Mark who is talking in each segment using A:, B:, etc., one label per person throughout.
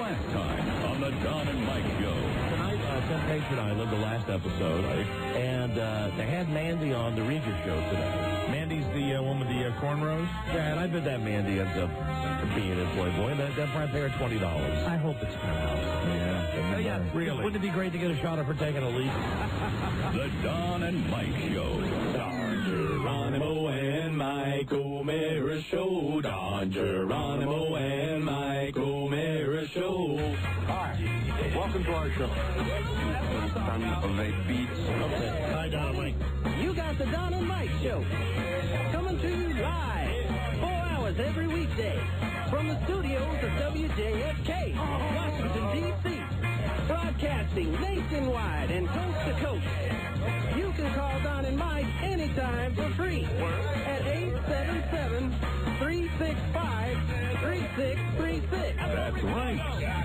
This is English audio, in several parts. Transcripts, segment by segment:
A: last time on the Don and Mike Show.
B: Tonight, Temptation Island, the last episode, and they had Mandy on the Regis show today.
C: Mandy's the one with the cornrows?
B: Yeah, and I bet that Mandy ends up being in Playboy. That might pay her $20.
C: I hope it's Penthouse.
B: Yeah.
C: Oh, yeah, really.
B: Wouldn't it be great to get a shot of her taking a leak?
A: The Don and Mike Show.
D: Don Geronimo and Mike O'Mara Show. Don Geronimo and Mike O'Mara Show.
E: Hi, welcome to our show. Time to play beats.
B: Okay. Hi, Don and Mike.
F: You got the Don and Mike Show. Coming to you live, 4 hours every weekday. From the studios of WJFK, Washington, D.C. Broadcasting nationwide and coast to coast. You can call Don and Mike anytime for free at 877-365-3636.
A: That's right.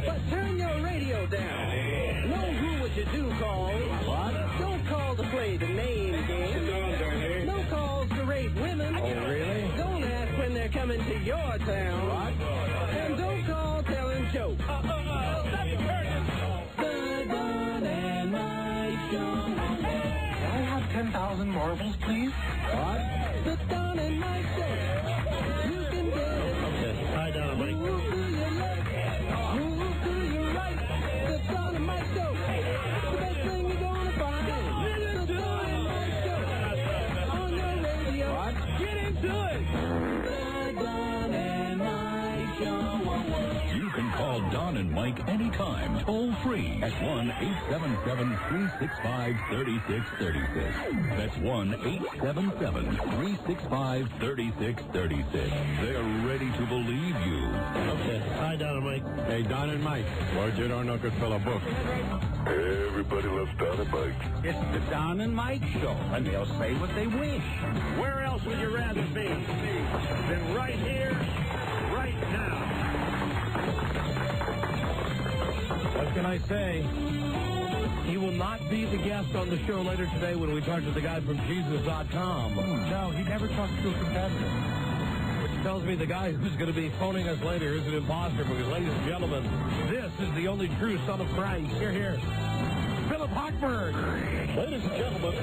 F: But turn your radio down. No who would you do calls.
B: What?
F: Don't call to play the name game. No calls to rape women.
B: Oh, really?
F: Don't ask when they're coming to your town.
B: What?
F: And don't call telling jokes. The Don and Mike Show.
E: Can I have 10,000 marbles, please?
B: What?
F: The Don and Mike Show. You can get it.
B: Okay. Hi, Don and Mike.
F: Move to your left. Move to your right. The Don and Mike Show. The best thing you're gonna find. The Don and Mike Show. On your radio.
B: What?
F: Get into it. The Don and Mike Show.
A: You can call Don and Mike anytime, toll free at 1-877-365-3636. That's 1-877-365-3636. They're ready to believe you.
B: Okay. Hi, Don and Mike.
E: Hey, Don and Mike, where'd you don't know good fellow book?
G: Everybody loves Don and Mike.
C: It's the Don and Mike Show, and they'll say what they wish.
B: Where else would you rather be than right here, right now? What can I say? He will not be the guest on the show later today when we talk to the guy from Jesus.com.
C: No, he never talks to a competitor.
B: Which tells me the guy who's going to be phoning us later is an imposter because, ladies and gentlemen, this is the only true son of Christ. Here. Philip Hochberg. Ladies and gentlemen,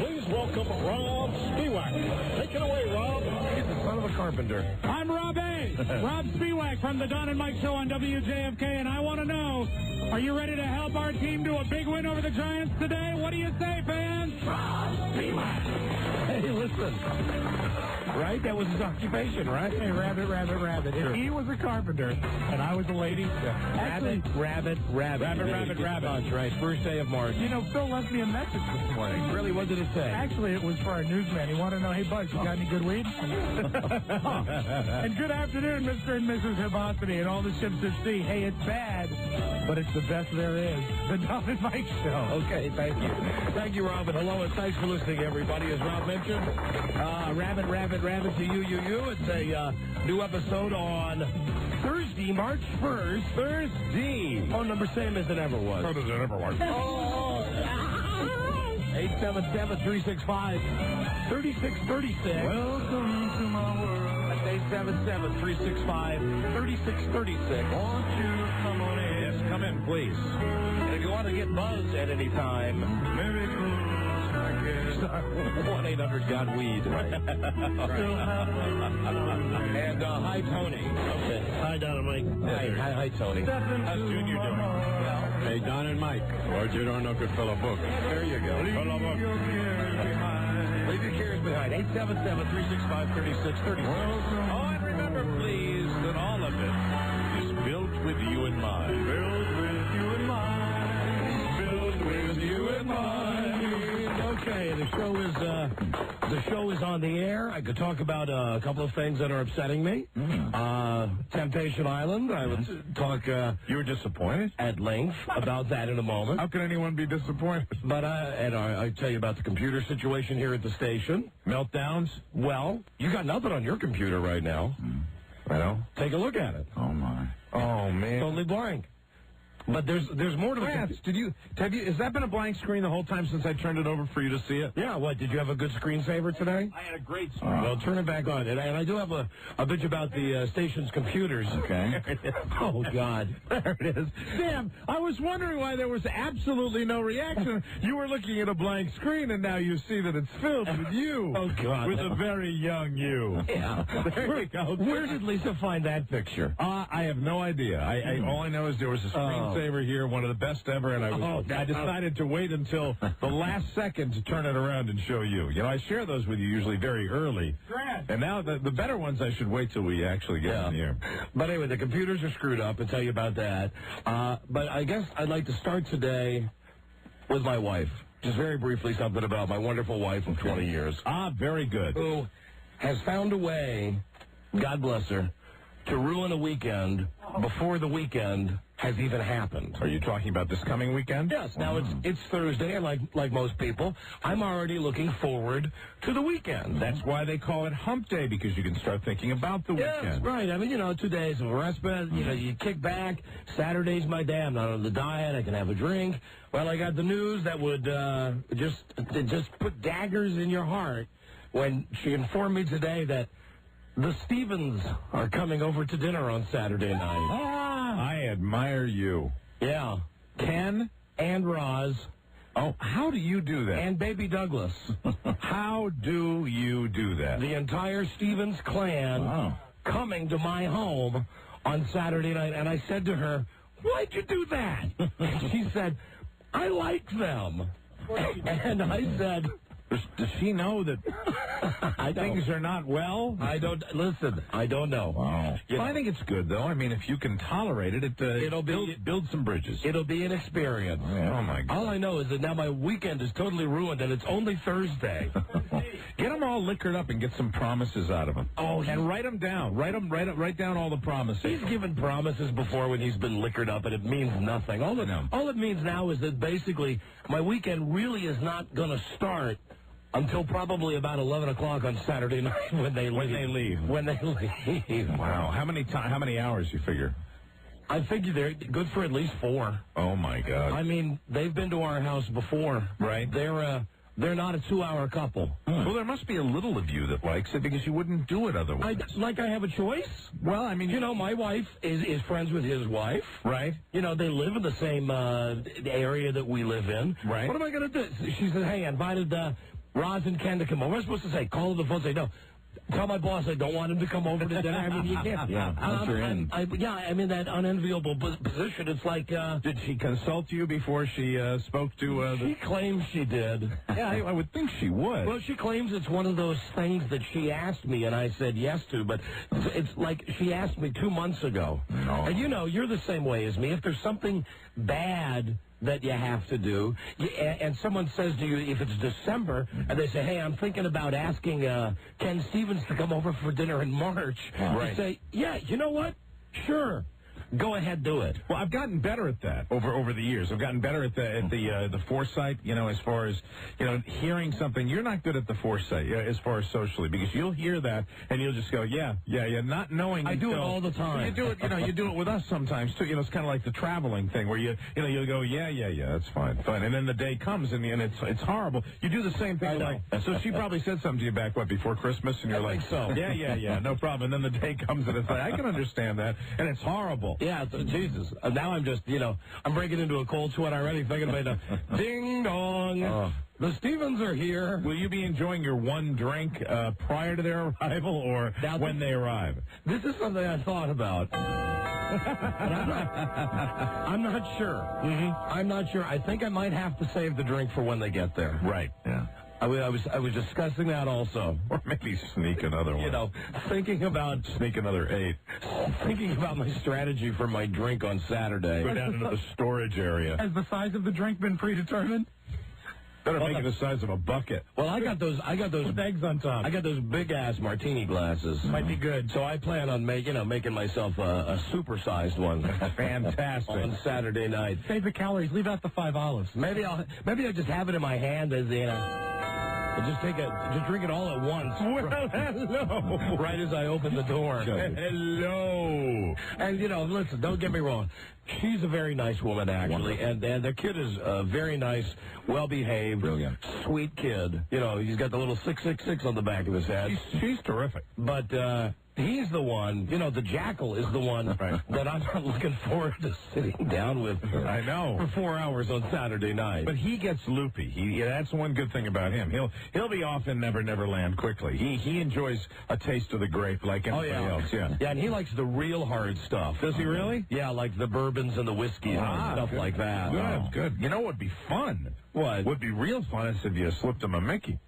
B: please welcome Rob Spiewak. Take it away, Rob. He's the son of a carpenter.
H: I'm Rob A. Rob Spiewak from the Don and Mike Show on WJFK, and I want to know, are you ready to help our team do a big win over the Giants today? What do you say, fans?
B: Rob Spiewak. Hey, listen. Right? That was his occupation, right?
H: Hey, rabbit. If he was a carpenter and I was a lady,
B: Rabbit.
H: rabbit.
B: Right. First day of March.
H: You know, Phil left me a message this morning.
B: Really, what did it say?
H: Actually, it was for our newsman. He wanted to know, hey, Buzz, you got any good weed? And good afternoon, Mr. and Mrs. Hibosity and all the ships at sea. Hey, it's bad, but it's the best there is. The Don and Mike Show.
B: Okay, thank you. Thank you, Rob, and hello, and thanks for listening, everybody. As Rob mentioned, rabbit to you. It's a new episode on Thursday, March 1st. Thursday. Phone number same as it ever was.
E: So does it ever work?
B: 877-365-3636.
E: Welcome to my world.
B: That's 877-365-3636.
E: Won't you come on in?
B: Yes, come in, please. And if you want to get buzzed at any time,
E: Miracles, I guess.
B: 1-800-GOT-WEED. And hi, Tony. Okay. Hi, Don and Mike. Hi, Tony. How's Junior doing?
E: Hey, Don and Mike, where'd you don't know good fellow book?
B: There you go.
E: Leave your cares behind.
B: Leave your cares behind. 877-365-3636. Oh, and remember, please, that all of it is built with you in mind.
E: Built with you in mind. Built with you in mind.
B: Okay, the show is on the air. I could talk about a couple of things that are upsetting me. Temptation Island. I would talk.
E: You were disappointed?
B: At length about that in a moment.
E: How can anyone be disappointed?
B: But I tell you about the computer situation here at the station.
E: Meltdowns?
B: Well, you got nothing on your computer right now.
E: I know.
B: Take a look at it.
E: Oh, my. Oh, man.
B: Totally blank. But there's more to
I: France, has that been a blank screen the whole time since I turned it over for you to see it?
B: Yeah, what, did you have a good screensaver today?
I: I had a great screen.
B: Well, turn it back on. And I do have a bitch about the station's computers.
I: Okay.
B: Oh, God.
I: There it is. Sam, I was wondering why there was absolutely no reaction. You were looking at a blank screen, and now you see that it's filled with you.
B: Oh, God.
I: With a very young you.
B: Yeah.
I: There you go.
B: Where did Lisa find that picture?
I: I have no idea. All I know is there was a screensaver here, one of the best ever, and I decided to wait until the last second to turn it around and show you. You know, I share those with you usually very early. And now the better ones I should wait till we actually get in here.
B: But anyway, the computers are screwed up. I'll tell you about that. But I guess I'd like to start today with my wife. Just very briefly, something about my wonderful wife of 20 years.
I: Very good.
B: Who has found a way, God bless her, to ruin a weekend before the weekend has even happened.
I: Are you talking about this coming weekend?
B: Yes. Now, it's Thursday, and like most people, I'm already looking forward to the weekend.
I: That's why they call it hump day, because you can start thinking about the weekend.
B: Yes, right. I mean, 2 days of respite. You kick back. Saturday's my day. I'm not on the diet. I can have a drink. Well, I got the news that would just put daggers in your heart when she informed me today that the Stevens are coming over to dinner on Saturday night.
I: I admire you.
B: Yeah. Ken and Roz.
I: Oh, how do you do that?
B: And baby Douglas.
I: How do you do that?
B: The entire Stevens clan coming to my home on Saturday night. And I said to her, why'd you do that? And she said, I like them. And I said,
I: does she know that things are not well?
B: I don't know.
I: Wow. Well, I think it's good, though. I mean, if you can tolerate it, it'll build some bridges.
B: It'll be an experience.
I: Oh, my God.
B: All I know is that now my weekend is totally ruined, and it's only Thursday.
I: Get them all liquored up and get some promises out of them.
B: Oh,
I: and write them down. Write down all the promises.
B: He's given promises before when he's been liquored up, and it means nothing. All it means now is that basically my weekend really is not going to start until probably about 11 o'clock on Saturday night when they leave.
I: Wow. How many hours you figure?
B: I figure they're good for at least 4.
I: Oh, my God.
B: I mean, they've been to our house before.
I: Right.
B: They're not a 2-hour couple.
I: Well, there must be a little of you that likes it because you wouldn't do it otherwise.
B: I have a choice?
I: Well, I mean...
B: my wife is friends with his wife.
I: Right.
B: They live in the same area that we live in.
I: Right.
B: What am I going to do? She said, hey, I invited Roz and Ken to come over. What am I supposed to say? Call the phone and say, no. Tell my boss I don't want him to come over to dinner. I mean, you can't.
I: Yeah, once you're in.
B: I'm in that unenviable position. It's like...
I: Did she consult you before she spoke to...
B: She claims she did.
I: Yeah, I would think she would.
B: Well, she claims it's one of those things that she asked me and I said yes to, but it's like she asked me 2 months ago.
I: No.
B: And you're the same way as me. If there's something bad that you have to do, and someone says to you, if it's December, and they say, hey, I'm thinking about asking Ken Stevens to come over for dinner in March,
I: right.
B: You say, yeah, you know what? Sure. Go ahead, do it.
I: Well, I've gotten better at that over the years. I've gotten better at the foresight, as far as, hearing something. You're not good at the foresight as far as socially, because you'll hear that and you'll just go, yeah, not knowing.
B: I do it all the time.
I: You do it, you do it with us sometimes too. It's kind of like the traveling thing where you'll go, yeah, that's fine. And then the day comes and it's horrible. You do the same thing. So she probably said something to you back before Christmas, and you're like,
B: so
I: yeah, no problem. And then the day comes and it's like, I can understand that, and it's horrible.
B: Yeah, Jesus. Now I'm just, I'm breaking into a cold sweat already thinking about it. Ding dong. The Stevens are here.
I: Will you be enjoying your one drink prior to their arrival or when they arrive?
B: This is something I thought about. But I'm not sure.
I: Mm-hmm.
B: I'm not sure. I think I might have to save the drink for when they get there.
I: Right, yeah.
B: I was discussing that also.
I: Or maybe sneak another one.
B: Thinking about...
I: Sneak another 8.
B: Thinking about my strategy for my drink on Saturday.
I: Go down into the storage area.
H: Has the size of the drink been predetermined?
I: Better make it the size of a bucket.
B: Well, I got those
H: with eggs on top.
B: I got those big-ass martini glasses.
H: Might be good.
B: So I plan on making myself a super-sized one.
I: Fantastic.
B: On Saturday night.
H: Save the calories. Leave out the 5 olives.
B: Maybe I'll just have it in my hand as Just drink it all at once.
I: Well, hello.
B: Right as I open the door.
I: Hello.
B: And, listen, don't get me wrong. She's a very nice woman, actually. And their kid is very nice, well-behaved,
I: brilliant,
B: sweet kid. He's got the little 666 on the back of his head.
I: She's terrific.
B: But he's the one, the jackal is the one that I'm not looking forward to sitting down with.
I: I know.
B: For 4 hours on Saturday night.
I: But he gets loopy. That's one good thing about him. He'll be off in Never Never Land quickly. He enjoys a taste of the grape like anybody else. Yeah,
B: and he likes the real hard stuff.
I: Does he really?
B: Yeah, like the bourbons and the whiskey and stuff like that.
I: Good. You know what would be fun?
B: What?
I: Would be real fun is if you slipped him a Mickey.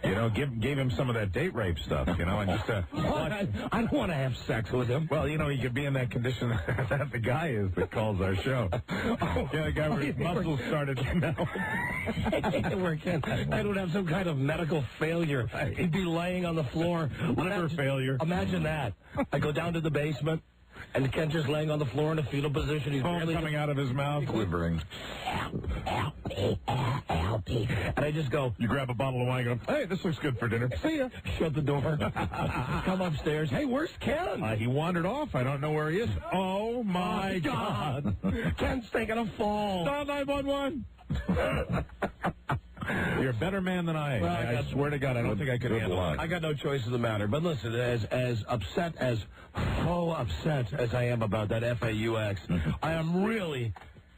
I: Gave him some of that date rape stuff, and just...
B: I don't want to have sex with him.
I: Well, he could be in that condition that the guy is that calls our show. The guy where his muscles started to melt.
B: I don't have some kind of medical failure. He'd be laying on the floor.
I: Liver failure.
B: Imagine that. I go down to the basement, and Kent just laying on the floor in a fetal position. He's
I: barely coming out of his mouth.
B: Quivering. Help me. And I just go...
I: You grab a bottle of wine and go, hey, this looks good for dinner.
B: See ya. Shut the door. Come upstairs. Hey, where's Ken?
I: He wandered off. I don't know where he is. Oh, my God.
B: Ken's taking a fall.
I: Dial 911. You're a better man than I am. I swear to God, I don't think I could handle it.
B: I got no choice in the matter. But listen, as upset as I am about that FAUX, I am really,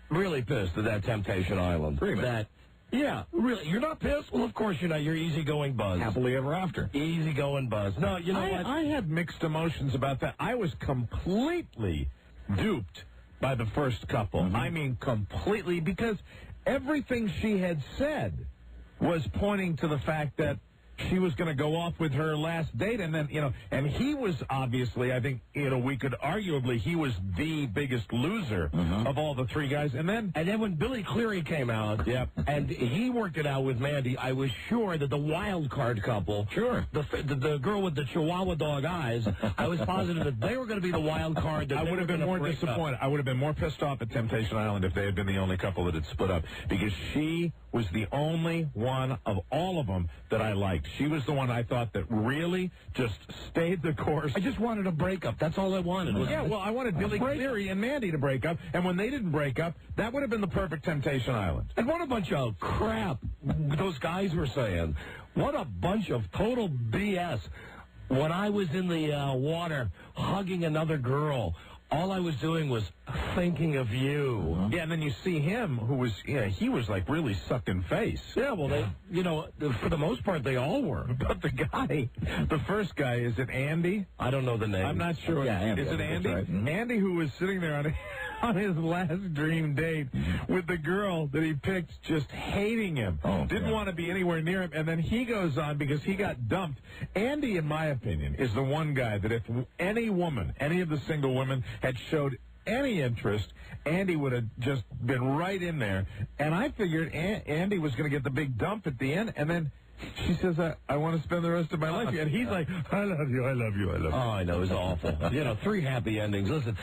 B: really pissed at that Temptation Island.
I: Really?
B: Yeah, really. You're not pissed? Well, of course you're not. You're easygoing Buzz.
I: Happily ever after.
B: Easygoing Buzz. No, you know what?
I: I had mixed emotions about that. I was completely duped by the first couple. I mean, completely, because everything she had said was pointing to the fact that she was going to go off with her last date, and then, and he was obviously, I think, we could arguably, he was the biggest loser of all the three guys. And then
B: when Billy Cleary came out, and he worked it out with Mandy, I was sure that the wild card couple, the girl with the Chihuahua dog eyes, I was positive that they were going to be the wild card. That
I: I would have been more disappointed. I would have been more pissed off at Temptation Island if they had been the only couple that had split up, because she was the only one of all of them that I liked. She was the one I thought that really just stayed the course.
B: I just wanted a breakup. That's all I wanted.
I: I wanted Billy Cleary and Mandy to break up, and when they didn't break up, that would have been the perfect Temptation Island.
B: And what a bunch of crap those guys were saying. What a bunch of total BS. When I was in the water hugging another girl, all I was doing was thinking of you.
I: Yeah, and then you see him, who was, he was like really sucking face.
B: Yeah, well, they, for the most part, they all were.
I: But the first guy, is it Andy?
B: I don't know the name.
I: I'm not sure.
B: Yeah, Andy.
I: Is it Andy?
B: Right.
I: Andy, who was sitting there on his last dream date with the girl that he picked, just hating him. Didn't want to be anywhere near him. And then he goes on because he got dumped. Andy, in my opinion, is the one guy that if any woman, any of the single women, had showed any interest, Andy would have just been right in there. And I figured Andy was going to get the big dump at the end, and then she says, I want to spend the rest of my life. And he's like, I love you, I love you, I love you.
B: Oh, I know, it was awful. 3 happy endings. Listen,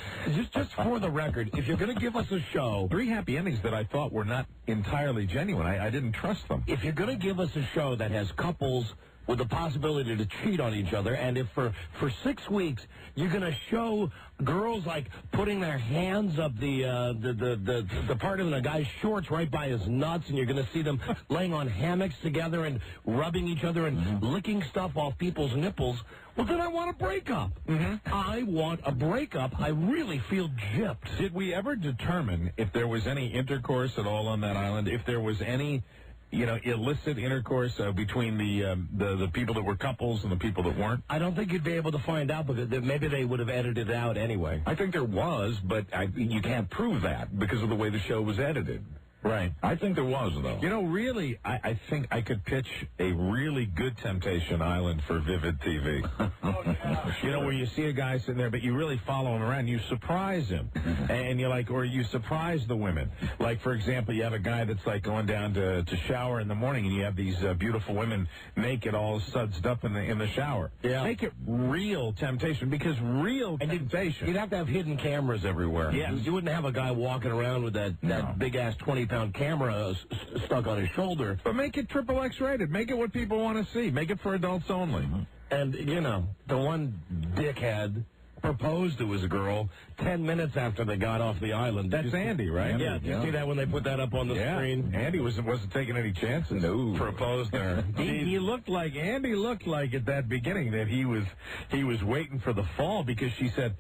B: just for the record, if you're going to give us a show...
I: 3 happy endings that I thought were not entirely genuine. I didn't trust them.
B: If you're going to give us a show that has couples with the possibility to cheat on each other, and if for 6 weeks you're going to show girls like putting their hands up the part of the guy's shorts right by his nuts, and you're going to see them laying on hammocks together and rubbing each other and licking stuff off people's nipples, well, then I want a breakup. I want a breakup. I really feel gypped.
I: Did we ever determine if there was any intercourse at all on that island, if there was any illicit intercourse between the people that were couples and the people that weren't?
B: I don't think you'd be able to find out, because maybe they would have edited it out anyway.
I: I think there was, but you can't prove that because of the way the show was edited. Right.
E: I think there was, though.
I: Really, I think I could pitch a really good Temptation Island for Vivid TV. Where you see a guy sitting there, but you really follow him around. You surprise him. And you're like, or you surprise the women. Like, for example, you have a guy that's like going down to shower in the morning, and you have these beautiful women naked, all sudsed up in the shower.
B: Yeah.
I: Make it real temptation, because real temptation.
B: You'd have to have hidden cameras everywhere.
I: Yes.
B: You wouldn't have a guy walking around with that big-ass 20 300-pound camera stuck on his shoulder.
I: But make it triple X rated. Make it what people want to see. Make it for adults only.
B: And, you know, the one dickhead proposed to his girl 10 minutes after they got off the island.
I: That's Andy, right?
B: Yeah, did you see that when they put that up on the screen?
I: Andy wasn't taking any chances.
B: No.
I: Proposed there. Andy looked like at that beginning that he was waiting for the fall, because she said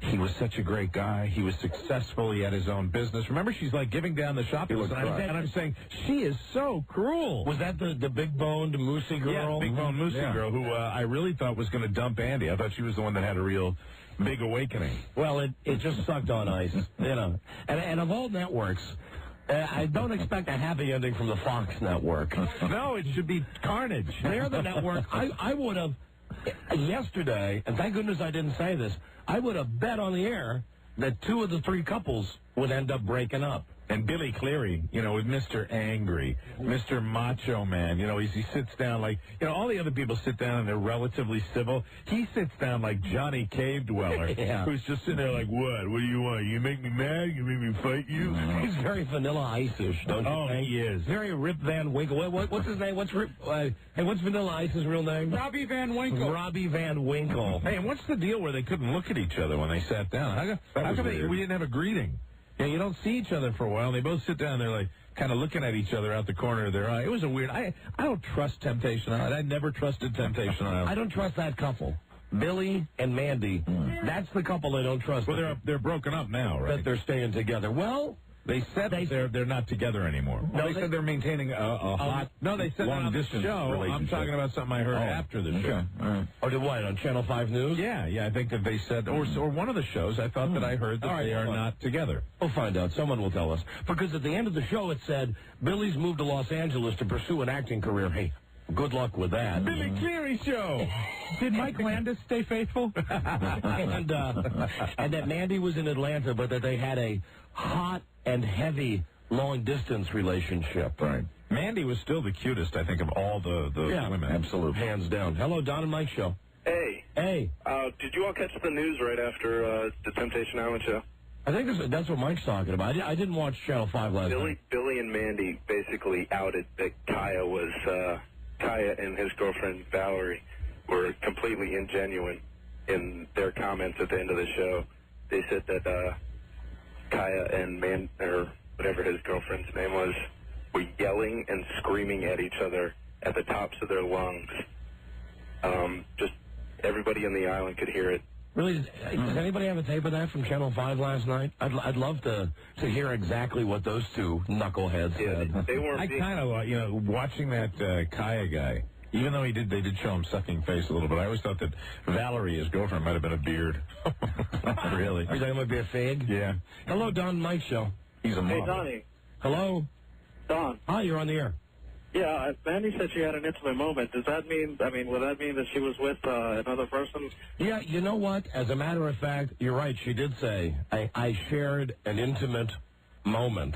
I: he was such a great guy. He was successful. He had his own business. Remember, she's like giving down the shopping list, and I'm saying she is so cruel.
B: Was that the big-boned moosey girl?
I: Yeah, big-boned moosey girl who I really thought was going to dump Andy. I thought she was the one that had a real big awakening.
B: Well, it just sucked on ice, you know. And of all networks, I don't expect a happy ending from the Fox network.
I: No, it should be carnage.
B: They're the network. I would have, yesterday, and thank goodness I didn't say this, I would have bet on the air that 2 of the 3 couples would end up breaking up.
I: And Billy Cleary, you know, with Mr. Angry, Mr. Macho Man, you know, he sits down like, you know, all the other people sit down and they're relatively civil. He sits down like Johnny Cave Dweller, who's just sitting there like, what do you want? You make me mad? You make me fight you?
B: He's very Vanilla Ice-ish, don't you think?
I: He is.
B: Very Rip Van Winkle. What's his name? What's Vanilla Ice's real name?
H: Robbie Van Winkle.
B: Robbie Van Winkle.
I: Hey, and what's the deal where they couldn't look at each other when they sat down? How come we didn't have a greeting? Yeah, you don't see each other for a while. They both sit down. They're like kind of looking at each other out the corner of their eye. It was a weird. I don't trust Temptation Island. I never trusted Temptation Island.
B: I don't trust that couple, Billy and Mandy. That's the couple I don't trust.
I: Well, they're broken up now, right?
B: That they're staying together. Well,
I: they said they're not together anymore.
B: No,
I: they said they're maintaining a hot. No, they said long distance show. I'm talking about something I heard after the show.
B: Right. Or did what, on Channel 5 News?
I: Yeah. I think that they said, or one of the shows. I thought that I heard that they are not together.
B: We'll find out. Someone will tell us. Because at the end of the show, it said Billy's moved to Los Angeles to pursue an acting career. Hey, good luck with that.
I: Billy Cleary show.
H: Did Mike Landis stay faithful?
B: and that Mandy was in Atlanta, but that they had a hot and heavy long-distance relationship.
I: Right. Mandy was still the cutest, I think, of all the women.
B: Absolutely. Hands down. Hello, Don and Mike show.
G: Hey.
B: Hey.
G: Did you all catch the news right after the Temptation Island show?
B: I think that's what Mike's talking about. I didn't watch Channel 5 last night.
G: Billy and Mandy basically outed that Kaya and his girlfriend Valerie were completely ingenuine in their comments at the end of the show. They said that Kaya and or whatever his girlfriend's name was, were yelling and screaming at each other at the tops of their lungs. Just everybody on the island could hear it.
B: Really? Does anybody have a tape of that from Channel 5 last night? I'd love to hear exactly what those two knuckleheads said.
G: They weren't.
I: I kind of, watching that Kaya guy, even though they did show him sucking face a little bit, I always thought that Valerie, his girlfriend, might have been a beard. Really?
B: Are you talking about be a fig?
I: Yeah.
B: Hello, Don Mike show.
I: He's a model.
G: Hey, Donnie.
B: Hello?
G: Don.
B: Hi, you're on the air.
G: Yeah, Mandy said she had an intimate moment. Does that mean, would that mean that she was with another person?
B: Yeah, you know what? As a matter of fact, you're right. She did say, I shared an intimate moment.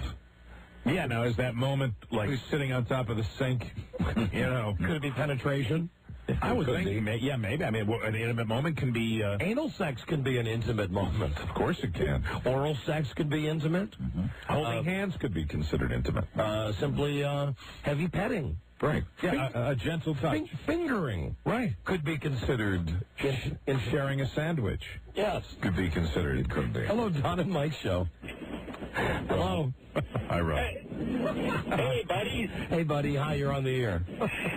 I: Yeah, now, is that moment like sitting on top of the sink?
B: Could it be penetration?
I: I was thinking, maybe. I mean, an intimate moment can be...
B: Anal sex can be an intimate moment.
I: Of course it can.
B: Oral sex can be intimate.
I: Mm-hmm. Holding hands could be considered intimate.
B: Simply heavy petting.
I: Right. Yeah, a gentle touch.
B: Fingering.
I: Right.
B: Could be considered.
I: In sharing a sandwich.
B: Yes.
I: Could be considered. It could be.
B: Hello, Don and Mike show. Hello.
I: Hi, Rob.
J: Hey, buddies.
B: Hey, buddy. Hi, you're on the air.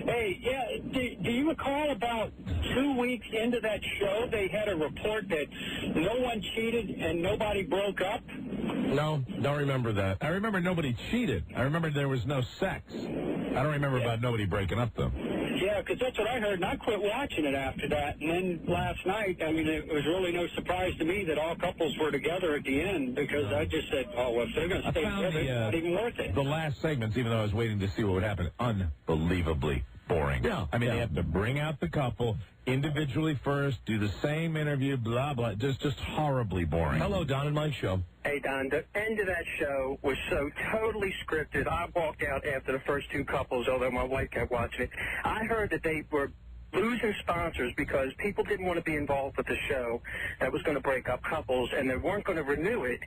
J: Hey, yeah, do you recall about 2 weeks into that show, they had a report that no one cheated and nobody broke up?
B: No, don't remember that.
I: I remember nobody cheated. I remember there was no sex. I don't remember about nobody breaking up, though.
J: Yeah, because that's what I heard, and I quit watching it after that. And then last night, it was really no surprise to me that all couples were together at the end, because I just said, oh, well, if they're going to stay together, it's not even worth it.
I: The last segments, even though I was waiting to see what would happen, unbelievably boring.
B: Yeah.
I: I mean, they have to bring out the couple individually first, do the same interview, blah, blah. Just horribly boring.
B: Hello, Don and Mike show.
K: Hey, Don, the end of that show was so totally scripted. I walked out after the first two couples, although my wife kept watching it. I heard that they were losing sponsors because people didn't want to be involved with the show that was going to break up couples, and they weren't going to renew it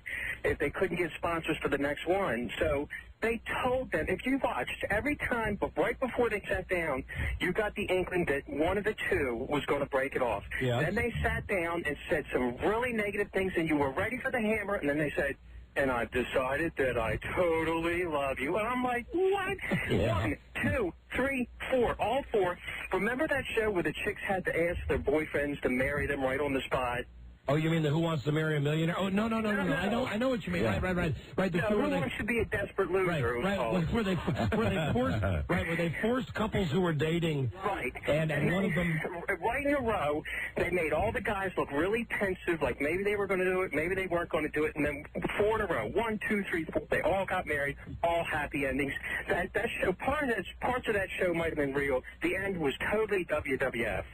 K: if they couldn't get sponsors for the next one. So they told them, if you watched, every time, but right before they sat down, you got the inkling that one of the two was going to break it off.
B: Yes.
K: Then they sat down and said some really negative things, and you were ready for the hammer, and then they said, and I've decided that I totally love you. And I'm like, what?
B: Yeah.
K: 1, 2, 3, 4, all 4. Remember that show where the chicks had to ask their boyfriends to marry them right on the spot?
B: Oh, you mean the Who Wants to Marry a Millionaire? Oh, no. I know what you mean.
K: Yeah.
B: Right.
K: No, Who Wants to Be a Desperate Loser?
B: Where they forced couples who were dating.
K: Right.
B: And one of them.
K: Right in a row, they made all the guys look really pensive, like maybe they were going to do it, maybe they weren't going to do it, and then 4 in a row. 1, 2, 3, 4. They all got married, all happy endings. That show, parts of that show might have been real. The end was totally WWF.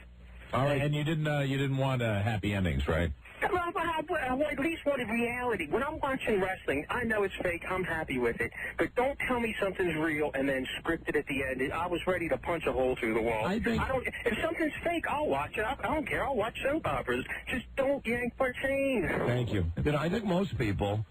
I: All right, and you didn't want happy endings, right?
K: Well, I at least wanted reality. When I'm watching wrestling, I know it's fake. I'm happy with it. But don't tell me something's real and then script it at the end. I was ready to punch a hole through the wall. If something's fake, I'll watch it. I don't care. I'll watch soap operas. Just don't yank my chain.
B: Thank you. I think most people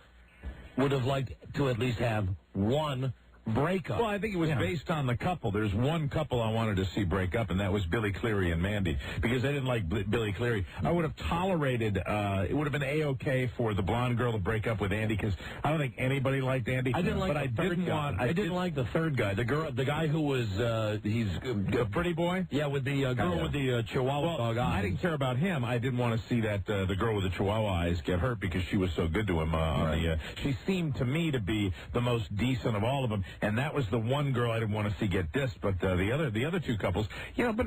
B: would have liked to at least have one breakup.
I: Well, I think it was based on the couple. There's one couple I wanted to see break up, and that was Billy Cleary and Mandy, because I didn't like Billy Cleary. I would have tolerated, it would have been A-okay for the blonde girl to break up with Andy, because I don't think anybody liked Andy.
B: I didn't like
I: but
B: the third guy. I didn't like the third guy. The guy who was, he's a
I: pretty boy?
B: Yeah, with the girl with the Chihuahua dog eyes.
I: I didn't care about him. I didn't want to see that the girl with the Chihuahua eyes get hurt because she was so good to him. She seemed to me to be the most decent of all of them, and that was the one girl I didn't want to see get dissed. But the other two couples, but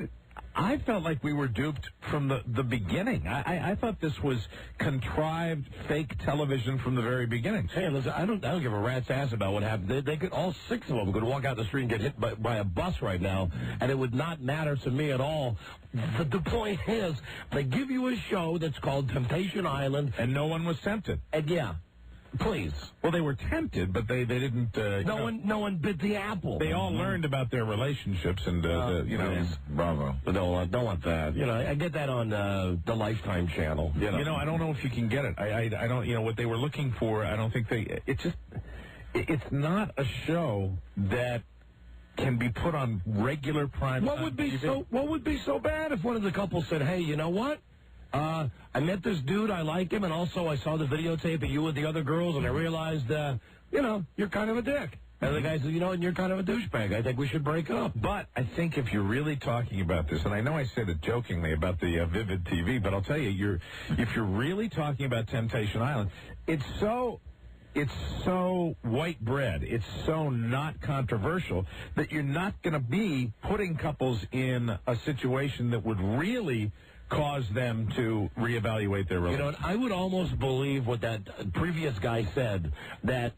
I: I felt like we were duped from the beginning. I thought this was contrived, fake television from the very beginning.
B: Hey, listen, I don't give a rat's ass about what happened. They could, all 6 of them could walk out the street and get hit by a bus right now, and it would not matter to me at all. The point is, they give you a show that's called Temptation Island,
I: and no one was tempted.
B: And please.
I: Well, they were tempted, but they didn't.
B: No one bit the apple.
I: They all learned about their relationships, and bravo.
B: Don't want that. I get that on the Lifetime channel.
I: I don't know if you can get it. I don't. What they were looking for. I don't think they. It's not a show that can be put on regular prime.
B: What would be so bad if one of the couples said, "Hey, you know what? I met this dude, I like him, and also I saw the videotape of you with the other girls, and I realized, you're kind of a dick." And the guy said, and you're kind of a douchebag. I think we should break up.
I: But I think if you're really talking about this, and I know I said it jokingly about the Vivid TV, but I'll tell you, if you're really talking about Temptation Island, it's so white bread, it's so not controversial that you're not going to be putting couples in a situation that would really cause them to reevaluate their relationship.
B: I would almost believe what that previous guy said, that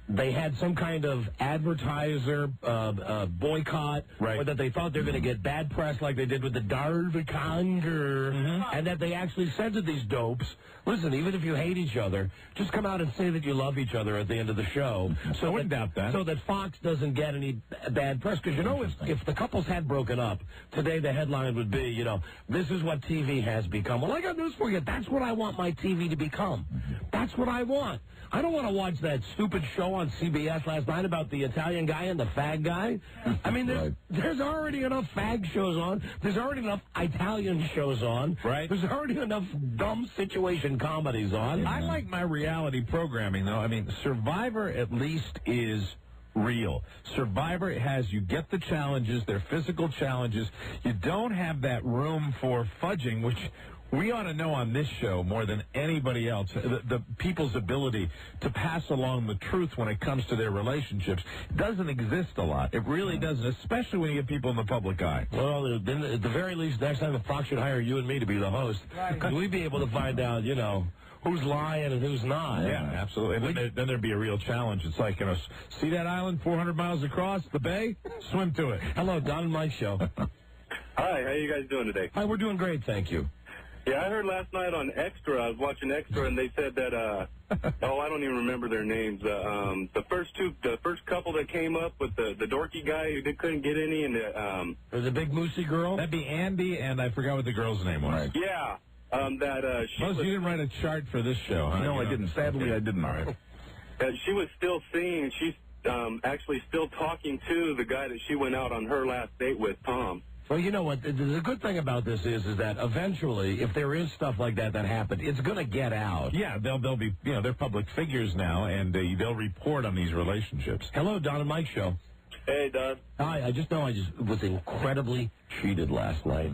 B: they had some kind of advertiser boycott, or that they thought they were going to get bad press like they did with the Darvikanger, and that they actually said to these dopes, listen, even if you hate each other, just come out and say that you love each other at the end of the show.
I: So I wouldn't doubt that.
B: So that Fox doesn't get any bad press. Because, if the couples had broken up, today the headline would be, this is what TV has become. Well, I got news for you. That's what I want my TV to become. That's what I want. I don't want to watch that stupid show on CBS last night about the Italian guy and the fag guy. I mean, there's already enough fag shows on. There's already enough Italian shows on.
I: Right.
B: There's already enough dumb situation comedies on.
I: I like my reality programming, though. I mean, Survivor at least is real. Survivor you get the challenges, they're physical challenges. You don't have that room for fudging, which we ought to know on this show more than anybody else, the people's ability to pass along the truth when it comes to their relationships doesn't exist a lot. It really doesn't, especially when you get people in the public eye.
B: Well, then at the very least, next time the Fox should hire you and me to be the host, we'd be able to find out, who's lying and who's not.
I: Yeah, absolutely. And then there'd be a real challenge. It's like, see that island 400 miles across the bay? Swim to it.
B: Hello, Don and Mike Show.
G: Hi, how are you guys doing today?
B: Hi, we're doing great, thank you.
G: Yeah, I heard last night on Extra, I was watching Extra, and they said that, I don't even remember their names. The first couple that came up with the dorky guy who couldn't get any, and
B: the big moosey girl?
I: That'd be Andy, and I forgot what the girl's name was.
G: Yeah.
I: You didn't write a chart for this show, huh?
E: No, I didn't. Sadly, I didn't. All right.
G: She was still singing. She's actually still talking to the guy that she went out on her last date with, Tom.
B: Well, you know what? The good thing about this is that eventually, if there is stuff like that happened, it's going to get out.
I: Yeah, they'll be, they're public figures now, and they'll report on these relationships.
B: Hello, Don and Mike Show.
G: Hey, Don.
B: Hi, I just was incredibly cheated last night.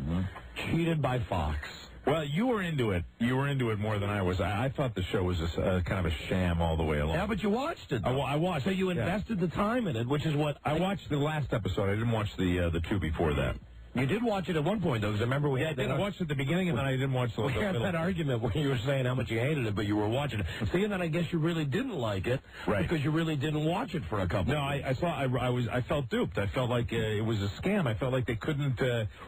B: Cheated by Fox.
I: Well, you were into it. You were into it more than I was. I thought the show was kind of a sham all the way along.
B: Yeah, but you watched it.
I: I watched.
B: So you invested the time in it, which is what...
I: I watched the last episode. I didn't watch the two before that.
B: You did watch it at one point, though, because I remember we had...
I: I watched it at the beginning, and then I didn't watch the middle.
B: We had that argument when you were saying how much you hated it, but you were watching it. See, and then I guess you really didn't like it,
I: right?
B: Because you really didn't watch it for a couple.
I: No, I felt duped. I felt like it was a scam. I felt like they couldn't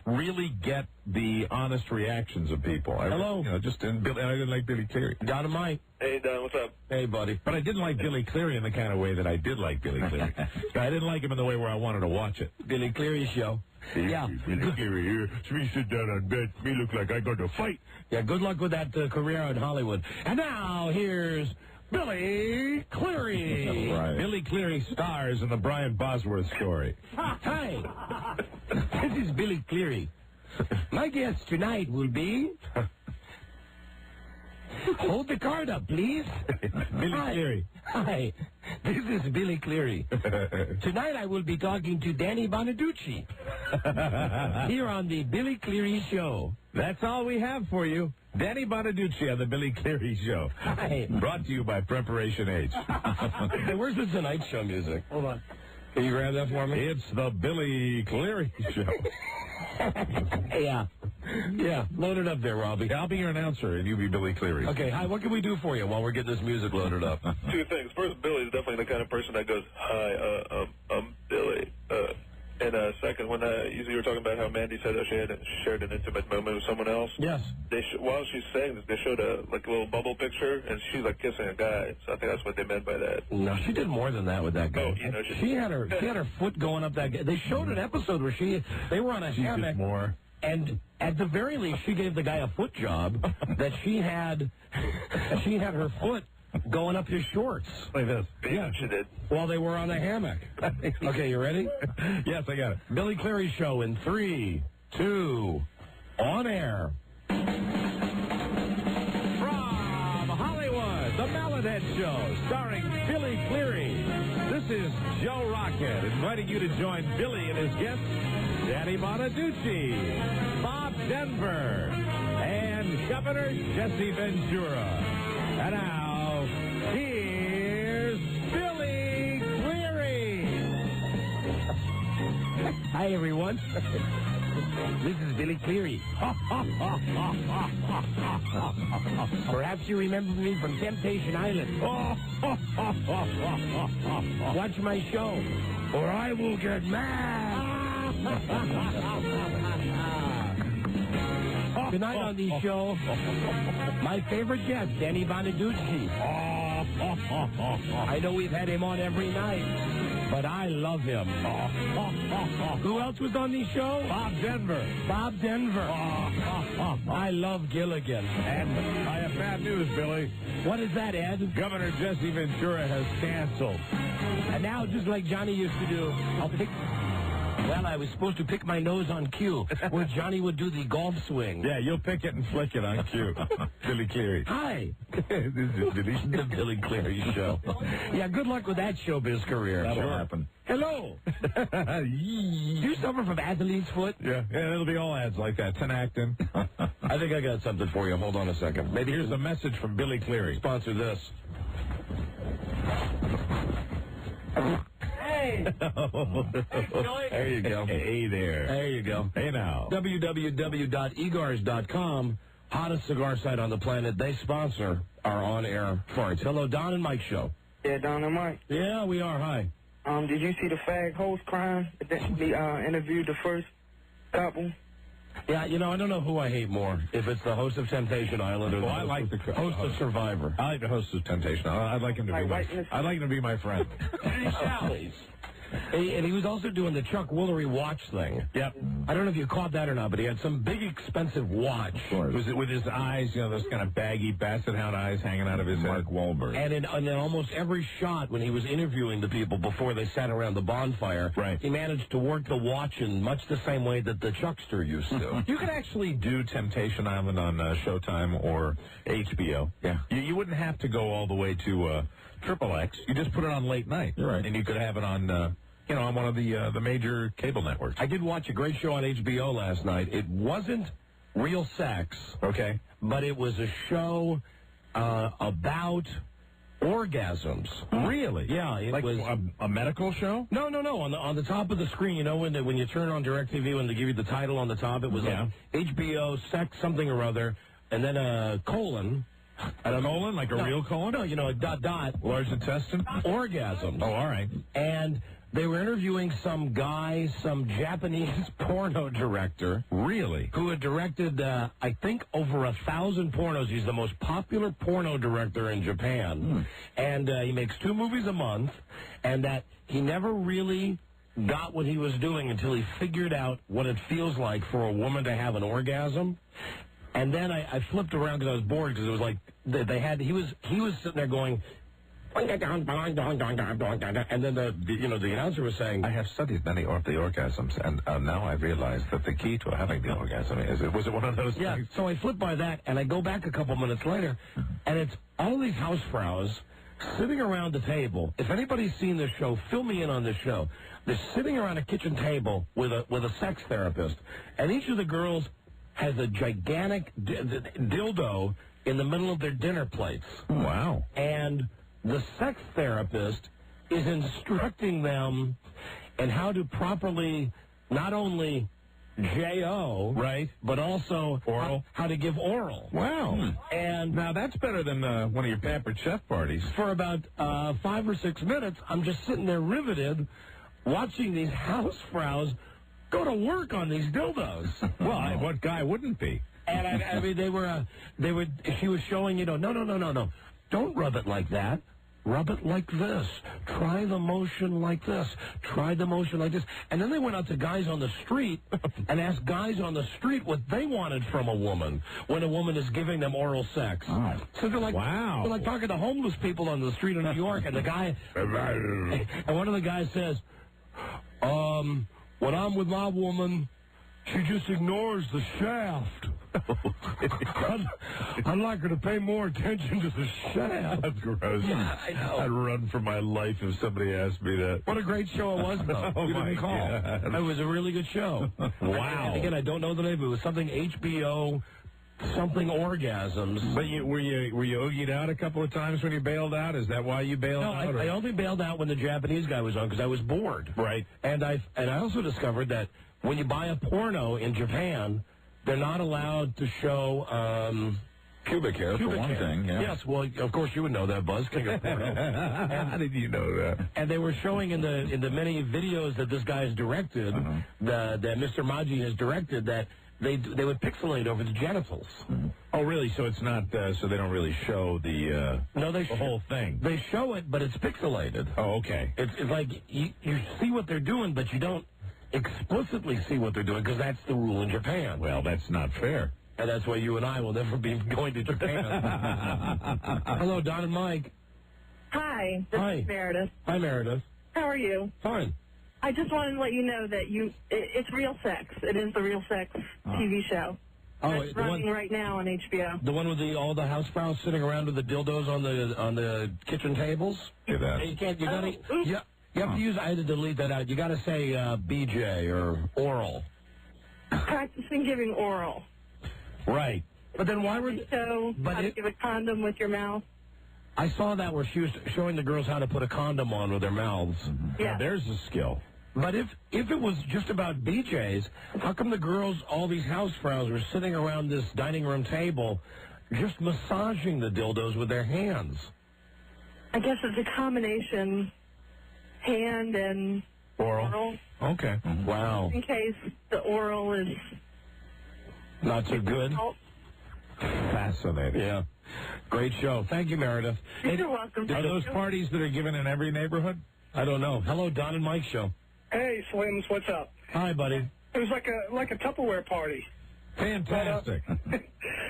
I: really get the honest reactions of people.
B: Hello.
I: I didn't like Billy Cleary.
B: Got him, Mike.
G: Hey, Don, what's up?
B: Hey, buddy.
I: But I didn't like Billy Cleary in the kind of way that I did like Billy Cleary. I didn't like him in the way where I wanted to watch it.
B: Billy Cleary Show. Yeah.
I: Billy Cleary here. Me sit down on bed. Me look like I got to fight.
B: Yeah, good luck with that career in Hollywood. And now, here's Billy Cleary.
I: Right. Billy Cleary stars in the Brian Bosworth story.
B: Hi. This is Billy Cleary. My guest tonight will be... Hold the card up, please.
I: Billy Cleary.
B: Hi. This is Billy Cleary. Tonight I will be talking to Danny Bonaducci. Here on the Billy Cleary Show.
I: That's all we have for you. Danny Bonaducci on the Billy Cleary Show.
B: Hi.
I: Brought to you by Preparation H.
B: Hey, where's the Tonight Show music? Hold on. Can you grab that for me?
I: It's the Billy Cleary Show.
B: Yeah. Load it up there, Robbie.
I: I'll be your announcer, and you be Billy Cleary.
B: Okay, hi, what can we do for you while we're getting this music loaded up?
G: Two things. First, Billy's definitely the kind of person that goes, hi, I'm Billy. And second, when you were talking about how Mandy said that she had shared an intimate moment with someone else.
B: Yes.
G: While she's saying this, they showed a little bubble picture, and she's kissing a guy. So I think that's what they meant by that.
B: No, she did more than that with that guy.
G: Oh,
B: she had her foot going up that guy. They showed an episode where they were on a hammock.
I: More.
B: And at the very least, she gave the guy a foot job that she had her foot going up his shorts.
I: Like this.
G: Yeah, she did.
B: While they were on a hammock. Okay, you ready?
I: Yes, I got it.
B: Billy Cleary Show in 3, 2, on air. From Hollywood, the Mallet Show, starring Billy Cleary. This is Joe Rocket, inviting you to join Billy and his guests, Danny Bonaducci, Bob Denver, and Governor Jesse Ventura. And now, here's Billy Cleary. Hi, everyone. This is Billy Cleary. Perhaps you remember me from Temptation Island. Watch my show, or I will get mad. Tonight on the show, my favorite guest, Danny Bonaducci. I know we've had him on every night, but I love him. Who else was on the show?
I: Bob Denver.
B: Bob Denver. I love Gilligan.
I: And I have bad news, Billy.
B: What is that, Ed?
I: Governor Jesse Ventura has canceled.
B: And now, just like Johnny used to do, I was supposed to pick my nose on cue, where Johnny would do the golf swing.
I: Yeah, you'll pick it and flick it on cue. Billy Cleary.
B: Hi.
I: This is
B: The Billy Cleary Show. Yeah, good luck with that showbiz career.
I: That'll happen.
B: Hello. Do you suffer from athlete's foot?
I: Yeah, it'll be all ads like that. Tenactin.
B: I think I got something for you. Hold on a second.
I: Maybe here's a message from Billy Cleary.
B: Sponsor this. Hey. There you go.
I: Hey there.
B: There you go.
I: Hey now.
B: www.egars.com, hottest cigar site on the planet. They sponsor our on-air farts. Hello, Don and Mike Show.
L: Yeah, Don and Mike.
B: Yeah, we are. Hi.
L: Did you see the fag host crime? They interviewed the first couple.
B: Yeah, you know, I don't know who I hate more, if it's the host of Temptation Island or
I: I like the
B: host of Survivor.
I: I like the host of Temptation Island. I'd like him to be I'd like him to be my friend.
B: And he was also doing the Chuck Woolery watch thing.
I: Yep.
B: I don't know if you caught that or not, but he had some big, expensive watch.
I: Was it with his eyes, you know, those kind of baggy basset hound eyes hanging out of his head? Mark Wahlberg.
B: And in almost every shot, when he was interviewing the people before they sat around the bonfire, he managed to work the watch in much the same way that the Chuckster used to.
I: You could actually do Temptation Island on Showtime or HBO.
B: Yeah.
I: You wouldn't have to go all the way to XXX. You just put it on late night.
B: You're right.
I: And you could have it on... you know, on one of the major cable networks.
B: I did watch a great show on HBO last night. It wasn't real sex,
I: okay,
B: but it was a show about orgasms.
I: Really?
B: Yeah, it
I: like
B: was
I: a medical show.
B: No. On the top of the screen, you know, when you turn on DirecTV, when they give you the title on the top, it was like HBO sex something or other, and then a colon.
I: A colon, like a real colon?
B: No, you know, a dot,
I: large intestine,
B: orgasms.
I: Oh, all right.
B: And they were interviewing some guy, some Japanese porno director.
I: Really?
B: Who had directed, I think, over 1,000 pornos. He's the most popular porno director in Japan. And he makes 2 movies a month, and that he never really got what he was doing until he figured out what it feels like for a woman to have an orgasm. And then I flipped around because I was bored because it was like he was sitting there going... And then the announcer was saying,
I: I have studied many of the orgasms, and now I realize that the key to having the orgasm was it one of those things?
B: So I flipped by that, and I go back a couple minutes later, and it's all these housefraus sitting around the table. If anybody's seen this show, fill me in on this show. They're sitting around a kitchen table with a sex therapist, and each of the girls has a gigantic dildo in the middle of their dinner plates.
I: Wow.
B: And the sex therapist is instructing them in how to properly not only J.O.,
I: right,
B: but also
I: oral,
B: how to give oral.
I: Wow.
B: And
I: now that's better than one of your pampered chef parties.
B: For about 5 or 6 minutes, I'm just sitting there riveted watching these housefraus go to work on these dildos.
I: Well, what guy wouldn't be?
B: And I mean, she was showing, no. Don't rub it like that. Rub it like this. Try the motion like this. Try the motion like this. And then they went out to guys on the street and asked guys on the street what they wanted from a woman when a woman is giving them oral sex.
I: Oh.
B: So they're like,
I: wow.
B: They're like talking to homeless people on the street in New York, and the guy, and one of the guys says, when I'm with my woman, she just ignores the shaft. I'd like her to pay more attention to the shaft.
I: That's gross.
B: Yeah, I know.
I: I'd run for my life if somebody asked me that.
B: What a great show it was, though.
I: Oh,
B: you
I: my
B: didn't call.
I: God.
B: It was a really good show.
I: Wow.
B: And again, I don't know the name, but it was something HBO, something orgasms.
I: But were you oogied out a couple of times when you bailed out? Is that why you bailed out?
B: I only bailed out when the Japanese guy was on because I was bored.
I: Right.
B: And I also discovered that when you buy a porno in Japan, they're not allowed to show
I: pubic hair, for one thing. Yeah.
B: Yes, well, of course you would know that, Buzz, king of porno.
I: How did you know that?
B: And they were showing in the many videos that this guy has directed, that Mr. Maggi has directed, that they would pixelate over the genitals.
I: Oh, really? So it's not, so they don't really show the whole thing?
B: They show it, but it's pixelated.
I: Oh, okay.
B: It's like you see what they're doing, but you don't explicitly see what they're doing, because that's the rule in Japan.
I: Well, that's not fair.
B: And that's why you and I will never be going to Japan. Hello, Don and Mike.
L: Hi, this is Meredith.
B: Hi, Meredith.
L: How are you?
B: Fine.
L: I just wanted to let you know that it's Real Sex. It is the Real Sex TV show.
B: Oh,
L: it's running right now on HBO.
B: The one with all the housefraus sitting around with the dildos on the kitchen tables?
I: Do that.
B: You can't. You have to use. I had to delete that out. You got to say BJ or oral.
L: Practicing giving oral.
B: Right. But then why were
L: how to give a condom with your mouth?
B: I saw that where she was showing the girls how to put a condom on with their mouths.
L: Yeah.
B: Now, there's a skill. But if it was just about BJ's, how come the girls, all these housefraus, were sitting around this dining room table just massaging the dildos with their hands?
L: I guess it's a combination hand and oral.
I: Okay.
B: Wow.
L: In case the oral is
B: Not so good?
I: Fascinating.
B: Yeah. Great show. Thank you, Meredith.
L: You're welcome.
I: Are those parties that are given in every neighborhood?
B: I don't know. Hello, Don and Mike show.
J: Hey, Slims, what's up?
B: Hi, buddy.
J: It was like a Tupperware party.
I: Fantastic.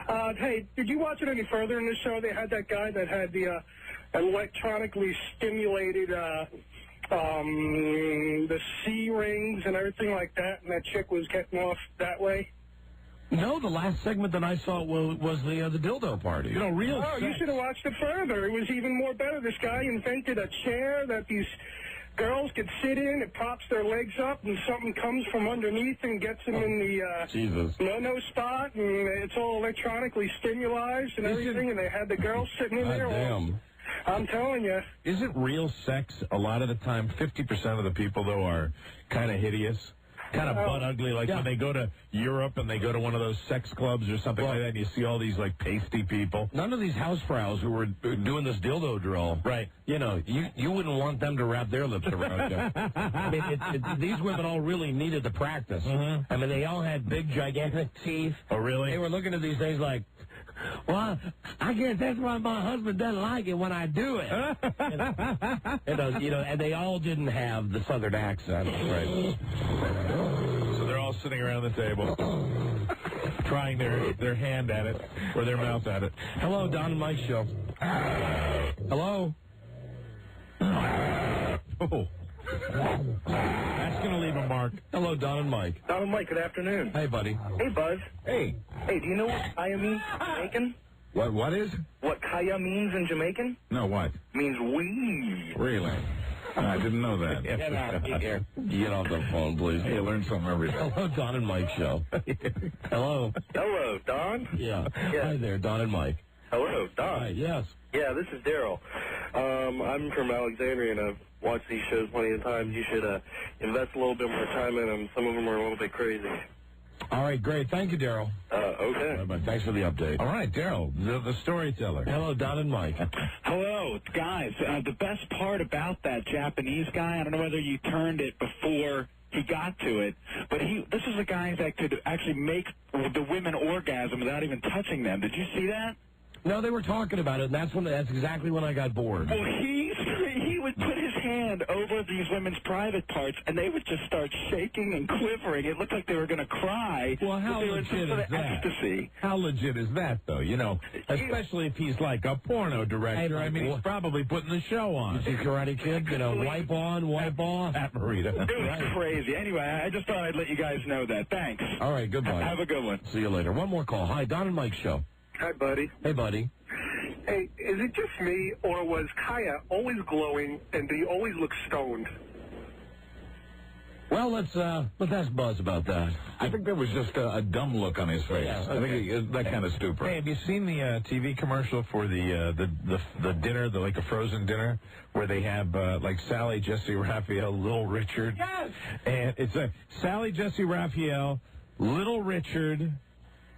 J: Hey, did you watch it any further in the show? They had that guy that had the electronically stimulated the C rings and everything like that, and that chick was getting off that way.
B: No, the last segment that I saw was the dildo party.
I: You know, real
J: Oh, you should have watched it further. It was even more better. This guy invented a chair that these girls could sit in. It props their legs up, and something comes from underneath and gets them in the no spot, and it's all electronically stimulated and everything, and they had the girls sitting in there.
B: Damn.
J: I'm telling you.
I: Isn't real sex, a lot of the time, 50% of the people, though, are kind of hideous? Kind of butt ugly, like when they go to Europe and they go to one of those sex clubs or something like that, and you see all these, like, pasty people.
B: None of these housefrows who were doing this dildo drill,
I: right?
B: You know, you wouldn't want them to wrap their lips around you. I mean, these women all really needed the practice. I mean, they all had big, gigantic teeth.
I: Oh, really?
B: They were looking at these things like, well, I guess that's why my husband doesn't like it when I do it. And they all didn't have the southern accent.
I: Right. So they're all sitting around the table, trying their hand at it, or their mouth at it.
B: Hello, Don and Mike show. Hello?
I: Oh. That's going to leave a mark.
B: Hello, Don and Mike.
K: Don and Mike, good afternoon.
B: Hey, buddy.
K: Hey, Buzz.
I: Hey.
K: Hey, do you know what kaya means in Jamaican?
I: What is?
K: What kaya means in Jamaican?
I: No, what?
K: Means we.
I: Really? I didn't know that.
B: Get out of here. Get off the phone, please.
I: Hey, you learn something every day.
B: Hello, Don and Mike show. Hello.
K: Hello, Don.
B: Yeah. Hi there, Don and Mike.
G: Hello, Don.
B: Hi, yes.
G: Yeah, this is Daryl. I'm from Alexandria, and I've watched these shows plenty of times. You should invest a little bit more time in them. Some of them are a little bit crazy.
B: All right, great. Thank you, Daryl.
G: Okay.
B: Thanks for the update.
I: All right, Daryl, the storyteller.
B: Hello, Don and Mike.
M: Hello, guys. The best part about that Japanese guy, I don't know whether you turned it before he got to it, but this is a guy that could actually make the women orgasm without even touching them. Did you see that?
B: No, they were talking about it, and that's exactly when I got bored.
M: Well, he would put his hand over these women's private parts, and they would just start shaking and quivering. It looked like they were going to cry.
I: Well, how
M: they were in some
I: legit
M: sort
I: is
M: of
I: that?
M: ecstasy.
I: How legit is that, though? You know, especially if he's like a porno director. I mean, he's probably putting the show on.
B: You see Karate Kid? You know, wipe on, wipe off.
I: Pat Morita.
M: It was crazy. Anyway, I just thought I'd let you guys know that. Thanks.
B: All right, goodbye.
M: Have a good one.
B: See you later. One more call. Hi, Don and Mike show.
K: Hi, buddy.
B: Hey, buddy.
K: Hey, is it just me, or was Kaya always glowing, and did he always look stoned?
B: Well, let's ask Buzz about that.
I: I think there was just a dumb look on his face.
B: Yeah,
I: I think that kind of stupid. Hey, have you seen the TV commercial for the dinner, like a frozen dinner, where they have like Sally, Jesse, Raphael, Little Richard?
H: Yes.
I: And it's Sally, Jesse, Raphael, Little Richard.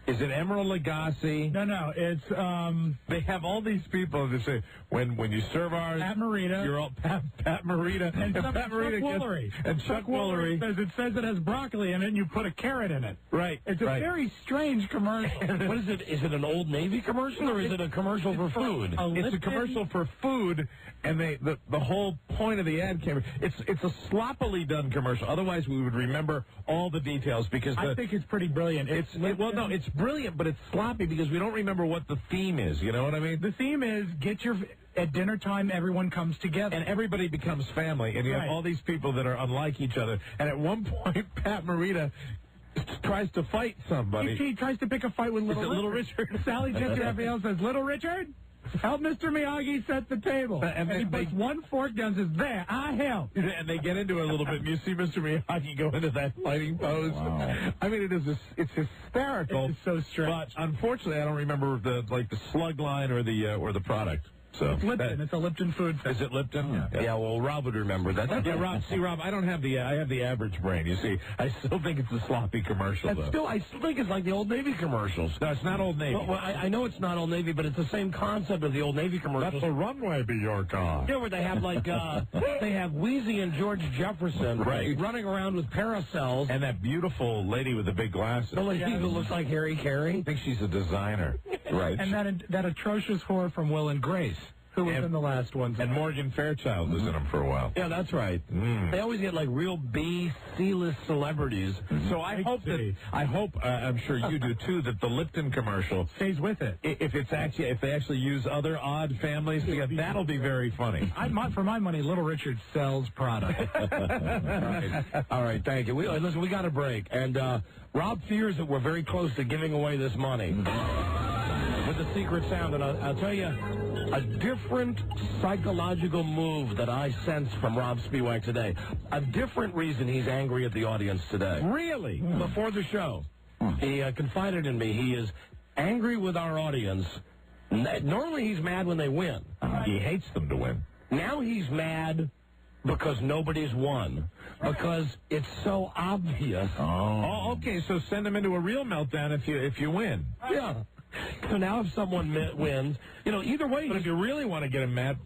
I: Is it Emerald Lagasse?
H: No, it's
I: They have all these people that say when you serve ours,
H: Pat Morita.
I: You're all Pat Morita
H: and
I: Pat
H: Chuck
I: Morita
H: Woolery.
I: and Chuck Woolery.
H: Says it has broccoli in it, and you put a carrot in it.
I: Right.
H: It's a very strange commercial.
B: What is it? Is it an Old Navy commercial, or is it a commercial for food?
I: It's a commercial for food, and the whole point of the ad came. It's a sloppily done commercial. Otherwise, we would remember all the details because
H: I think it's pretty brilliant.
I: It's brilliant, but it's sloppy because we don't remember what the theme is. You know what I mean?
H: The theme is at dinner time, everyone comes together.
I: And everybody becomes family, and you have all these people that are unlike each other. And at one point, Pat Morita tries to fight somebody.
H: He tries to pick a fight with Little Richard. Sally Jesse Raphael says, Little Richard, help Mr. Miyagi set the table. And he puts one fork down and says, there, I help.
I: And they get into it a little bit, and you see Mr. Miyagi go into that fighting pose. Wow. I mean, it's hysterical.
H: It's so strange.
I: But unfortunately, I don't remember the slug line or the product. So
H: It's Lipton. It's a Lipton food festival.
I: Is it Lipton?
B: Yeah, well, Rob would remember that.
I: Yeah, Rob. See, Rob, I don't have I have the average brain. You see, I still think it's a sloppy commercial.
B: I still think it's like the Old Navy commersions.
I: No, it's not Old Navy.
B: Well, I know it's not Old Navy, but it's the same concept of the Old Navy commercials.
I: Let the runway be your car.
B: Yeah, where they have they have Wheezy and George Jefferson running around with parasols.
I: And that beautiful lady with the big glasses.
B: The lady who looks like Harry Carey.
I: I think she's a designer. Right.
H: And that atrocious whore from Will and Grace, who was in the last one.
I: And Morgan Fairchild was in them for a while.
B: Yeah, that's right. They always get like real B, C-list celebrities.
I: So I hope, I'm sure you do too, that the Lipton commercial
H: stays with it.
I: If they actually use other odd families together, that'll be very funny.
H: For my money, Little Richard sells product.
B: All right, thank you. Listen, we got a break, and Rob fears that we're very close to giving away this money with the secret sound, and I'll tell you. A different psychological move that I sense from Rob Spiewak today. A different reason he's angry at the audience today.
I: Really?
B: Before the show, he confided in me he is angry with our audience. Normally he's mad when they win.
I: He hates them to win.
B: Now he's mad because nobody's won. Because it's so obvious.
I: Oh, okay. So send him into a real meltdown if you win.
B: Yeah. So now if someone wins, either way.
I: But if you really want to get him mad,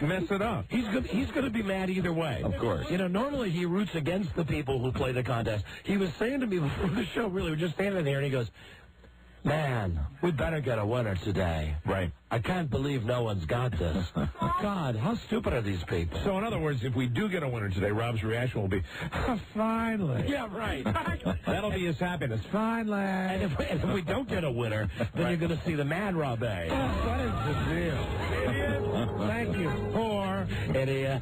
I: mess it up.
B: He's going to be mad either way.
I: Of course.
B: Normally he roots against the people who play the contest. He was saying to me before the show, really, we're just standing there, and he goes, man, we better get a winner today.
I: Right.
B: I can't believe no one's got this. God, how stupid are these people?
I: So, in other words, if we do get a winner today, Rob's reaction will be, finally.
B: Yeah, right.
I: That'll be his happiness. Finally.
B: And if we don't get a winner, then you're going to see the mad Rob A.
I: What is the deal? Idiot. Thank you. Poor.
B: Idiot.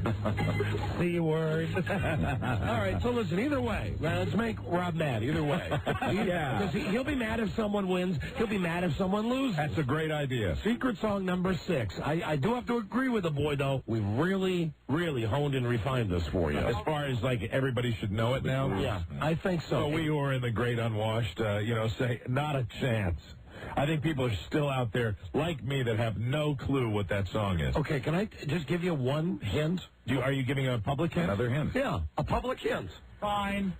B: C-word. All right, so listen, either way, let's make Rob mad, either way.
I: Yeah.
B: Because he'll be mad if someone wins. He'll be mad if someone loses.
I: That's a great idea.
B: Secret song number 6. I do have to agree with the boy, though. We've really, really honed and refined this for you.
I: As far as, everybody should know it now?
B: Yeah, I think so.
I: So we who are in the great unwashed, say, not a chance. I think people are still out there, like me, that have no clue what that song is.
B: Okay, can I just give you one hint?
I: Are you giving a public hint?
B: Another hint? Yeah, a public hint.
H: Fine.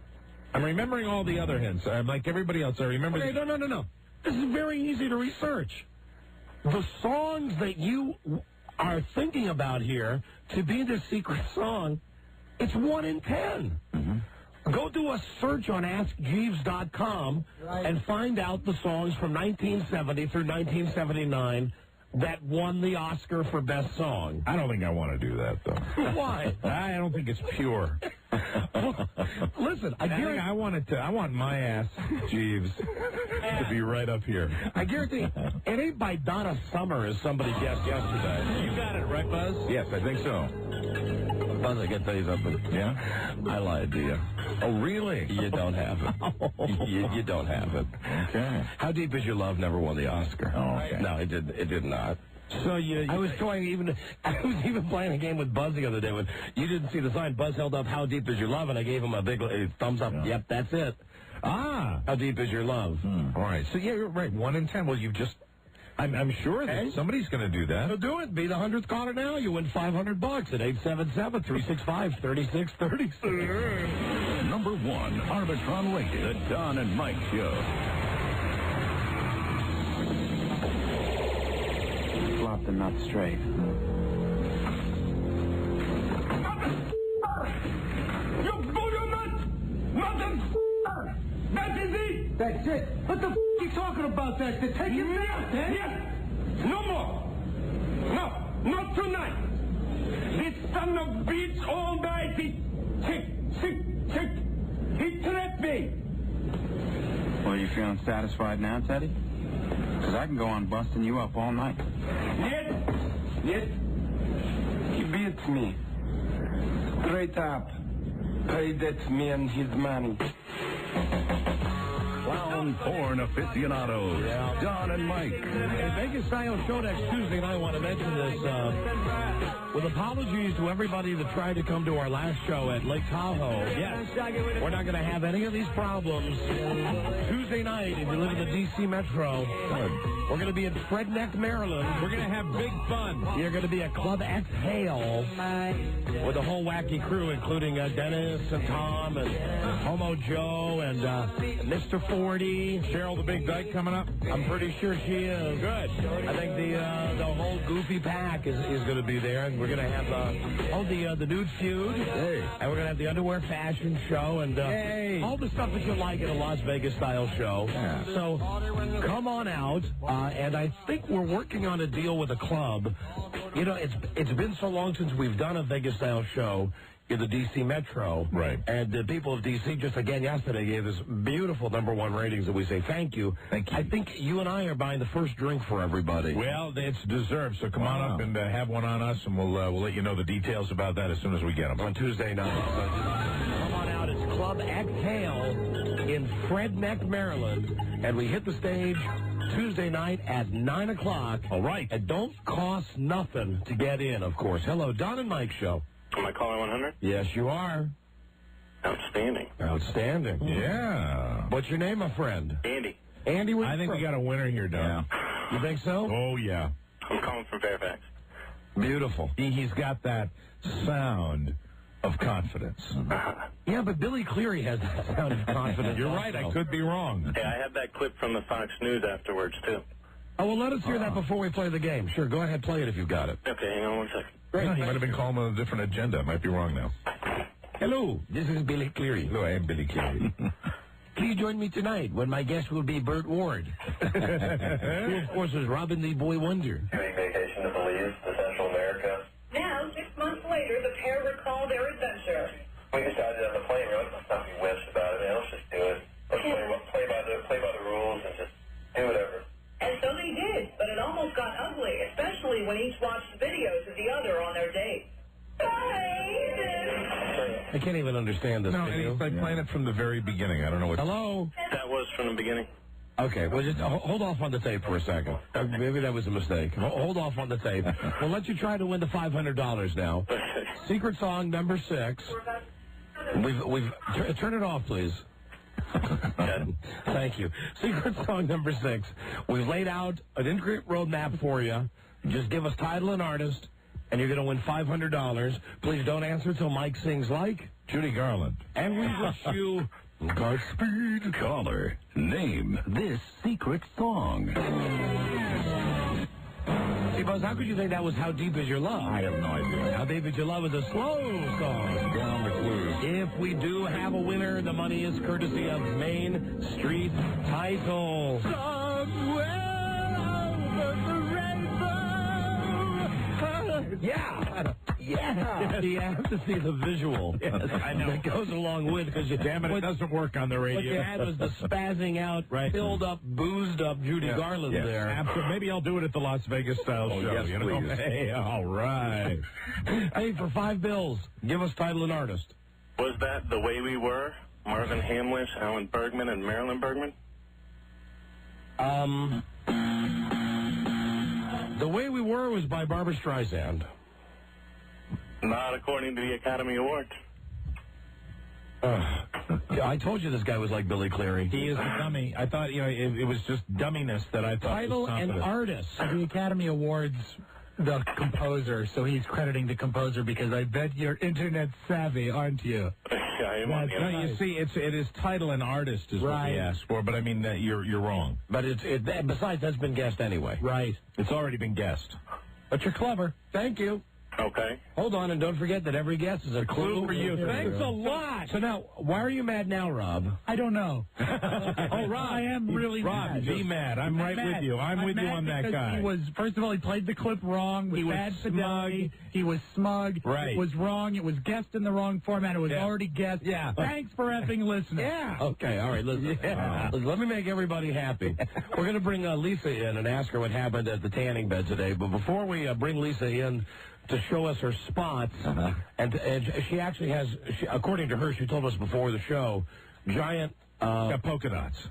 I: I'm remembering all the other hints. I'm like everybody else. I remember...
B: Okay, no. This is very easy to research. The songs that you are thinking about here to be the secret song, it's 1 in 10. Mm-hmm. Go do a search on AskJeeves.com and find out the songs from 1970 through 1979 that won the Oscar for Best Song.
I: I don't think I want to do that, though.
B: Why?
I: I don't think it's pure.
B: Listen,
I: I want my ass, Jeeves, to be right up here.
B: I guarantee it ain't by Donna Summer, as somebody guessed yesterday.
I: You got it, right, Buzz? Yes, I think so.
B: Buzz, I can tell you something.
I: Yeah?
B: I lied to you.
I: Oh, really?
B: You don't have it. You don't have it.
I: Okay.
B: How Deep Is Your Love never won the Oscar.
I: Oh, okay.
B: No, it did not. So I was even playing a game with Buzz the other day when you didn't see the sign. Buzz held up "How Deep Is Your Love" and I gave him a big thumbs up. Yeah. Yep, that's it.
I: Ah,
B: How Deep Is Your Love?
I: All right. So yeah, you're right. 1 in 10. Well, you've just. I'm sure that somebody's going to do that.
B: So do it. Be the 100th caller now. You win $500 at 877-365-3636.
A: Number 1 Arbitron rated, The Don and Mike Show.
E: Flop the nut straight.
N: You mother! That is it! That's it! What the you talking about that? To take it out, eh? Yes! No more! No! Not tonight! This son of a bitch all night, he tripped me!
E: Well, you feeling satisfied now, Teddy? Because I can go on busting you up all night.
N: Yes! He beats me. Straight up. Pay that man his money.
A: clown porn aficionados, Don and Mike.
B: A Vegas Style Show next Tuesday, and I want to mention this. With apologies to everybody that tried to come to our last show at Lake Tahoe. Yes, we're not going to have any of these problems. Tuesday night, if you live in the D.C. Metro, we're going to be in Fredneck, Maryland. We're going to have big fun. You're going to be at Club Exhale with a whole wacky crew, including Dennis and Tom and Homo Joe and Mr. 40. Cheryl the Big Dyke coming up? I'm pretty sure she is. Good. I think the whole goofy pack is going to be there. And we're going to have the Nude Feud. Hey. And we're going to have the Underwear Fashion Show and all the stuff that you like at a Las Vegas style show. Yeah. So come on out. And I think we're working on a deal with a club. You know, it's been so long since we've done a Vegas style show in the D.C. Metro. Right. And the people of D.C. just again yesterday gave us beautiful #1 ratings, and we say thank you. Thank you. I think you and I are buying the first drink for everybody.
I: Well, it's deserved, so come on up and have one on us, and we'll let you know the details about that as soon as we get them.
B: On Tuesday night. So come on out. It's Club Exhale in Fredneck, Maryland, and we hit the stage Tuesday night at 9 o'clock. All right. And don't cost nothing to get in, of course. Hello, Don and Mike Show.
G: Am I calling 100?
B: Yes, you are.
G: Outstanding.
B: Outstanding.
I: Yeah.
B: What's your name, my friend?
G: Andy.
B: Andy, where
I: I think we got a winner here, Don.
B: You think so?
I: Oh, yeah.
G: I'm calling from Fairfax.
B: Beautiful.
I: He's got that sound of confidence.
B: Yeah, but Billy Cleary has that sound of confidence.
I: You're right. I could be wrong.
G: Hey, I have that clip from the Fox News afterwards, too.
B: Oh, well, let us hear that before we play the game. Sure, go ahead, play it if you've got it.
G: Okay, hang on one second.
B: Great.
I: He might have been calling on a different agenda. I might be wrong now.
B: Hello, this is Billy Cleary.
I: Hello, I am Billy Cleary.
B: Please join me tonight when my guest will be Burt Ward, who, of course, is Robin the Boy Wonder.
G: Doing vacation to Belize, to Central America.
L: Now, 6 months later, the pair recall their adventure.
G: We decided on the plane, let's not be whiffs about it, man. Let's just do it. Let's play by the rules and just do whatever.
L: And so they did, but it almost got ugly, especially when each watched videos of the other on their date.
B: I can't even understand this.
I: No, and he's like playing it from the very beginning. I don't know what...
B: Hello?
G: That was from the beginning.
B: Okay, well, just hold off on the tape for a second. Maybe that was a mistake. Hold off on the tape. We'll let you try to win the $500 now. Secret song number 6. Turn it off, please. Thank you. Secret song number 6. We've laid out an intricate roadmap for you. Just give us title and artist, and you're going to win $500. Please don't answer till Mike sings like
I: Judy Garland.
B: And we wish you Godspeed.
A: Caller, name this secret song.
B: See, Buzz, how could you think that was How Deep Is Your Love?
I: I have no idea.
B: How Deep Is Your Love is a slow song.
I: Down the clues.
B: If we do have a winner, the money is courtesy of Main Street Title. Somewhere over the rainbow. Yeah. Yeah. You have to see the visual. Yes, I know. That goes along with, because damn it doesn't work on the radio. What you had was the spazzing out, filled up, boozed up Judy Garland there.
I: Absolutely. Maybe I'll do it at the Las Vegas style show.
B: Yes,
I: you know?
B: please.
I: Hey, all right.
B: Hey, for $5, give us title and artist.
G: Was that The Way We Were? Marvin Hamlish, Alan Bergman, and Marilyn Bergman?
B: The Way We Were was by Barbra Streisand.
G: Not according to the Academy Awards.
B: I told you this guy was like Billy Cleary.
I: He is a dummy. I thought, it was just dumminess that I thought
H: title
I: was
H: and artist. The Academy Awards, the composer, so he's crediting the composer because I bet you're internet savvy, aren't you?
I: You see, it is title and artist is what we asked for, but I mean, you're wrong.
B: But besides, that's been guessed anyway.
H: Right.
I: It's already been guessed.
B: But you're clever. Thank you.
G: Okay.
B: Hold on, and don't forget that every guess is a clue
I: for you.
B: Thanks a lot. So now, why are you mad now, Rob?
H: I don't know.
B: Oh, Rob.
H: I am really
I: Rob,
H: mad.
I: be mad. I'm right with you. I'm with you on that guy.
H: First of all, he played the clip wrong. He was bad fidelity. He was smug.
I: Right.
H: It was wrong. It was guessed in the wrong format. It was already guessed.
B: Yeah.
H: Thanks for effing listening.
B: Yeah. Okay, all right. Listen, let me make everybody happy. We're going to bring Lisa in and ask her what happened at the tanning bed today. But before we bring Lisa in to show us her spots, and she actually has, according to her, she told us before the show, giant...
I: polka dots.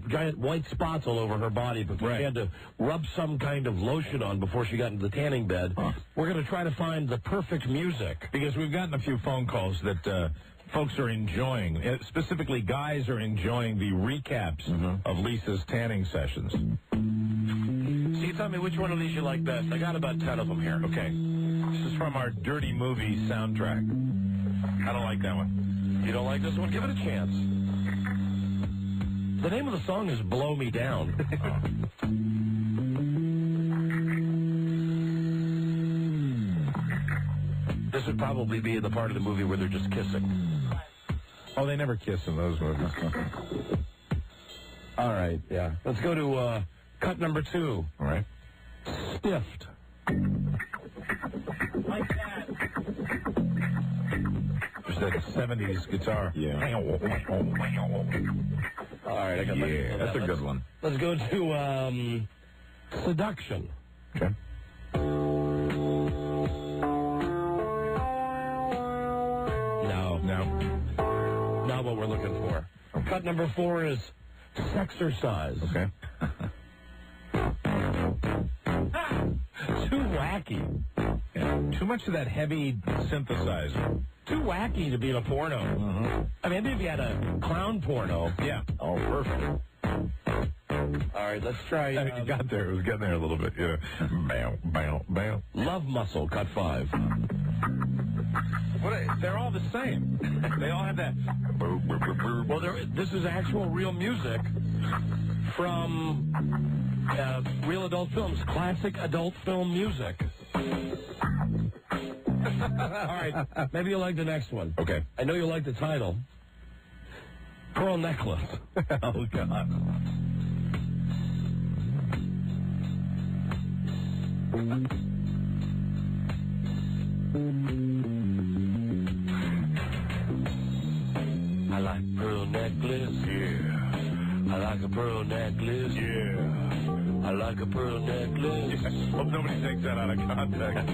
B: giant white spots all over her body because she had to rub some kind of lotion on before she got into the tanning bed. We're going to try to find the perfect music.
I: Because we've gotten a few phone calls that folks are enjoying, specifically guys are enjoying the recaps of Lisa's tanning sessions.
B: So you tell me which one of these you like best. I got about 10 of them here.
I: Okay. This is from our Dirty Movie soundtrack. I don't like that one.
B: You don't like this one? Give it a chance. The name of the song is Blow Me Down. This would probably be the part of the movie where they're just kissing.
I: Oh, they never kiss in those movies.
B: All right, yeah. Let's go to cut number 2.
I: All right.
B: Stiffed.
I: Like that. There's that 70s guitar.
B: Yeah. All right, I got
I: that's a good one.
B: Let's go to Seduction.
I: Okay.
B: No. Not what we're looking for. Okay. Cut number 4 is Sexercise.
I: Okay.
B: Too wacky.
I: Yeah. Too much of that heavy synthesizer.
B: Too wacky to be in a porno. I mean, maybe if you had a clown porno.
I: Yeah.
B: Oh, perfect. All right, let's try.
I: It got there. It was getting there a little bit. Yeah. Bam, bam, bam.
B: Love Muscle, cut 5.
I: They're all the same. They all have that.
B: Well, this is actual real music from real adult films, classic adult film music. All right, maybe you'll like the next one.
I: Okay.
B: I know you'll like the title. Pearl Necklace.
I: Oh, God.
B: I like pearl necklace.
I: Yeah.
B: I like a pearl necklace.
I: Yeah.
B: I like a pearl necklace.
I: Yeah. Hope nobody takes that out of context.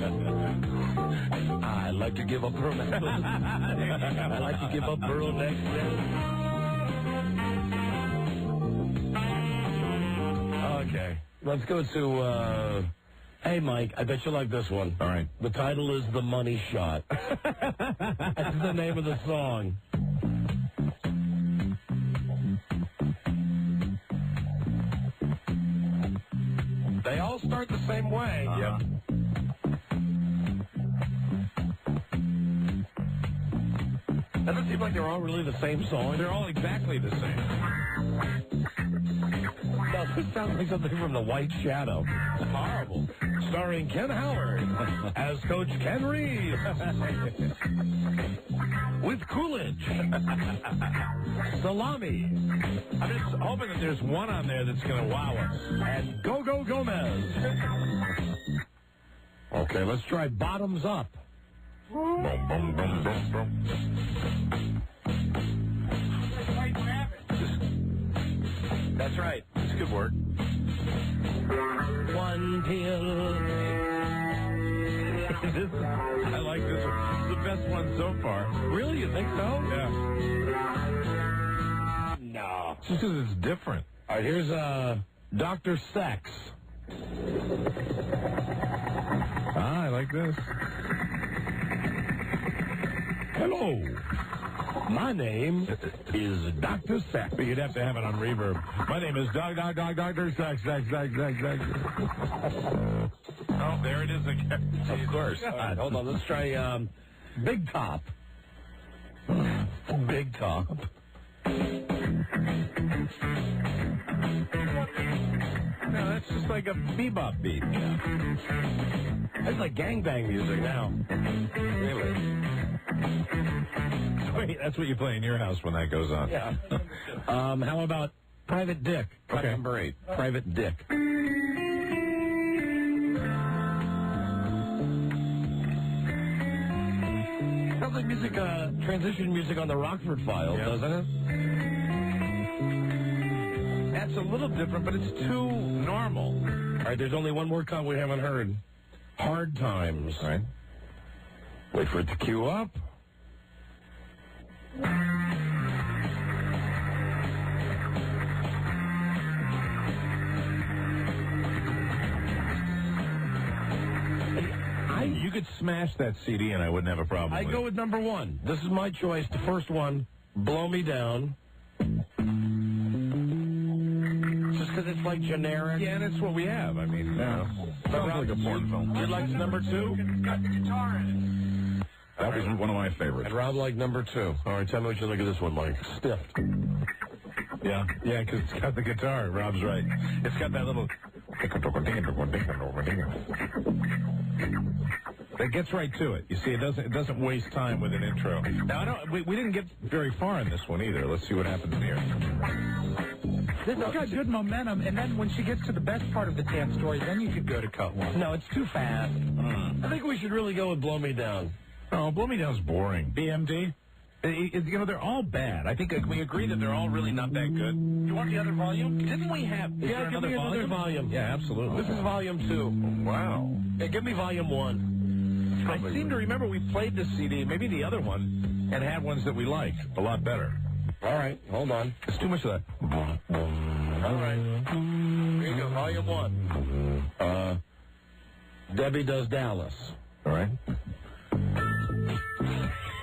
B: I like to give a pearl necklace. I like to give a pearl necklace. Okay. Let's go to, hey, Mike, I bet you like this one.
I: All right.
B: The title is The Money Shot. That's the name of the song. They all start the same way.
I: Yep.
B: Doesn't it seem like they're all really the same song?
I: They're all exactly the same.
B: No, this sounds like something from The White Shadow. Horrible. Starring Ken Howard as Coach Ken Reeves. With Coolidge. Salami.
I: I'm just hoping that there's one on there that's going to wow us.
B: And Go-Go Gomez. Okay, let's try Bottoms Up.
I: Boom, boom, boom, boom, boom.
B: That's right.
I: This could work.
B: One pill.
I: I like this one. It's the best one so far.
B: Really? You think so?
I: Yeah.
B: No.
I: Just because it's different.
B: All right, here's Dr. Sex.
I: I like this.
B: Hello. My name is Dr. Sex.
I: You'd have to have it on reverb. My name is Dr. Sex. Oh, there it is again.
B: Of course. All right, hold on. Let's try Big Top. Big Top.
I: No, that's just like a bebop beat.
B: It's like gangbang music now.
I: Really? Wait, that's what you play in your house when that goes on.
B: Yeah. How about Private Dick? Cut number 8. Private Dick. Sounds like music, transition music on the Rockford Files, doesn't it?
I: That's a little different, but it's too normal.
B: All right, there's only one more cut we haven't heard. Hard Times.
I: All right.
B: Wait for it to queue up.
I: could smash that CD and I wouldn't have a problem
B: I
I: with
B: go
I: it.
B: with number one. This is my choice. The first one, Blow Me Down. Just because it's like generic.
I: Yeah, and it's what we have. I mean, sounds like a porn film.
B: You'd like number two?
N: Got the guitar in it.
I: That was one of my favorites.
B: And Rob liked number two. All right, tell me what you think of this one, Mike. Stiff.
I: Yeah, because it's got the guitar. Rob's right. It's got that little... That gets right to it. You see, it doesn't waste time with an intro. Now, we didn't get very far in this one either. Let's see what happens here.
H: This has got good momentum, and then when she gets to the best part of the dance story, then you could go to cut one.
B: No, it's too fast. I think we should really go with Blow Me Down.
I: Oh, Blow Me Down's boring.
H: BMD?
I: They're all bad. I think we agree that they're all really not that good.
B: You want the other volume?
I: Didn't we have... Is there
B: give me another volume.
I: Yeah, absolutely.
B: This is volume 2.
I: Wow.
B: Yeah, give me volume 1.
I: I seem to remember we played this CD, maybe the other one, and had ones that we liked a lot better.
B: All right, hold on.
I: It's too much of that.
B: All right. Here you go, volume 1. Debbie Does Dallas.
I: All right.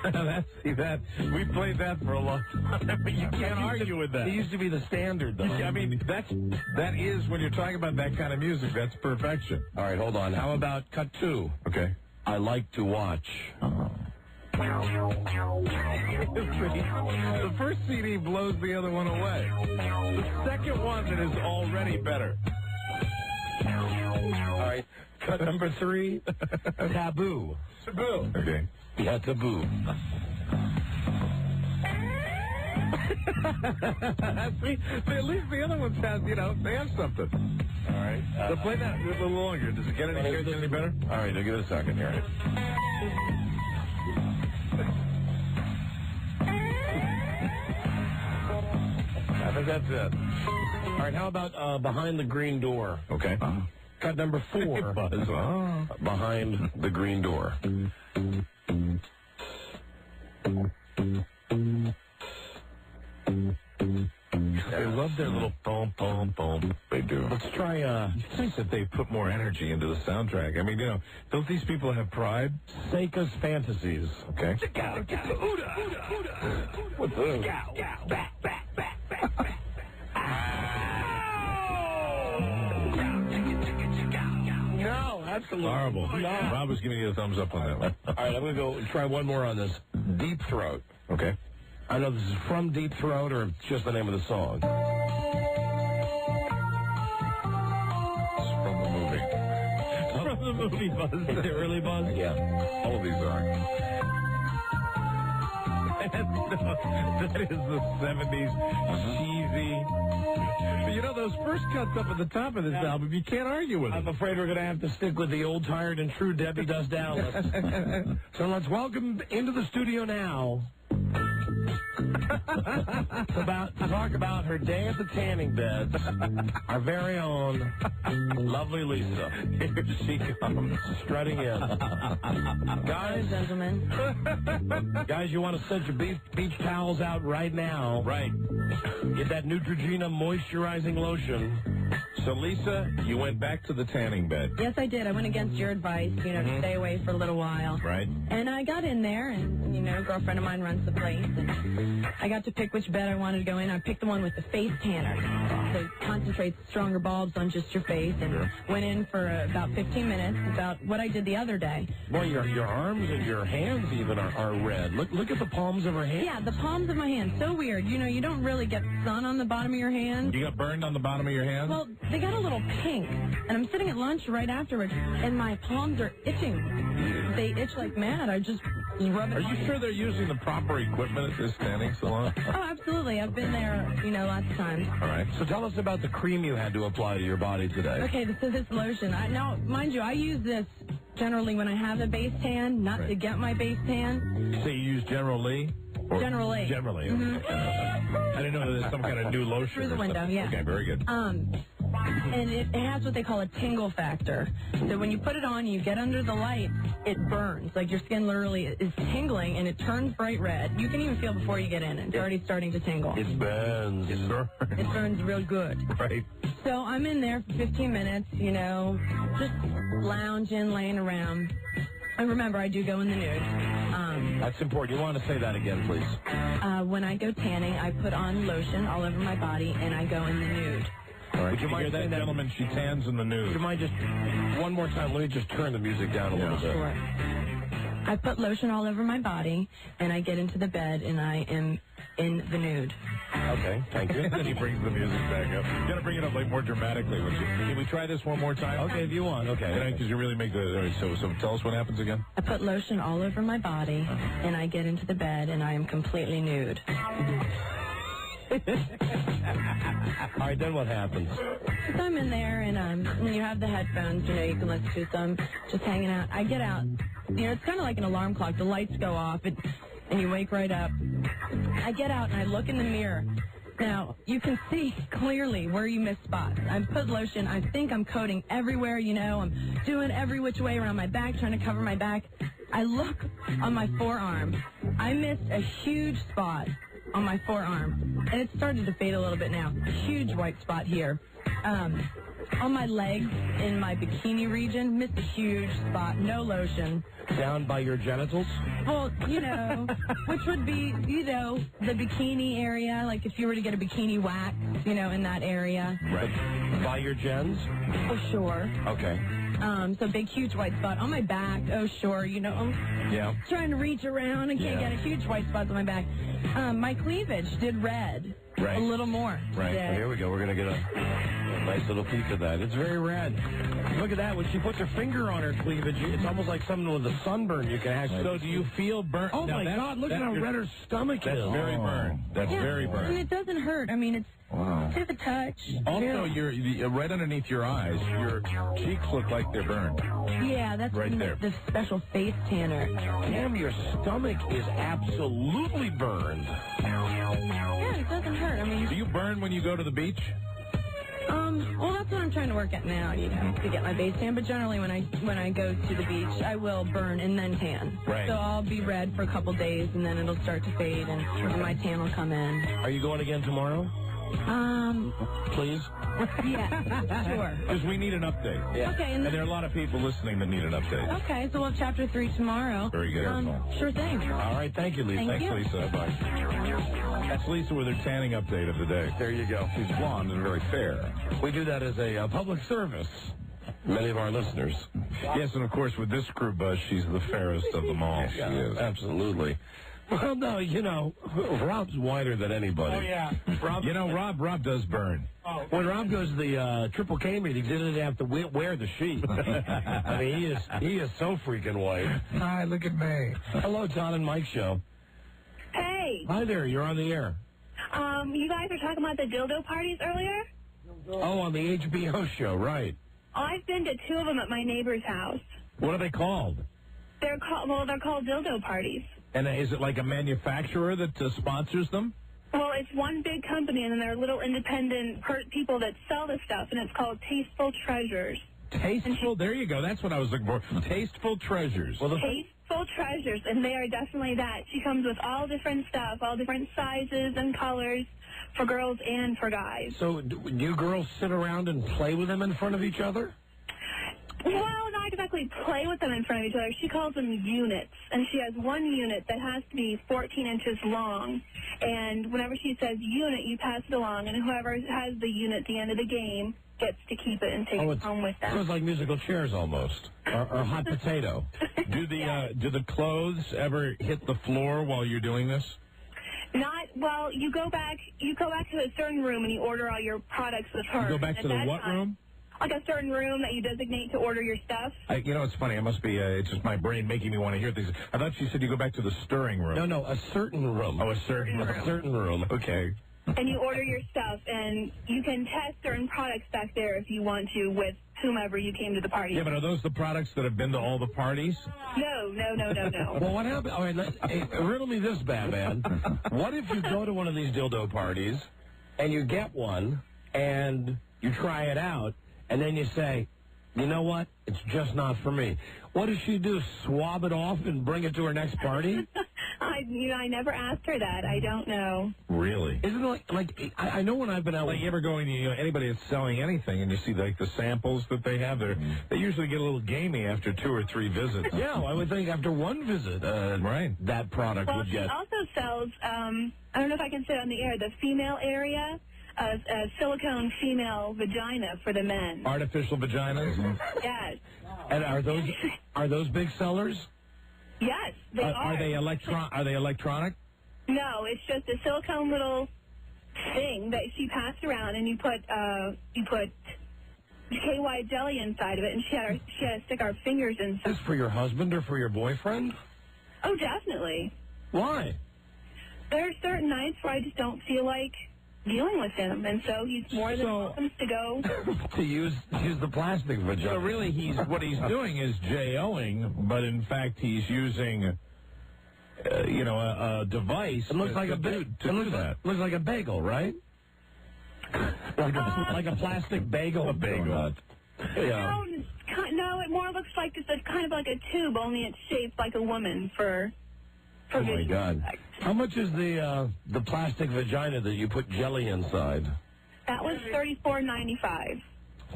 I: We played that for a long time. But you can't argue with that.
B: It used to be the standard, though.
I: I mean, that is, when you're talking about that kind of music, that's perfection.
B: All right, hold on. How about cut 2?
I: Okay.
B: I Like to Watch.
I: The first CD blows the other one away. The second one that is already better.
B: All right, cut number 3, Taboo.
I: Taboo. Okay.
B: Yeah, Taboo.
I: See, at least the other ones have, they have something.
B: All right.
I: So play that a little longer. Does it get any better?
B: All right, I'll give it a second here. I think that's it. All right, how about Behind the Green Door?
I: Okay.
B: Cut number 4. Behind the Green Door.
I: They love their little boom, boom, boom. They do.
B: Let's try,
I: It's nice that they put more energy into the soundtrack. I mean, don't these people have pride?
B: Seika's Fantasies.
I: Okay.
B: What's this? No, absolutely.
I: Horrible.
B: No.
I: Rob was giving you a thumbs up on that one.
B: All right, I'm going to go try one more on this. Deep Throat.
I: Okay.
B: I know this is from Deep Throat or just the name of the song.
I: It's from the movie.
B: From the movie, Buzz. Is it really, Buzz? Yeah.
I: All of these are. That is the 70s cheesy. But those first cuts up at the top of this album, you can't argue with them.
B: I'm afraid we're going to have to stick with the old, tired, and true Debbie Does Dallas. So let's welcome into the studio now to talk about her day at the tanning beds, our very own lovely Lisa. Here she comes, strutting in. Guys,
L: gentlemen.
B: Guys, you want to set your beach towels out right now.
I: Right.
B: Get that Neutrogena moisturizing lotion.
I: So, Lisa, you went back to the tanning bed.
L: Yes, I did. I went against your advice, to stay away for a little while.
I: Right.
L: And I got in there, and, a girlfriend of mine runs the place, and I got to pick which bed I wanted to go in. I picked the one with the face tanner. So it concentrates stronger bulbs on just your face, and went in for about 15 minutes, about what I did the other day.
B: Boy, your arms and your hands even are red. Look at the palms of her hands.
L: Yeah, the palms of my hands. So weird. You don't really get sun on the bottom of your hands.
I: You got burned on the bottom of your hands?
L: Well, they got a little pink, and I'm sitting at lunch right afterwards, and my palms are itching. They itch like mad. I just rub it.
I: Are you sure they're using the proper equipment at this tanning salon?
L: Oh, absolutely. I've been there, lots of times.
I: All right.
B: So tell us about the cream you had to apply to your body today.
L: Okay, so this lotion. Now, mind you, I use this generally when I have a base tan, not to get my base tan.
I: So you use General Lee?
L: General Lee.
I: Generally.
L: Mm-hmm.
I: I didn't know there's some kind of new lotion.
L: Through the window, yeah.
I: Okay, very good.
L: And it has what they call a tingle factor. So when you put it on, you get under the light, it burns. Like your skin literally is tingling, and it turns bright red. You can even feel before you get in. It's already starting to tingle.
B: It burns.
I: It burns.
L: It burns real good.
I: Right.
L: So I'm in there for 15 minutes, just lounging, laying around. And remember, I do go in the nude.
B: That's important. You want to say that again, please?
L: When I go tanning, I put on lotion all over my body, and I go in the nude.
I: All right. Would you mind that gentleman? She tans in the nude.
B: Would you mind just one more time? Let me just turn the music down a little bit.
L: Sure. I put lotion all over my body, and I get into the bed, and I am in the nude.
B: Okay, thank you.
I: Then he brings the music back up. You got to bring it up like more dramatically, would you? Can we try this one more time?
B: Okay, if you want. Okay.
I: Because you really make the... All right, so tell us what happens again.
L: I put lotion all over my body, and I get into the bed, and I am completely nude.
B: All right, then what happens?
L: So I'm in there, and when you have the headphones, you know, you can listen to some just hanging out. I get out. You know, it's kind of like an alarm clock. The lights go off, and you wake right up. I get out, and I look in the mirror. Now, you can see clearly where you missed spots. I've put lotion. I think I'm coating everywhere, you know. I'm doing every which way around my back, trying to cover my back. I look on my forearm. I missed a huge spot on my forearm, and it's started to fade a little bit now. A huge white spot here. On my legs, in my bikini region, missed a huge spot, no lotion.
B: Down by your genitals?
L: Well, you know, which would be, you know, the bikini area, like if you were to get a bikini wax, you know, in that area.
B: Right. By your gens?
L: Oh, sure.
B: Okay.
L: So big, huge white spot. On my back, oh, sure, you know, I'm trying to reach around and can't get a huge white spot on my back. My cleavage did red.
B: Right.
L: A little more.
B: Right. Well, here we go. We're going to get a nice little peek of that. It's very red. Look at that. When she puts her finger on her cleavage, it's almost like someone with a sunburn. You can actually...
I: So do you feel burnt?
B: Oh, my God. Look at how red her stomach is.
I: That's very burned. That's very burned.
L: And it doesn't hurt. I mean, it's to the touch.
I: Also, right underneath your eyes, your cheeks look like they're burned.
L: Yeah, that's
I: right there.
L: The special face tanner.
B: Damn, your stomach is absolutely burned.
L: Yeah, it doesn't hurt. I mean,
I: do you burn when you go to the beach?
L: Well, that's what I'm trying to work at now, you know, to get my base tan. But generally, when I go to the beach, I will burn and then tan.
B: Right.
L: So I'll be red for a couple days, and then it'll start to fade, and my tan will come in.
B: Are you going again tomorrow? Please?
L: Yeah, sure.
I: Because we need an update.
B: Yeah.
L: Okay.
I: And there are a lot of people listening that need an update.
L: Okay, so we'll have Chapter 3 tomorrow.
I: Very good.
L: Sure thing.
B: All right, thank you, Lisa.
L: Thanks,
I: Lisa. Bye. That's Lisa with her tanning update of the day.
B: There you go.
I: She's blonde and very fair.
B: We do that as a public service. Many of our listeners.
I: Yes, and of course, with this crew buzz, she's the fairest of them all. She is.
B: Absolutely. Well, no, you know, Rob's whiter than anybody.
H: Oh, yeah.
B: Rob,
I: you know, Rob does burn.
H: Oh.
B: When Rob goes to the Triple K meetings, he doesn't have to wear the sheet. I mean, he is so freaking white.
H: Hi, look at me.
B: Hello, Don and Mike Show.
O: Hey.
B: Hi there, you're on the air.
O: You guys were talking about the dildo parties earlier?
B: Oh, on the HBO show, right.
O: I've been to 2 of them at my neighbor's house.
B: What are they called?
O: They're called dildo parties.
I: And is it like a manufacturer that sponsors them?
O: Well, it's one big company, and then there are little independent people that sell the stuff, and it's called Tasteful Treasures.
I: Tasteful? There you go. That's what I was looking for. Tasteful Treasures.
O: Well, Tasteful Treasures, and they are definitely that. She comes with all different stuff, all different sizes and colors for girls and for guys.
B: So do you girls sit around and play with them in front of each other?
O: Well, not exactly play with them in front of each other. She calls them units, and she has one unit that has to be 14 inches long. And whenever she says unit, you pass it along, and whoever has the unit at the end of the game gets to keep it and take it home with them.
B: So it's like musical chairs almost, or hot potato.
I: Do the clothes ever hit the floor while you're doing this?
O: Well, you go back to a certain room and you order all your products with her.
I: You go back to the what room?
O: Like a certain room that you designate to order your stuff.
I: You know, it's funny. It must be, it's just my brain making me want to hear things. I thought you said you go back to the stirring room.
B: No, a certain room.
I: Oh, a certain room. Okay.
O: And you order your stuff, and you can test certain products back there if you want to with whomever you came to the party.
I: Yeah, but are those the products that have been to all the parties?
O: No.
B: Well, what happened? All right, riddle me this, Batman. What if you go to one of these dildo parties, and you get one, and you try it out, and then you say, you know what? It's just not for me. What does she do? Swab it off and bring it to her next party?
O: I I never asked her that. I don't know.
I: Really?
B: Isn't it like I know when I've been out...
I: Like, you ever go in, anybody that's selling anything, and you see, like, the samples that they have, they usually get a little gamey after 2 or 3 visits.
B: Yeah, well, I would think after one visit,
I: right,
B: that product would get...
O: She also sells, I don't know if I can say it on the air, the female area, a silicone female vagina for the men.
I: Artificial vaginas?
O: Yes.
B: And are those big sellers?
O: Yes, they are.
I: Are they electronic?
O: No, it's just a silicone little thing that she passed around, and you put KY jelly inside of it, and she had to stick our fingers inside.
B: Is this for your husband or for your boyfriend?
O: Oh, definitely.
B: Why?
O: There are certain nights where I just don't feel like dealing with him, and so he's more than welcome to go.
B: To use the plastic vagina.
I: So really, what he's doing is J-O-ing, but in fact he's using, a device.
B: It looks like a looks like a bagel, right? like a plastic bagel.
I: A bagel.
B: Yeah.
O: No, it more looks like it's kind of like a tube, only it's shaped like a woman for
B: Oh my God! How much is the plastic vagina that you put jelly inside?
O: That was $34.95.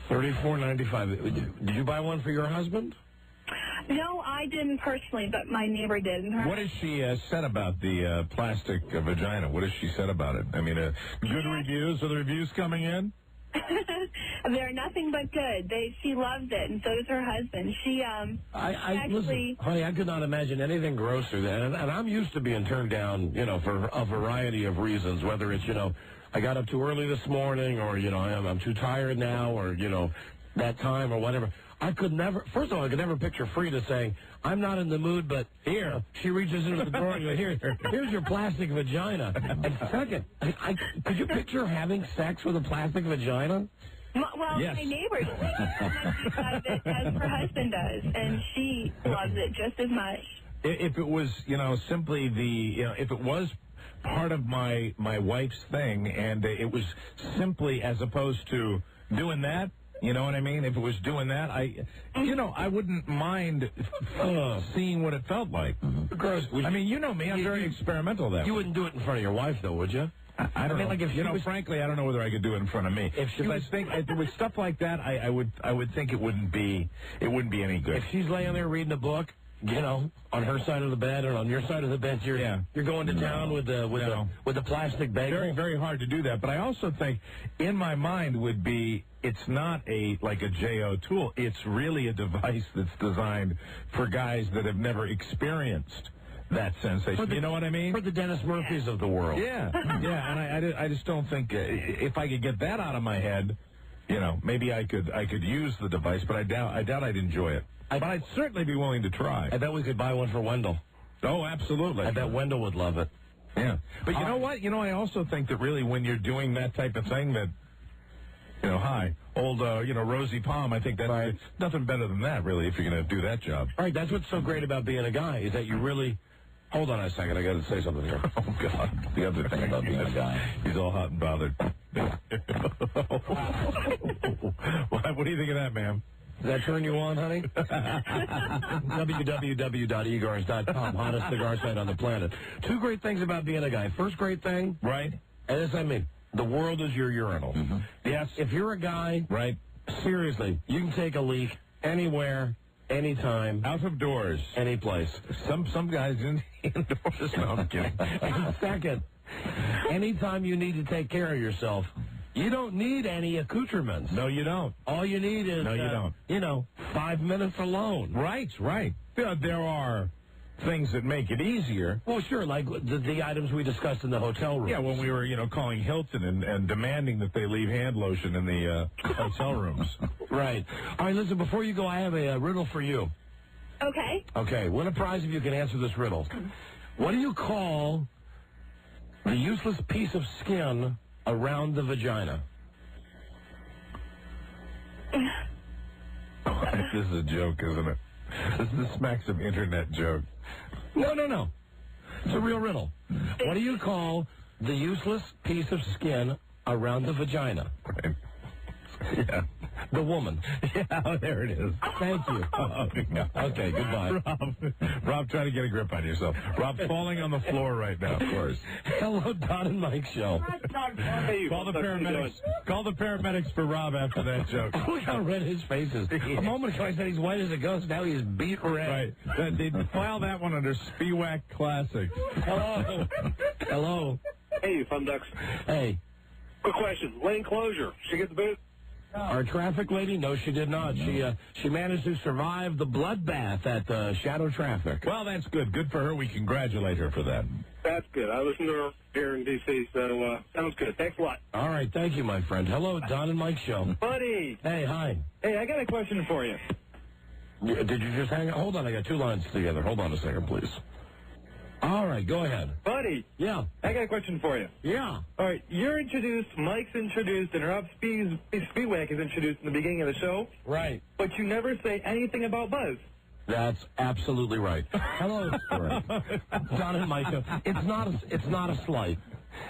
B: $34.95. Did you buy one for your husband?
O: No, I didn't personally, but my neighbor did.
I: What has she said about the plastic vagina? What has she said about it? I mean, good reviews? Are the reviews coming in?
O: They're nothing but good. She loves it, and so does her husband. She
B: listen, honey, I could not imagine anything grosser than, and I'm used to being turned down, for a variety of reasons, whether it's, I got up too early this morning, or, I'm too tired now, or, that time, or whatever. I could never, first of all, I could never picture Freda saying, I'm not in the mood, but here, she reaches into the drawer and goes, here's your plastic vagina. And second, could you picture having sex with a plastic vagina?
O: Well,
B: yes.
O: My neighbor does it as her husband does, and she loves it just as much.
I: If it was, simply if it was part of my wife's thing, and it was simply as opposed to doing that, you know what I mean? If it was doing that, I wouldn't mind seeing what it felt like.
B: Gross.
I: I mean, you know me. I'm very experimental that way.
B: You wouldn't do it in front of your wife, though, would you?
I: I don't know.
B: Like if
I: frankly, I don't know whether I could do it in front of me. If with stuff like that, I would think it wouldn't be any good.
B: If she's laying there reading a book, on her side of the bed or on your side of the bed, you're going to town with the plastic bagel.
I: Very, very hard to do that. But I also think, in my mind, would be it's not like a JO tool. It's really a device that's designed for guys that have never experienced that sensation. You know what I mean?
B: For the Dennis Murphys of the world.
I: Yeah, yeah. And I just don't think if I could get that out of my head, maybe I could use the device, but I doubt I'd enjoy it. But I'd certainly be willing to try.
B: I bet we could buy one for Wendell.
I: Oh, absolutely.
B: I bet Wendell would love it.
I: Yeah. But you know what? I also think that really when you're doing that type of thing that, old Rosie Palm, I think that's nothing better than that, really, if you're going to do that job.
B: All right, that's what's so great about being a guy, is that you really... Hold on a second, I got to say something here.
I: Oh, God. The other thing about being a guy. He's all hot and bothered. What do you think of that, ma'am?
B: Does that turn you on, honey? www.egars.com, hottest cigar site on the planet. 2 great things about being a guy. First great thing,
I: right?
B: And this I mean, the world is your urinal. Mm-hmm. Yes. If you're a guy,
I: right?
B: Seriously, you can take a leak anywhere, anytime,
I: out of doors,
B: any place.
I: Some guys indoors. No, I'm kidding.
B: And second, anytime you need to take care of yourself, you don't need any accoutrements.
I: No, you don't.
B: All you need is,
I: no, you don't.
B: 5 minutes alone.
I: Right. There are things that make it easier.
B: Well, sure, like the items we discussed in the hotel room.
I: Yeah, when we were, calling Hilton and demanding that they leave hand lotion in the hotel rooms.
B: Right. All right, listen, before you go, I have a riddle for you.
O: Okay.
B: Okay, win a prize if you can answer this riddle. What do you call the useless piece of skin around the vagina?
I: This is a joke, isn't it? This smacks of internet joke.
B: No. It's a real riddle. What do you call the useless piece of skin around the vagina?
I: Right. Yeah.
B: The woman.
I: Yeah, there it is.
B: Thank you. Okay, goodbye.
I: Rob, try to get a grip on yourself. Rob, falling on the floor right now, of course.
B: Hello, Don and Mike Show.
I: Call the paramedics. Call the paramedics for Rob after that joke.
B: Look how red his face is. A moment ago I said he's white as a ghost. Now he's beat red.
I: Right. They file that one under Spiewak Classics.
B: Hello. Hello.
P: Hey, you fun ducks.
B: Hey.
P: Quick question. Lane closure. She get the boot?
B: Our traffic lady? No, she did not. She managed to survive the bloodbath at Shadow Traffic.
I: Well, that's good. Good for her. We congratulate her for that.
P: That's good. I listen to her here in D.C., so sounds good. Thanks a lot.
B: All right. Thank you, my friend. Hello, Don and Mike Show.
P: Buddy.
B: Hey, hi.
P: Hey, I got a question for you.
B: Did you just hang on? Hold on. I got two lines together. Hold on a second, please. All right. Go ahead.
P: Buddy.
B: Yeah.
P: I got a question for you.
B: Yeah.
P: All right. You're introduced, Mike's introduced, and Rob Spiewak is introduced in the beginning of the show.
B: Right.
P: But you never say anything about Buzz.
B: That's absolutely right. Hello, Don and Mike. It's not a slight.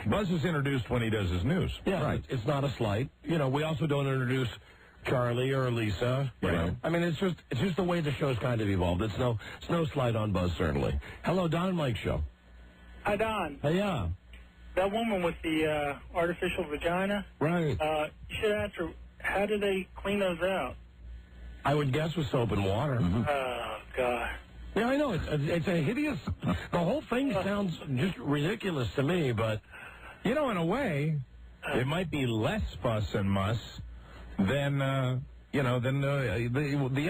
I: Buzz is introduced when he does his news.
B: Yeah, right. It's not a slight. You know, we also don't introduce Charlie or Lisa. You know. I mean, it's just the way the show's kind of evolved. It's no slight on Buzz, certainly. Hello, Don and Mike Show.
J: Hi, Don.
B: Hey, yeah.
J: That woman with the artificial vagina.
B: Right.
J: You should ask her, how do they clean those out?
B: I would guess with soap and water.
J: Oh, God.
B: Yeah, I know. It's a hideous... The whole thing sounds just ridiculous to me, but...
I: You know, in a way, it might be less fuss and muss than the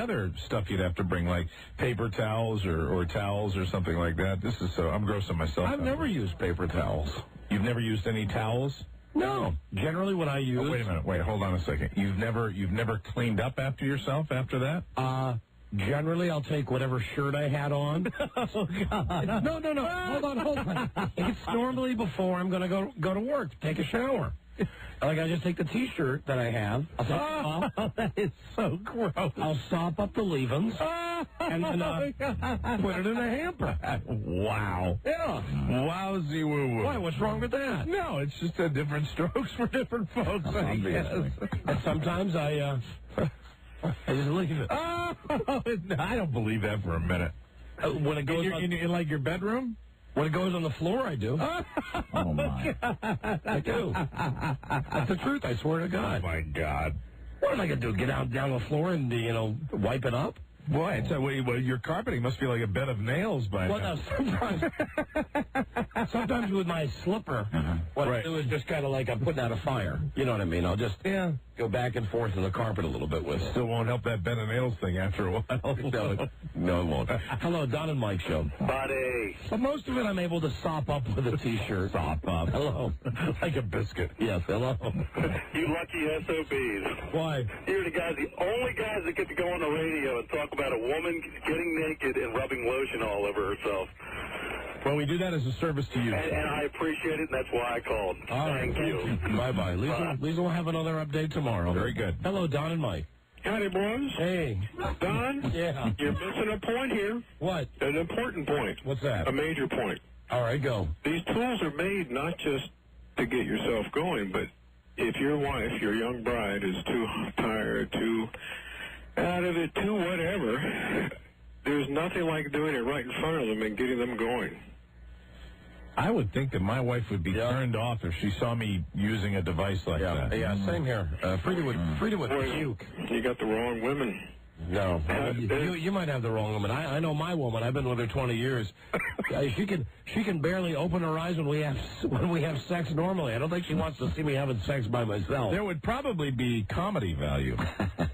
I: other stuff you'd have to bring, like paper towels or towels or something like that. This is so... I'm grossing myself out.
B: I've never used paper towels.
I: You've never used any towels?
B: No. Generally, what I use...
I: Oh, wait a minute. Wait, hold on a second. You've never cleaned up after yourself after that?
B: Generally, I'll take whatever shirt I had on.
J: Oh, God.
B: No. Hold on. It's normally before I'm going to go to work, take a shower. Like, I just take the T-shirt that I have.
I: That is so gross.
B: I'll sop up the leave-ins and then put it in a hamper.
I: Wow.
B: Yeah.
I: Wowzy woo-woo.
B: Why? What's wrong with that?
I: No, it's just different strokes for different folks, I guess.
B: And sometimes I just leave it.
I: I don't believe that for a minute.
B: When it goes
I: in like your bedroom?
B: When it goes on the floor, I do.
I: Oh, my.
B: I do. That's the truth, I swear to God.
I: Oh, my God.
B: What am I going to do, get down the floor and, wipe it up?
I: Boy, well, your carpeting must be like a bed of nails by now.
B: No, sometimes with my slipper, what I do is just kind of like I'm putting out a fire. You know what I mean? I'll just go back and forth in the carpet a little bit with it.
I: Still won't help that bed of nails thing after a while.
B: No, it won't. Hello, Don and Mike Show.
P: Buddy.
B: But most of it I'm able to sop up with a T-shirt.
I: Sop up.
B: Hello.
I: Like a biscuit.
B: Yes, hello.
P: You lucky SOBs.
I: Why?
P: You're the only guys that get to go on the radio and talk about a woman getting naked and rubbing lotion all over herself.
I: Well, we do that as a service to you.
P: And I appreciate it, and that's why I called.
B: All right,
P: Thank you.
B: Bye-bye. Lisa will have another update tomorrow.
I: Very good.
B: Hello, Don and Mike.
P: Howdy, boys.
B: Hey.
P: Don?
B: Yeah.
P: You're missing a point here.
B: What?
P: An important point.
B: What's that?
P: A major point.
B: All right, go.
P: These tools are made not just to get yourself going, but if your wife, your young bride, is too tired, too out of it, too whatever, there's nothing like doing it right in front of them and getting them going.
I: I would think that my wife would be turned off if she saw me using a device like that.
B: Yeah, same here. Freda would puke.
P: You got the wrong women.
B: No, you might have the wrong woman. I know my woman. I've been with her 20 years. She can barely open her eyes when we have sex normally. I don't think she wants to see me having sex by myself.
I: There would probably be comedy value.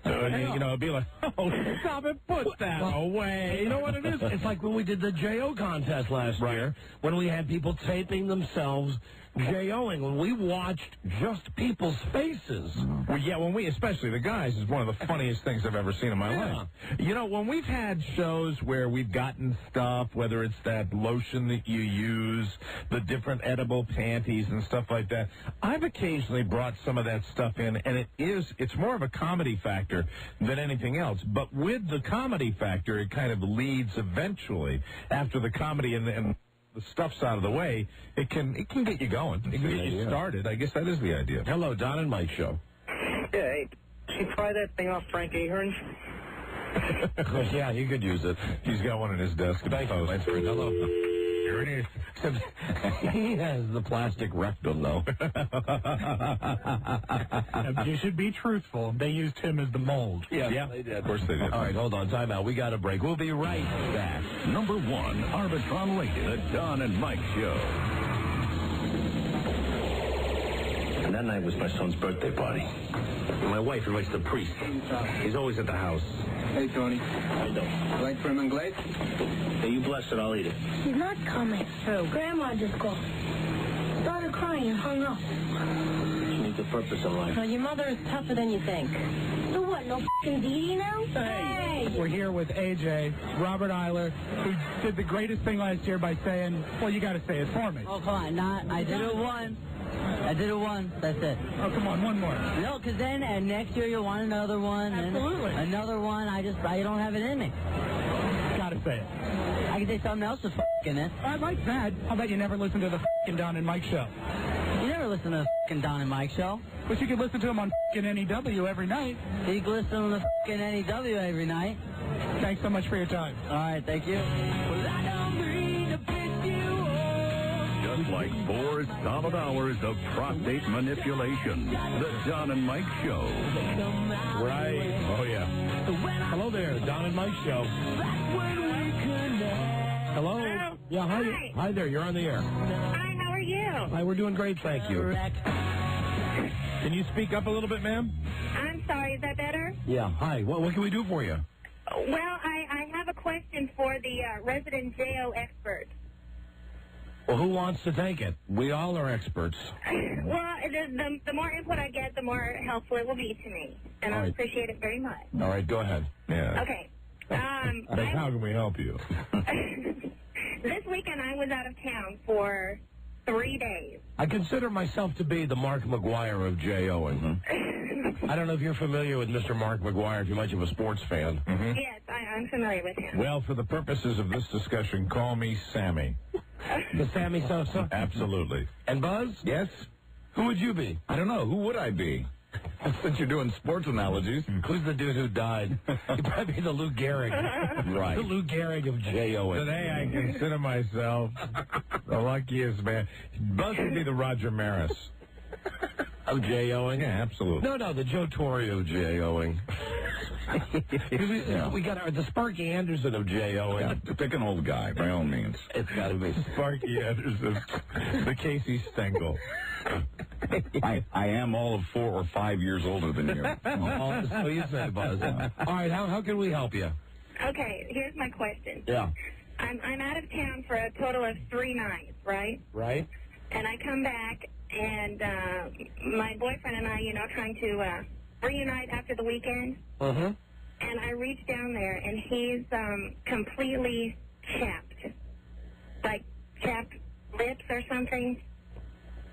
I: It'd be like, oh, stop it, put that away.
B: You know what it is? It's like when we did the J.O. contest last year, when we had people taping themselves J.O.ing, when we watched just people's faces.
I: Well, yeah, especially the guys, is one of the funniest things I've ever seen in my life. You know, when we've had shows where we've gotten stuff, whether it's that lotion that you use, the different edible panties and stuff like that, I've occasionally brought some of that stuff in, and it's more of a comedy factor than anything else. But with the comedy factor, it kind of leads eventually, after the comedy and the stuff's out of the way, it can get you going. It can get you started. I guess that is the idea.
B: Hello, Don and Mike Show.
K: Yeah, hey, you pry that thing off Frank Ahern's?
B: Yeah, he could use it.
I: He's got one in his desk.
B: Thank you, my friend. Hello. Here it is. He has the plastic rectum, though.
H: You should be truthful. They used him as the mold.
B: Yeah, they did. Of course they did. All right, hold on. Time out. We got a break. We'll be right back.
A: Number 1, Arbitron rated, The Don and Mike Show.
Q: And that night was my son's birthday party. My wife invites the priest. He's always at the house.
E: Hey, Tony.
Q: How you doing?
E: Like trim and glaze?
Q: Hey, you bless it, I'll eat it.
R: He's not coming.
Q: Who?
R: Grandma just called. Started crying and hung up.
Q: She needs a purpose in life.
R: Well, your mother is tougher than you think. So what, no f***ing Dee now? Hey!
H: We're here with AJ, Robert Eiler, who did the greatest thing last year by saying, well, you got to say it for me.
F: Oh, come on. I did it once. That's it.
H: Oh, come on, one more.
F: No, because then next year you'll want another one.
H: Absolutely.
F: And another one. I don't have it in me.
H: Got to say it.
F: I can say something else is f***ing it.
H: I like that. How about you never listen to the f***ing Don and Mike show?
F: You never listen to the f***ing Don and Mike show.
H: But you could listen to him on f***ing NEW every night.
F: You can listen to the f***ing NEW every night.
H: Thanks so much for your time.
F: All right, thank you.
A: Just like 4 solid hours of prostate manipulation. The Don and Mike Show.
B: Right. Oh, yeah. Hello there, Don and Mike Show. Hello? Yeah, hi. Hi there, you're on the air.
O: Hi, how are you?
B: Hi, we're doing great, thank you. Can you speak up a little bit, ma'am?
O: I'm sorry, is that better?
B: Yeah, hi. What can we do for you?
O: Well, I have a question for the resident JO expert.
B: Well, who wants to take it? We all are experts.
O: Well, the more input I get, the more helpful it will be to me, and I appreciate it very much.
B: All right, go ahead.
I: Yeah.
O: Okay.
I: How can we help you?
O: This weekend I was out of town for 3 days.
B: I consider myself to be the Mark McGuire of J.O.ing. I don't know if you're familiar with Mr. Mark McGuire, if you're much of a sports fan.
O: Yes, I'm familiar with him.
I: Well, for the purposes of this discussion, call me Sammy.
B: The Sammy Sosa?
I: Absolutely.
B: And Buzz?
I: Yes?
B: Who would you be?
I: I don't know. Who would I be? Since you're doing sports analogies.
B: Who's the dude who died? He'd probably be the Lou Gehrig.
I: Right.
B: The Lou Gehrig of J.O.ing.
I: Today I consider myself the luckiest man. Buzz would be the Roger Maris.
B: Of J.O.ing?
I: Yeah, absolutely.
B: No, the Joe Torre of J.O.ing. We got the Sparky Anderson of J.O.ing.
I: Yeah, pick an old guy, by all means.
B: It's got to be
I: Sparky Anderson, the Casey Stengel. I am all of 4 or 5 years older than you.
B: So you say, Buzz. All right, how can we help you?
O: Okay, here's my question.
B: Yeah.
O: I'm out of town for a total of 3 nights, right?
B: Right.
O: And I come back, and my boyfriend and I, trying to reunite after the weekend.
B: Mm-hmm.
O: And I reach down there, and he's completely chapped. Like chapped lips or something.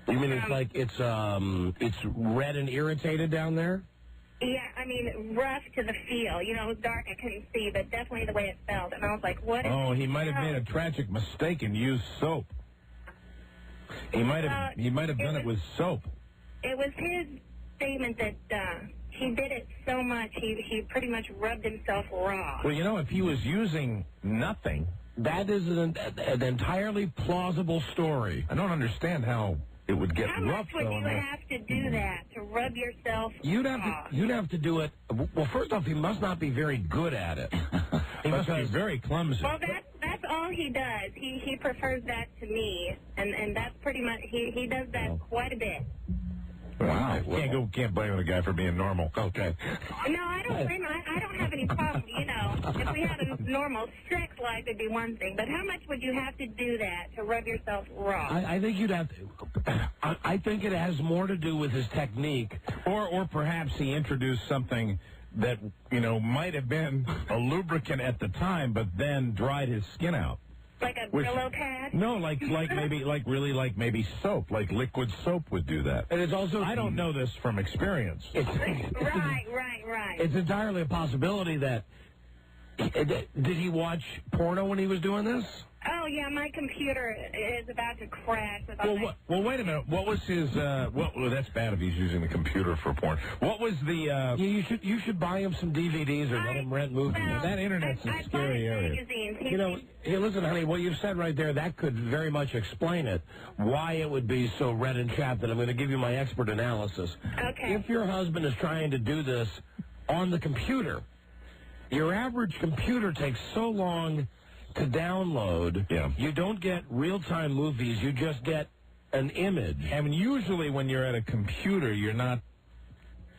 B: You mean it's red and irritated down there?
O: Yeah, I mean, rough to the feel. It was dark, I couldn't see, but definitely the way it felt. And I was like, what is
I: he might have made a tragic mistake and used soap. He might have done it with soap.
O: It was his statement that he did it so much, he pretty much rubbed himself raw.
B: Well, if he was using nothing, that is an entirely plausible story.
I: I don't understand how it would get
O: How
I: rough,
O: much would
I: though.
O: you have to do that to rub yourself
B: You'd
O: raw?
B: have to do it. Well, first off, he must not be very good at it.
I: He must be very clumsy.
O: Well, that's all he does. He prefers that to me, and that's pretty much he does that quite a bit.
I: Wow. Can't blame the guy for being normal.
B: Okay.
O: No, I don't blame him. I don't have any problem. If we had a normal sex life, it'd be one thing. But how much would you have to do that to rub yourself raw?
B: I think you'd have to. I think it has more to do with his technique,
I: or perhaps he introduced something that might have been a lubricant at the time, but then dried his skin out.
O: Like a Brillo pad?
I: No, like maybe soap, like liquid soap would do that.
B: And it's also
I: I don't know this from experience.
O: Right.
B: It's entirely a possibility that Did he watch porno when he was doing this?
O: Oh, yeah, my computer is about to crash. With all
I: Well, wait a minute. What was his, well, that's bad if he's using the computer for porn. What was the,
B: You should buy him some DVDs or let him rent movies.
I: That Internet's a scary area.
B: You know, hey, listen, honey, what you've said right there, that could very much explain it, why it would be so red and chapped, and I'm going to give you my expert analysis.
O: Okay.
B: If your husband is trying to do this on the computer, your average computer takes so long to download, you don't get real-time movies, you just get an image.
I: And usually when you're at a computer, you're not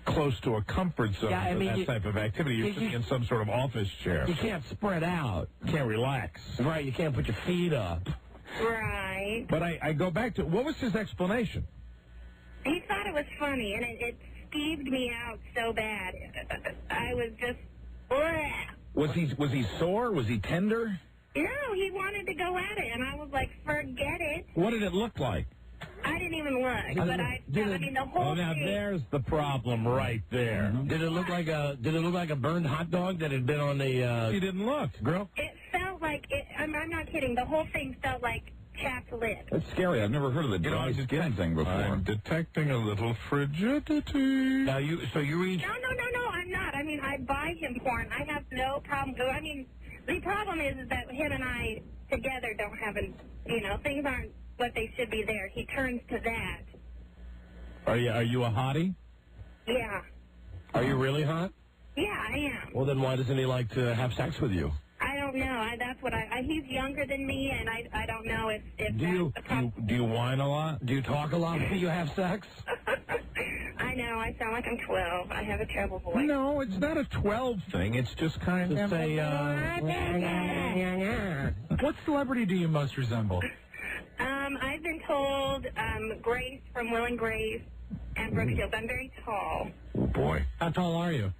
I: close to a comfort zone for that type of activity. You're sitting in some sort of office chair.
B: You can't spread out.
I: You can't relax.
B: Right, you can't put your feet up.
O: Right.
I: But I go back to, what was his explanation?
O: He thought it was funny, and it skeeved me out so bad. I was just...
I: Was he sore? Was he tender?
O: No, he wanted to go at it, and I was like, forget it.
I: What did it look like?
O: I didn't even look, but I mean, the whole
I: now
O: thing...
I: there's the problem right there.
B: Did it look like a burned hot dog that had been on the...
I: You didn't look, girl.
O: It felt like... I'm not kidding. The whole thing felt like chapped lips.
S: That's scary. I've never heard of the dry skin thing before.
I: I'm detecting a little frigidity.
B: Now, you reach...
O: No, I'm not. I mean, I buy him porn. I have no problem. I mean, the problem is that him and I together don't have things aren't what they should be there. He turns to that.
I: Are you a hottie?
O: Yeah.
B: Are you really hot?
O: Yeah, I am.
B: Well, then why doesn't he like to have sex with you?
O: I don't know. That's what he's younger than me, and I don't know if
B: Do you whine a lot? Do you talk a lot when you have sex?
O: I know. I sound like I'm 12. I have a treble voice.
I: No, it's not a 12 thing. It's just kind of
H: What celebrity do you most resemble?
O: I've been told Grace from Will and Grace and Brooke Shields. I'm very tall.
I: Oh, boy.
B: How tall are you?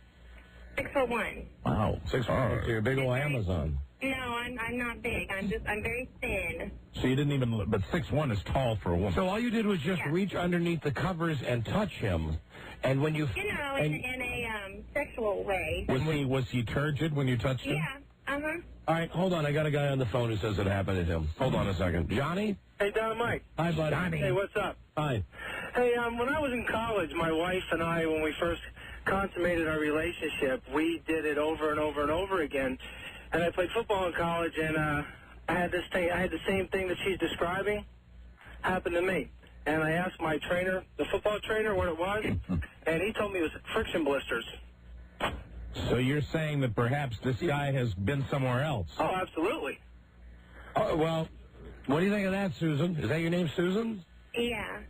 O: 6'1".
I: Wow.
B: 6'1". You're a big old Amazon.
O: No, I'm not big. I'm very thin.
I: So you didn't even, but 6'1" is tall for a woman.
B: So all you did was just reach underneath the covers and touch him, and when you...
O: in a sexual way.
I: Was he turgid when you touched him?
O: Yeah. Uh-huh.
B: All right, hold on. I got a guy on the phone who says it happened to him. Hold on a second. Johnny?
T: Hey, Don and Mike.
B: Hi, buddy.
T: Johnny. Hey, what's up?
B: Hi.
T: Hey, when I was in college, my wife and I, when we first consummated our relationship, we did it over and over and over again. And I played football in college, and I had this thing. I had the same thing that she's describing happen to me. And I asked my trainer, the football trainer, what it was, and he told me it was friction blisters.
I: So you're saying that perhaps this guy has been somewhere else?
T: Oh, absolutely.
B: Oh, well, what do you think of that, Susan? Is that your name, Susan?
O: Yeah.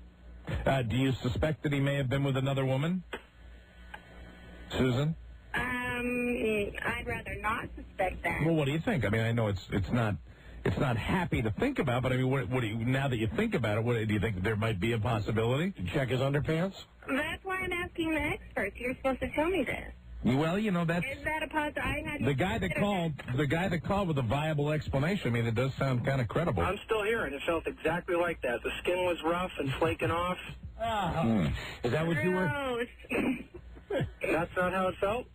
I: Do you suspect that he may have been with another woman? Susan?
O: I'd rather not suspect that.
I: Well, what do you think? I mean, I know it's not happy to think about, but I mean, what do you, now that you think about it, what do you think there might be a possibility?
B: Check his underpants?
O: That's why I'm asking the experts. You're supposed to tell me this.
I: Well, you know, that's...
O: Is that a possibility?
I: The guy that called with a viable explanation, I mean, it does sound kind of credible.
T: I'm still here, and it felt exactly like that. The skin was rough and flaking off.
B: Is that what you were...
T: That's not how it felt?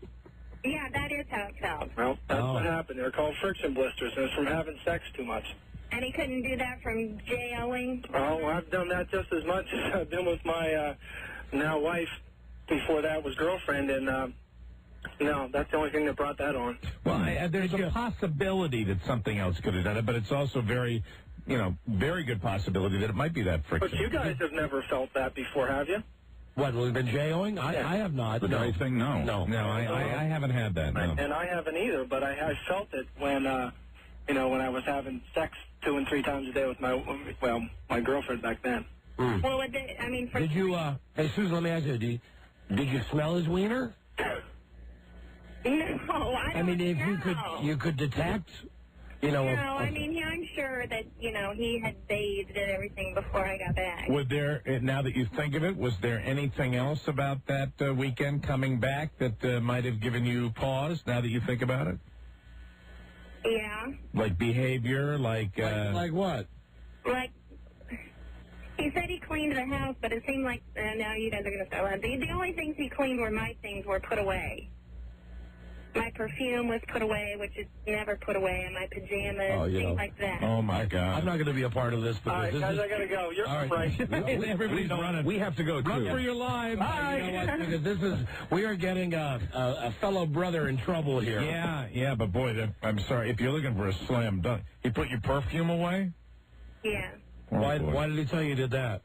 O: Yeah, that is how it felt.
T: Well, that's what happened. They're called friction blisters, and it's from having sex too much.
O: And he couldn't do that from J-O-ing?
T: Oh, well, I've done that just as much as I've been with my now wife. Before that was girlfriend, and no, that's the only thing that brought that on.
I: Well, there's a possibility that something else could have done it, but it's also very good possibility that it might be that friction.
T: But you guys have never felt that before, have you?
B: What, we've been J-O-ing? I have not.
S: The dry thing, no.
I: No, I haven't had that, no.
T: And I haven't either, but I felt it when, when I was having sex 2 and 3 times a day with my girlfriend back then.
O: Well,
B: Did you, hey, Susan, let me ask you, did you smell his wiener?
O: No, I
B: mean, if
O: know.
B: you could detect,
O: No, I mean, I'm sure that, he had bathed and everything before I got back.
I: Would there, now that you think of it, was there anything else about that weekend coming back that might have given you pause, now that you think about it?
O: Yeah.
I: Like behavior, like
B: what?
O: Like, he said he cleaned the house, but it seemed like, now you guys are going to start laughing. The only things he cleaned were my things were put away. my perfume was put away, which is never put away, and my pajamas, things like that.
B: Oh, my God. I'm not going to be a part of this.
T: All right, guys, I got to go. You're right.
B: Everybody's running. We have to go, too. Run for your lives.
T: Bye.
B: You know what? Because we are getting a fellow brother in trouble here.
I: Yeah, but boy, I'm sorry. If you're looking for a slam dunk, he put your perfume away?
O: Yeah.
I: Oh,
B: why did he tell you did that?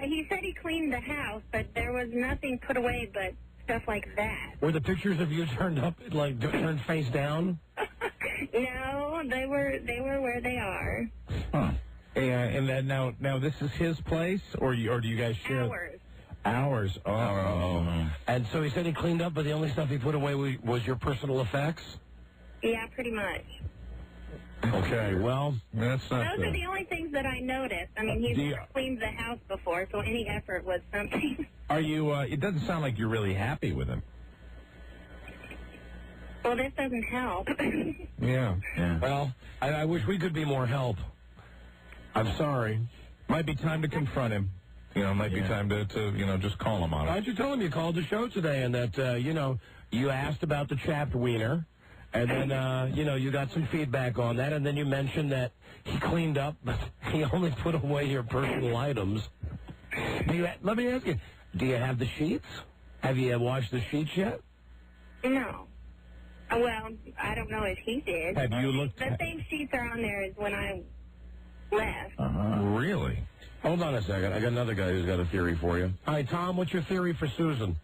O: He said he cleaned the house, but there was nothing put away but stuff like that.
B: Were the pictures of you turned up, like turned face down?
O: No, they were where they are.
I: Huh. And then now this is his place, or do you guys share? Ours. Oh.
B: And so he said he cleaned up, but the only stuff he put away was your personal effects?
O: Yeah, pretty much.
B: Okay, well,
I: that's not
O: Those are the only things that I noticed. I mean, he's never cleaned the house before, so any effort was something.
I: Are you, it doesn't sound like you're really happy with him.
O: Well, this doesn't help.
I: Yeah.
B: Well, I wish we could be more help. I'm sorry.
I: Might be time to confront him. Might be time to just call him on it.
B: Why don't you tell him you called the show today and that, you asked about the chapped wiener, and then, you got some feedback on that, and then you mentioned that he cleaned up, but he only put away your personal items. Let me ask you, do you have the sheets? Have you washed the sheets yet?
O: No. Well, I don't know if he did.
I: Have you looked?
O: The same sheets are on there as when I left.
I: Really?
B: Hold on a second. I got another guy who's got a theory for you. Hi, Tom. What's your theory for Susan?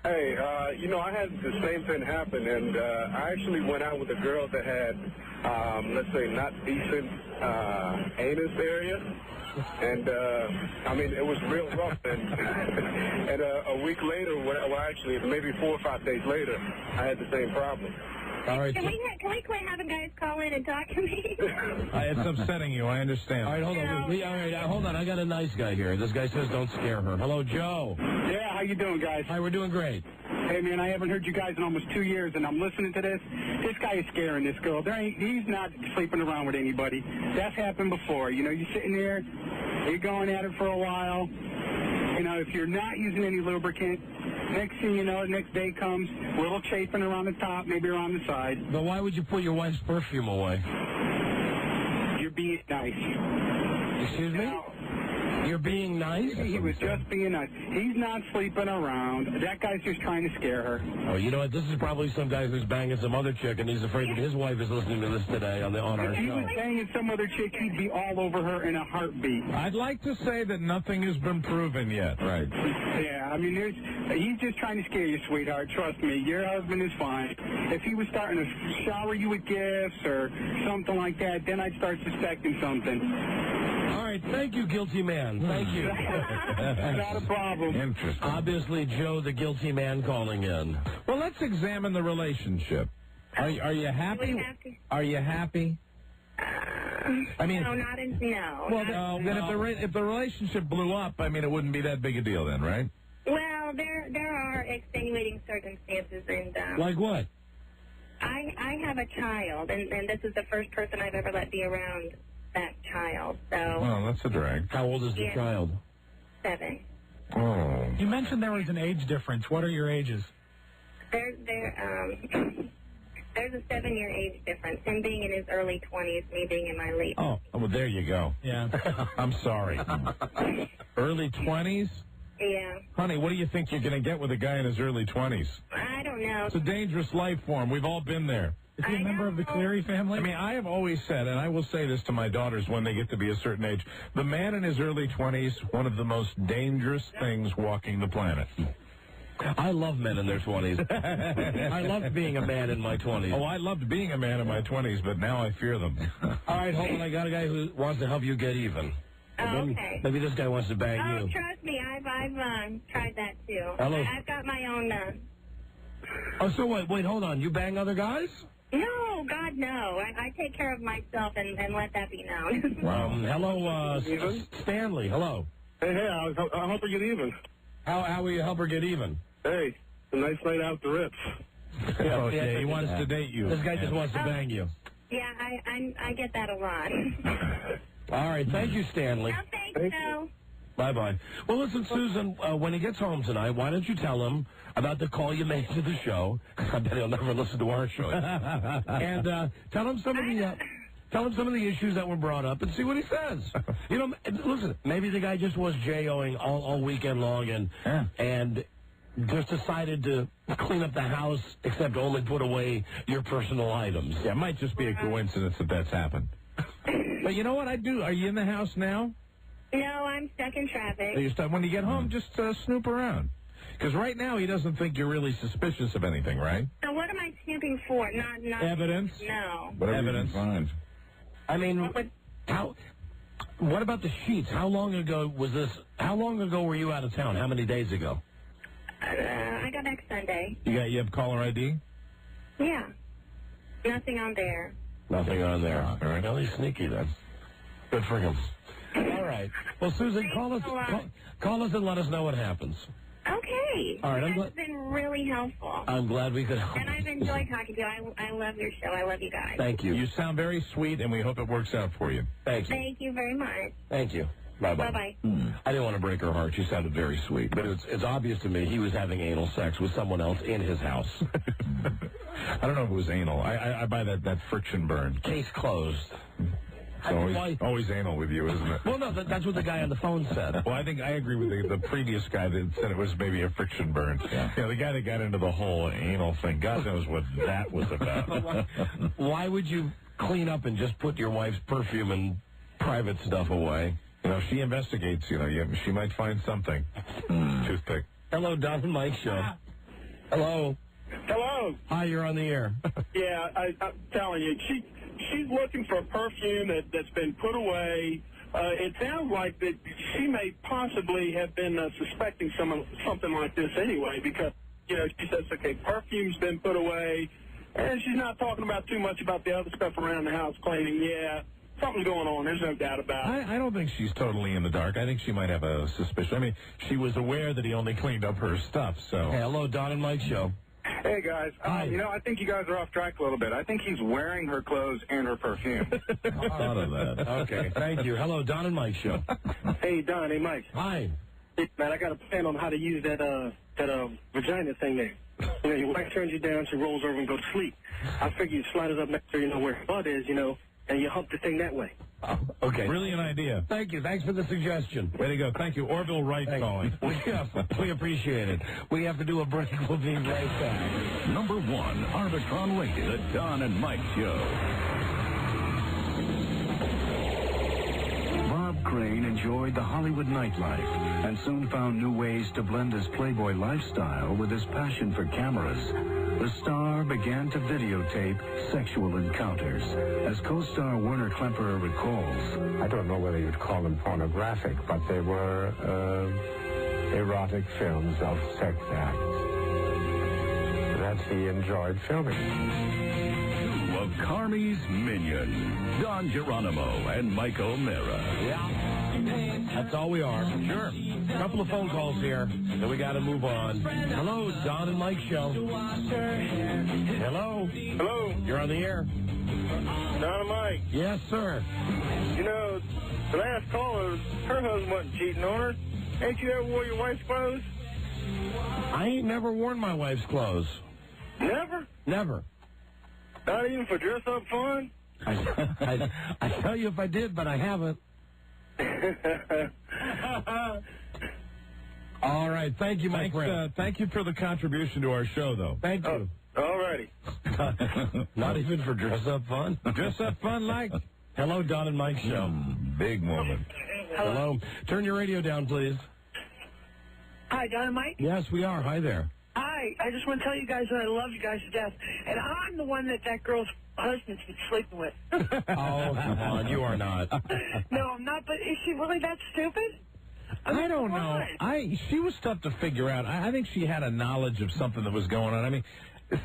P: Hey, I had the same thing happen, and I actually went out with a girl that had, let's say, not decent anus area. And, it was real rough. And a week later, actually, maybe 4 or 5 days later, I had the same problem.
B: All right.
O: Can we quit having guys call in and talk to me?
I: It's upsetting you. I understand.
B: All right, hold on. Hold on. I got a nice guy here. This guy says don't scare her. Hello, Joe.
U: Yeah, how you doing, guys?
B: Hi, we're doing great.
U: Hey, man, I haven't heard you guys in almost 2 years, and I'm listening to this. This guy is scaring this girl. He's not sleeping around with anybody. That's happened before. You're sitting there, you're going at it for a while. If you're not using any lubricant, next thing you know, the next day comes, a little chafing around the top, maybe around the side.
B: But why would you put your wife's perfume away?
U: You're being nice.
B: Excuse me? You're being nice?
U: He was just being nice. He's not sleeping around. That guy's just trying to scare her.
B: Oh, you know what? This is probably some guy who's banging some other chick, and he's afraid that his wife is listening to this today on our show.
U: If he was banging some other chick, he'd be all over her in a heartbeat.
I: I'd like to say that nothing has been proven yet. Right.
U: Yeah, he's just trying to scare you, sweetheart. Trust me, your husband is fine. If he was starting to shower you with gifts or something like that, then I'd start suspecting something.
B: All right, thank you, guilty man. Thank you.
U: Not a problem.
I: Interesting.
B: Obviously, Joe, the guilty man, calling in.
I: Well, let's examine the relationship. Are you happy? Are you happy?
O: No, not in, no.
I: Well, then if the relationship blew up, it wouldn't be that big a deal then, right?
O: Well, there are extenuating circumstances, and
B: like what?
O: I have a child, and this is the first person I've ever let be around that child. So.
I: Well, that's a drag.
B: How old is the child?
O: 7.
I: Oh.
H: You mentioned there was an age difference. What are your ages?
O: There's a 7-year age difference. Him being in his early 20s, me being in my late.
I: Oh, well, there you go.
H: Yeah.
I: I'm sorry. Early 20s?
O: Yeah.
I: Honey, what do you think you're going to get with a guy in his early 20s?
O: I don't know.
I: It's a dangerous life form. We've all been there.
H: Is he a member of the Cleary family?
I: I have always said, and I will say this to my daughters when they get to be a certain age, the man in his early 20s, one of the most dangerous things walking the planet.
B: I love men in their 20s. I loved being a man in my 20s.
I: Oh, I loved being a man in my 20s, but now I fear them.
B: All right, hold on. I got a guy who wants to help you get even.
O: Okay.
B: Maybe this guy wants to bang you.
O: Trust me, I've tried that too.
B: Hello.
O: I've got my own.
B: Oh, so wait, hold on. You bang other guys?
O: No, God, no. I take care of myself and let that be known.
B: Hello, Stanley. Hello.
P: Hey, I'll help her get even.
B: How will you help her get even?
P: Hey, it's a nice night out the rips.
I: Yeah, he wants to date you.
B: This guy just wants to bang you.
O: Yeah, I get that a lot.
B: All right, thank you, Stanley.
O: No, thanks, no.
B: Bye-bye. Well, listen, Susan, when he gets home tonight, why don't you tell him about the call you made to the show? I bet he'll never listen to our show. And tell him some of the issues that were brought up and see what he says. You know, listen, maybe the guy just was J-O-ing all weekend long and just decided to clean up the house, except only put away your personal items.
I: Yeah, it might just be a coincidence that that's happened. But you know what I do? Are you in the house now?
O: No, I'm stuck in traffic.
I: When you get home, just snoop around. Because right now he doesn't think you're really suspicious of anything, right?
O: So what am I snooping for? Not
I: evidence?
O: No.
I: Whatever evidence. Fine.
B: I mean, what about the sheets? How long ago was this? How long ago were you out of town? How many days ago?
O: I got back Sunday.
I: You have caller ID?
O: Yeah. Nothing on there.
B: Nothing on there. All right. Well, he's sneaky then. Good for him. All right. Well, Susan, call us and let us know what happens.
O: Okay.
B: All right.
O: You guys have been really helpful.
B: I'm glad we could help.
O: And I've enjoyed talking to you. I love your show. I love you guys.
B: Thank you.
I: You sound very sweet, and we hope it works out for you.
B: Thank you.
O: Thank you very much.
B: Thank you. Bye-bye.
O: Bye-bye.
B: I didn't want to break her heart. She sounded very sweet. But it's obvious to me he was having anal sex with someone else in his house.
I: I don't know if it was anal. I buy that friction burn.
B: Case closed.
I: It's always anal with you, isn't it?
B: Well, no, that's what the guy on the phone said.
I: Well, I think I agree with the previous guy that said it was maybe a friction burn. Yeah, the guy that got into the whole anal thing, God knows what that was about.
B: Why would you clean up and just put your wife's perfume and private stuff away?
I: You know, she investigates, she might find something. Toothpick.
B: Hello, Don and Mike Show. Hello.
D: Hello.
B: Hi, you're on the air.
D: Yeah, I'm telling you, she's looking for a perfume that's been put away. It sounds like that she may possibly have been suspecting something like this anyway, because, she says, okay, perfume's been put away, and she's not talking about too much about the other stuff around the house, claiming, something's going on. There's no doubt about it.
I: I don't think she's totally in the dark. I think she might have a suspicion. I mean, she was aware that he only cleaned up her stuff, so.
B: Hey, hello, Don and Mike Show.
E: Hey, guys. I think you guys are off track a little bit. I think he's wearing her clothes and her perfume.
I: Thought of that.
B: Okay, thank you. Hello, Don and Mike Show.
D: Hey, Don. Hey, Mike.
B: Hi.
D: Hey, man, I got a plan on how to use that vagina thing there. Your wife turns you down, she rolls over and goes to sleep. I figure you slide it up next to her, where her butt is, and you hump the thing that way.
B: Oh, okay.
I: Brilliant idea.
B: Thank you. Thanks for the suggestion.
I: Way to go. Thank you. Orville Wright calling.
B: We appreciate it. We have to do a break. We'll be right back.
A: Number 1, Arbitron rated, the Don and Mike Show. Bob Crane enjoyed the Hollywood nightlife and soon found new ways to blend his Playboy lifestyle with his passion for cameras. The star began to videotape sexual encounters. As co-star Werner Klemperer recalls,
V: I don't know whether you'd call them pornographic, but they were erotic films of sex acts that he enjoyed filming.
A: Two of Carmi's minions, Don Geronimo and Mike O'Mara.
B: Yeah. That's all we are. Sure. A couple of phone calls here, then we got to move on. Hello, Don and Mike Show. Hello.
D: Hello.
B: You're on the air.
D: Don and Mike.
B: Yes, sir.
D: The last caller, her husband wasn't cheating on her. Ain't you ever wore your wife's clothes?
B: I ain't never worn my wife's clothes.
D: Never?
B: Never.
D: Not even for dress-up fun?
B: I tell you if I did, but I haven't. All right. Thank you, my friend.
I: Thank you for the contribution to our show, though.
B: Thank you.
D: All righty.
B: Not even for dress-up fun?
I: Dress-up fun like?
B: Hello, Don and Mike Show.
I: Big moment.
B: Hello. Turn your radio down, please.
W: Hi, Don and Mike?
B: Yes, we are. Hi there.
W: Hi. I just want to tell you guys that I love you guys to death. And I'm the one that girl's husband's been sleeping with.
B: Oh, come on. You are not.
W: No, I'm not. But is she really that stupid?
I: I don't know. She was tough to figure out. I think she had a knowledge of something that was going on. I mean,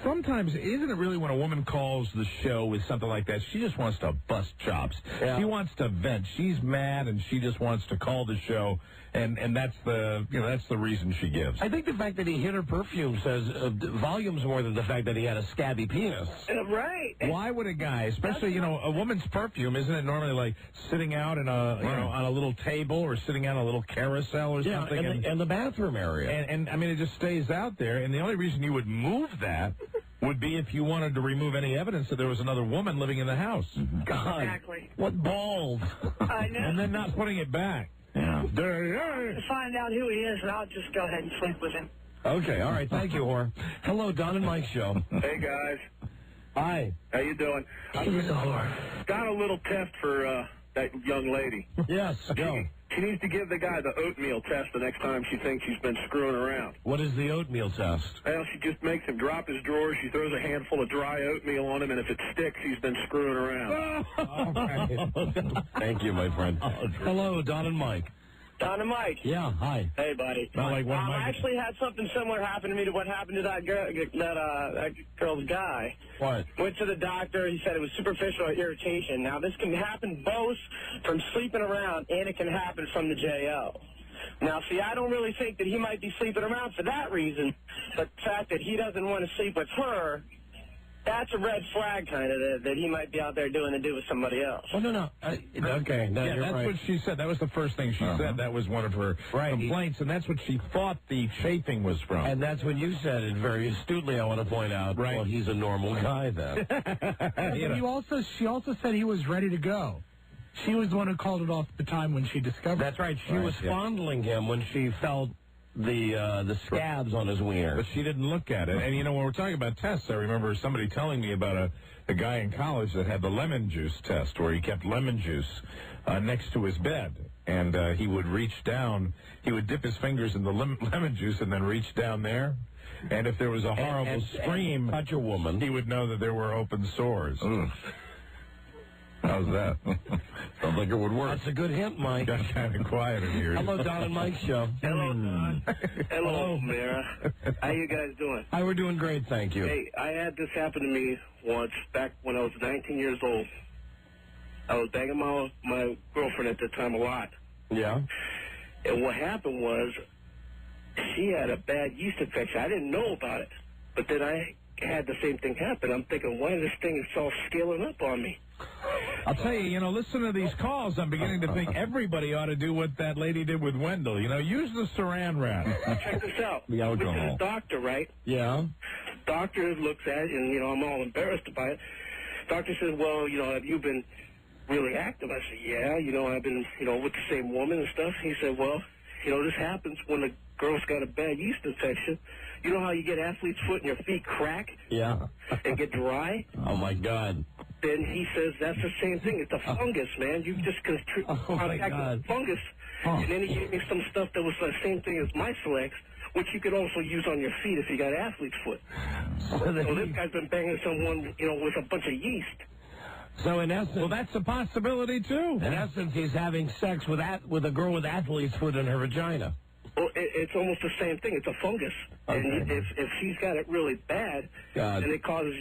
I: Sometimes, isn't it really when a woman calls the show with something like that, she just wants to bust chops.
B: Yeah.
I: She wants to vent. She's mad, and she just wants to call the show, and that's the reason she gives.
B: I think the fact that he hit her perfume says volumes more than the fact that he had a scabby penis.
T: Right.
I: Why would a guy, especially, a woman's perfume, isn't it normally like sitting out in on a little table or sitting out on a little carousel or something?
B: In the bathroom area.
I: And I mean, it just stays out there, and the only reason you would move that would be if you wanted to remove any evidence that there was another woman living in the house.
B: God,
T: Exactly.
B: what balls.
T: I know.
I: And then not putting it back.
S: Yeah.
T: To find out who he is, and I'll just go ahead and sleep with him.
B: Okay, all right, thank you, whore. Hello, Don and Mike Show.
C: Hey, guys.
B: Hi.
C: How you doing?
B: He's a whore.
C: Got a little test for that young lady.
B: Yes, go.
C: She needs to give the guy the oatmeal test the next time she thinks she's been screwing around.
B: What is the oatmeal test?
C: Well, she just makes him drop his drawers. She throws a handful of dry oatmeal on him, and if it sticks, he's been screwing around.
B: All right. Thank you, my friend. Hello, Don and Mike.
T: Don and Mike.
B: Yeah, hi.
T: Hey, buddy.
I: Not like one
T: I actually had something similar happen to me to what happened to that girl's guy.
B: What?
T: Went to the doctor. He said it was superficial irritation. Now, this can happen both from sleeping around and it can happen from the J.O. Now, see, I don't really think that he might be sleeping around for that reason, but the fact that he doesn't want to sleep with her, that's a red flag, kind of, that he might be out there doing with somebody else.
B: Oh, no. Okay, no,
I: Yeah,
B: you're
I: that's
B: right.
I: what she said. That was the first thing she said. That was one of her complaints, and that's what she thought the chafing was from.
B: And that's when you said it very astutely, I want to point out,
I: Right.
B: well, he's a normal guy then.
H: But she also said he was ready to go. She was the one who called it off at the time when she discovered
B: That's right. She was fondling him when she felt the scabs on his wiener.
I: But she didn't look at it. And, when we're talking about tests, I remember somebody telling me about a guy in college that had the lemon juice test, where he kept lemon juice next to his bed. And he would reach down, he would dip his fingers in the lemon juice and then reach down there. And if there was a horrible scream,
B: touch a woman,
I: he would know that there were open sores. How's that? Sounds like it would work.
B: That's a good hint, Mike.
I: Got kind of quiet in here.
B: Hello, Don and Mike Show.
C: Hello, Don. Hello, Mara. How you guys doing?
B: Hi, we're doing great, thank you.
C: Hey, I had this happen to me once back when I was 19 years old. I was banging my girlfriend at the time a lot.
B: Yeah?
C: And what happened was she had a bad yeast infection. I didn't know about it. But then I had the same thing happen. I'm thinking, why this thing is all scaling up on me?
I: I'll tell you, listen to these calls. I'm beginning to think everybody ought to do what that lady did with Wendell. Use the saran wrap.
C: Check this out.
I: The alcohol.
C: This is a doctor, right?
B: Yeah.
C: Doctor looks at it, and, I'm all embarrassed about it. Doctor says, well, have you been really active? I said, yeah, I've been, with the same woman and stuff. He said, well, this happens when a girl's got a bad yeast infection. You know how you get athlete's foot and your feet crack?
B: Yeah.
C: And get dry?
B: Oh, my God.
C: Then he says that's the same thing. It's a fungus, man. You just contact the fungus. And then he gave me some stuff that was the same thing as Mislex, which you could also use on your feet if you got athlete's foot. So this guy's been banging someone, with a bunch of yeast.
B: So in essence...
I: Well, that's a possibility, too.
B: In essence, he's having sex with a girl with athlete's foot in her vagina.
C: Well, it's almost the same thing. It's a fungus.
B: Okay.
C: And if she's got it really bad, then it causes,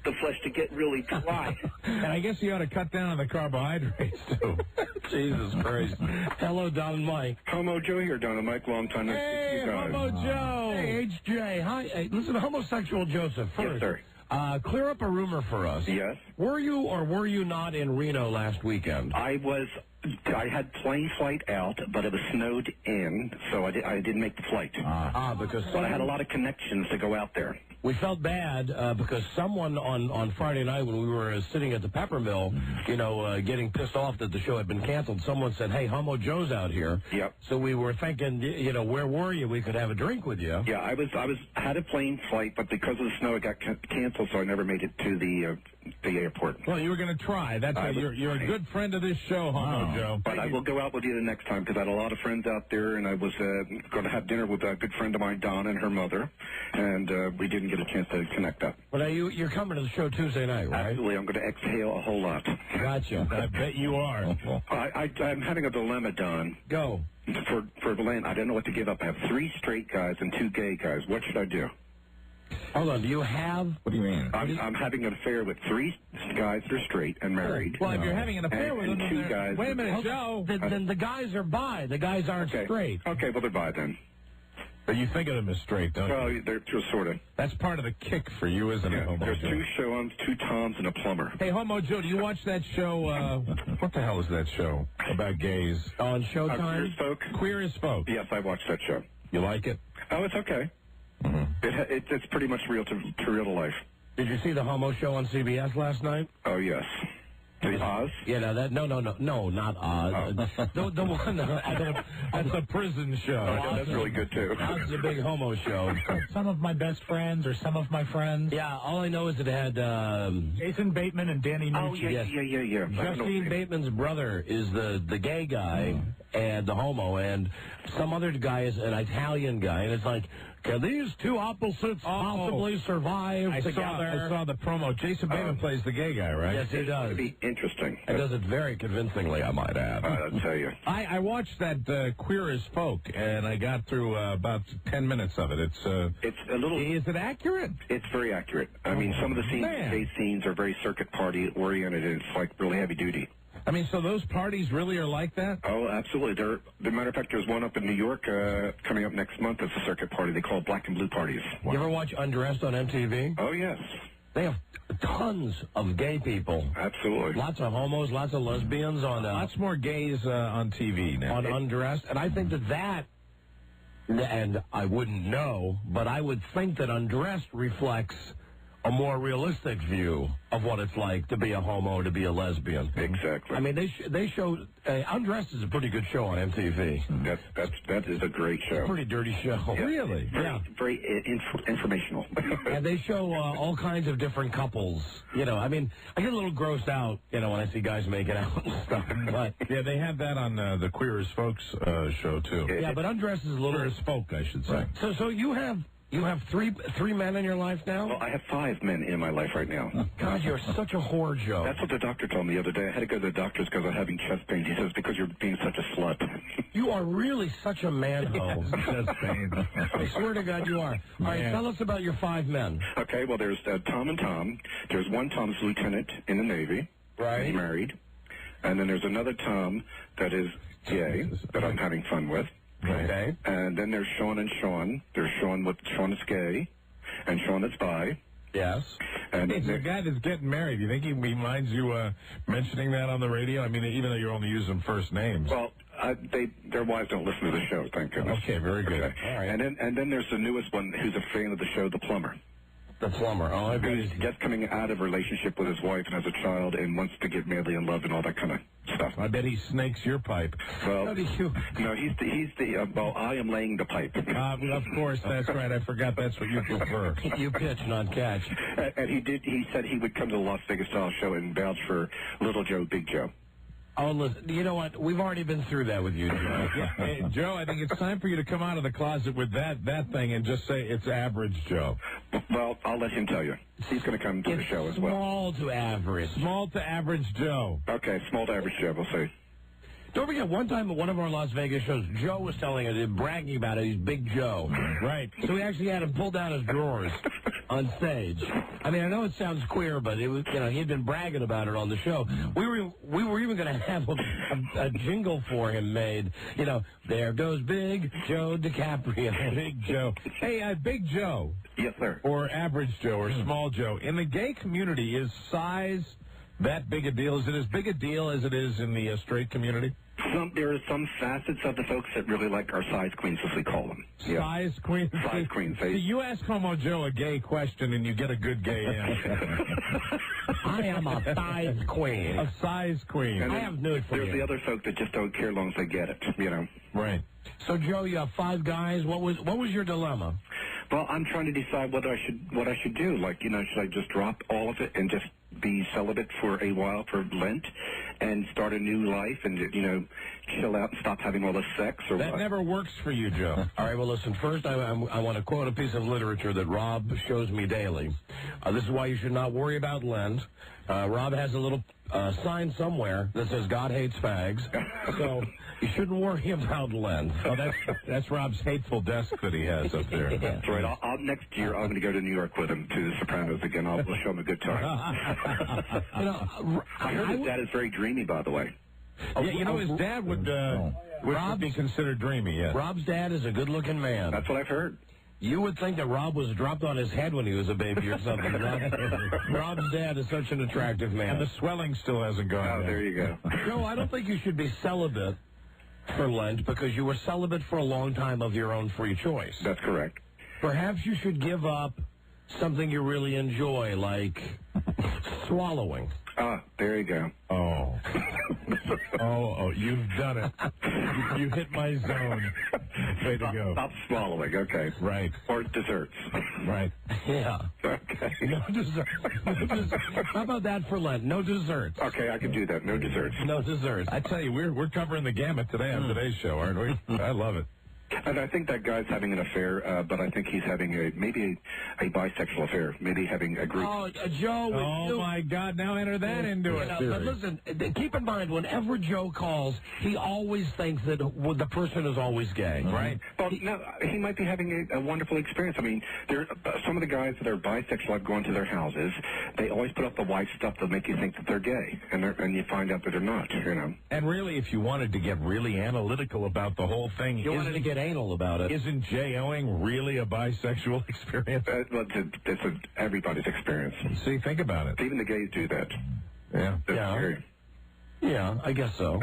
C: the flesh to get really dry.
I: And I guess you ought to cut down on the carbohydrates, too.
B: Jesus Christ. Hello, Don and Mike.
C: Homo Joe here, Don and Mike. Long time no see you guys.
I: Homo Joe.
B: Hey, HJ. Hi. Hey, listen, homosexual Joseph, first.
C: Yes, sir.
B: Clear up a rumor for us.
C: Yes.
B: Were you or were you not in Reno last weekend?
C: I had plane flight out, but it was snowed in, so I didn't make the flight. But I had a lot of connections to go out there.
B: We felt bad because someone on Friday night when we were sitting at the Pepper Mill, getting pissed off that the show had been canceled, someone said, hey, Homo Joe's out here.
C: Yep.
B: So we were thinking, where were you? We could have a drink with you.
C: Yeah, I had a plane flight, but because of the snow, it got canceled, so I never made it to the airport.
I: Well, you were going to try. You're a good friend of this show, Homo Joe.
C: But I will go out with you the next time because I had a lot of friends out there, and I was going to have dinner with a good friend of mine, Donna, and her mother, and we didn't get a chance to connect up.
B: Well, now you're coming to the show Tuesday night, right?
C: Absolutely. I'm going to exhale a whole lot.
B: Gotcha.
I: I bet you are.
C: I'm having a dilemma, Don.
B: Go.
C: For the land, I don't know what to give up. I have 3 straight guys and 2 gay guys. What should I do?
B: Hold on, do you have...
S: What do you mean?
G: I'm having an affair with 3 guys that are straight and married.
B: Well, if you're having an affair with them,
G: and 2 guys...
B: Wait a minute, Joe. Then the guys are bi. The guys aren't straight.
G: Okay, well, they're bi then.
I: But you think of them as straight, don't you?
G: Well, they're just sort of.
I: That's part of the kick for you, isn't it, Homo
G: There's
I: Joe?
G: 2 Showons, 2 Toms, and a plumber.
I: Hey, Homo Joe, do you watch that show, what the hell is that show about gays?
B: On Showtime?
G: Queer as Folk?
I: Queer as Folk.
G: Yes, I watched that show.
I: You like it?
G: Oh, it's okay. It's pretty much real to life.
B: Did you see the Homo show on CBS last night?
G: Oh, yes. Oz?
B: Yeah, no, not Oz. The one I don't.
I: That's a prison show.
G: Oh, that's really good too.
B: Oz is a big Homo show.
H: Some of my best friends or some of my friends.
B: Yeah, all I know is it had
H: Jason Bateman and Danny Nucci.
G: Oh, yeah.
B: Justine Bateman's brother is the gay guy and the homo, and some other guy is an Italian guy, and it's like, can these 2 opposites possibly survive together?
I: I saw the promo. Jason Bateman plays the gay guy, right?
B: Yes, he does.
G: It'd be interesting.
B: He does it very convincingly, I might add.
G: I'll tell you.
I: I watched that Queer as Folk, and I got through about 10 minutes of it. It's
G: a little.
I: Is it accurate?
G: It's very accurate. I mean, some of the gay scenes are very circuit party oriented, and it's like really heavy duty.
I: I mean, so those parties really are like that?
G: Oh, absolutely. As a matter of fact, there's one up in New York coming up next month. It's a circuit party. They call it Black and Blue parties.
B: You ever watch Undressed on MTV?
G: Oh, yes.
B: They have tons of gay people.
G: Absolutely.
B: Lots of homos, lots of lesbians on...
I: lots more gays on TV now.
B: On Undressed. And I think that, and I wouldn't know, but I would think that Undressed reflects a more realistic view of what it's like to be a homo, to be a lesbian.
G: Exactly.
B: I mean, they show Undressed is a pretty good show on MTV.
G: That is a great show.
B: It's a pretty dirty show.
G: Yeah.
I: Really?
G: Very informational.
B: And they show all kinds of different couples. You know, I mean, I get a little grossed out, you know, when I see guys making out and stuff. But
I: yeah, they have that on the Queer as Folks show too.
B: Yeah, but Undressed is a little...
I: Queer as Folk, I should say.
B: Right. So you have three men in your life now?
G: Well, I have 5 men in my life right now.
B: God, you're such a whore, Joe.
G: That's what the doctor told me the other day. I had to go to the doctor's because I'm having chest pains. He says, because you're being such a slut.
B: You are really such a man-ho.
I: Chest pains.
B: I swear to God you are. All right, tell us about your 5 men.
G: Okay, well, there's Tom and Tom. There's one Tom's lieutenant in the Navy.
B: Right.
G: He's married. And then there's another Tom that is gay that I'm having fun with.
B: Right. Okay.
G: And then there's Sean and Sean. There's Sean is gay, and Sean is bi.
B: Yes.
G: And
I: it's a guy that's getting married. Do you think he minds you mentioning that on the radio? I mean, even though you're only using first names.
G: Well, their wives don't listen to the show, thank goodness.
I: Okay, very good.
G: Okay.
B: All right.
G: And then there's the newest one who's a fan of the show, the plumber.
B: The plumber. Oh, I bet
G: Who's just coming out of a relationship with his wife and has a child and wants to get madly in love and all that kind of stuff.
I: I bet he snakes your pipe.
G: Well,
B: How do you...
G: no, he's the well, I am laying the pipe.
I: Of course, that's right. I forgot that's what you prefer.
B: You pitch, not catch.
G: And he said he would come to the Las Vegas style show and vouch for Little Joe, Big Joe.
B: Oh, listen, you know what? We've already been through that with you, Joe.
I: Hey, Joe, I think it's time for you to come out of the closet with that thing and just say it's average Joe.
G: Well, I'll let him tell you. He's going to come to the show as well.
B: Small to average.
I: Small to average Joe.
G: Okay, small to average Joe, we'll see.
B: Don't forget, one time at one of our Las Vegas shows, Joe was telling us, bragging about it, he's Big Joe.
I: Right.
B: So we actually had him pull down his drawers on stage. I mean, I know it sounds queer, but it was, you know, he had been bragging about it on the show. We were even going to have a jingle for him made. You know, there goes Big Joe DiCaprio.
I: Big Joe. Hey, Big Joe.
G: Yes, sir.
I: Or average Joe or small Joe. In the gay community, is size that big a deal? Is it as big a deal as it is in the straight community?
G: There are some facets of the folks that really like our size queens, as we call them. Yeah.
I: Size queens?
G: Size queens.
I: See, you ask Homo Joe a gay question and you get a good gay answer.
B: I am a size queen.
I: A size queen.
G: And
B: I have news for you.
G: There's the other folk that just don't care as long as they get it, you know.
I: Right.
B: So, Joe, you have 5 guys. What was your dilemma?
G: Well, I'm trying to decide what I should do. Like, you know, should I just drop all of it and just be celibate for a while for Lent and start a new life and, you know, chill out and stop having all this sex? Or
I: that
G: what?
I: never works for you, Joe.
B: All right, well, listen, first I want to quote a piece of literature that Rob shows me daily. This is why you should not worry about Lent. Rob has a little sign somewhere that says God hates fags. So you shouldn't worry about Lent.
I: Oh, that's Rob's hateful desk that he has up there.
G: That's right. Next year, I'm going to go to New York with him to The Sopranos again. I'll show him a good time. I heard his dad is very dreamy, by the way.
I: Yeah, his dad would be considered dreamy, yes.
B: Rob's dad is a good-looking man.
G: That's what I've heard.
B: You would think that Rob was dropped on his head when he was a baby or something. Rob's dad is such an attractive man.
I: And the swelling still hasn't gone.
G: Oh, there you go.
B: No, I don't think you should be celibate for Lent because you were celibate for a long time of your own free choice.
G: That's correct.
B: Perhaps you should give up something you really enjoy, like swallowing.
G: Ah, there you go.
I: Oh. Oh, you've done it. You hit my zone. Way to go.
G: Stop swallowing, okay.
I: Right.
G: Or desserts.
I: Right.
B: Yeah.
G: Okay.
B: No desserts. How about that for Lent? No desserts.
G: Okay, I can do that. No desserts.
B: No desserts.
I: I tell you, we're covering the gamut today on today's show, aren't we? I love it.
G: And I think that guy's having an affair, but I think he's having maybe a bisexual affair. Maybe having a group.
B: Oh, Joe.
I: Oh, my God. Now enter that into it.
B: But listen, keep in mind, whenever Joe calls, he always thinks that the person is always gay.
I: Right.
G: Well, no, he might be having a wonderful experience. I mean, some of the guys that are bisexual, I've gone to their houses. They always put up the white stuff to make you think that they're gay, and you find out that they're not,
I: And really, if you wanted to get really analytical about the whole thing,
B: you wanted to get anal about it.
I: Isn't J-O-ing really a bisexual experience?
G: It's everybody's experience.
I: See, think about it.
G: Even the gays do that.
I: Yeah.
B: Yeah, I guess so.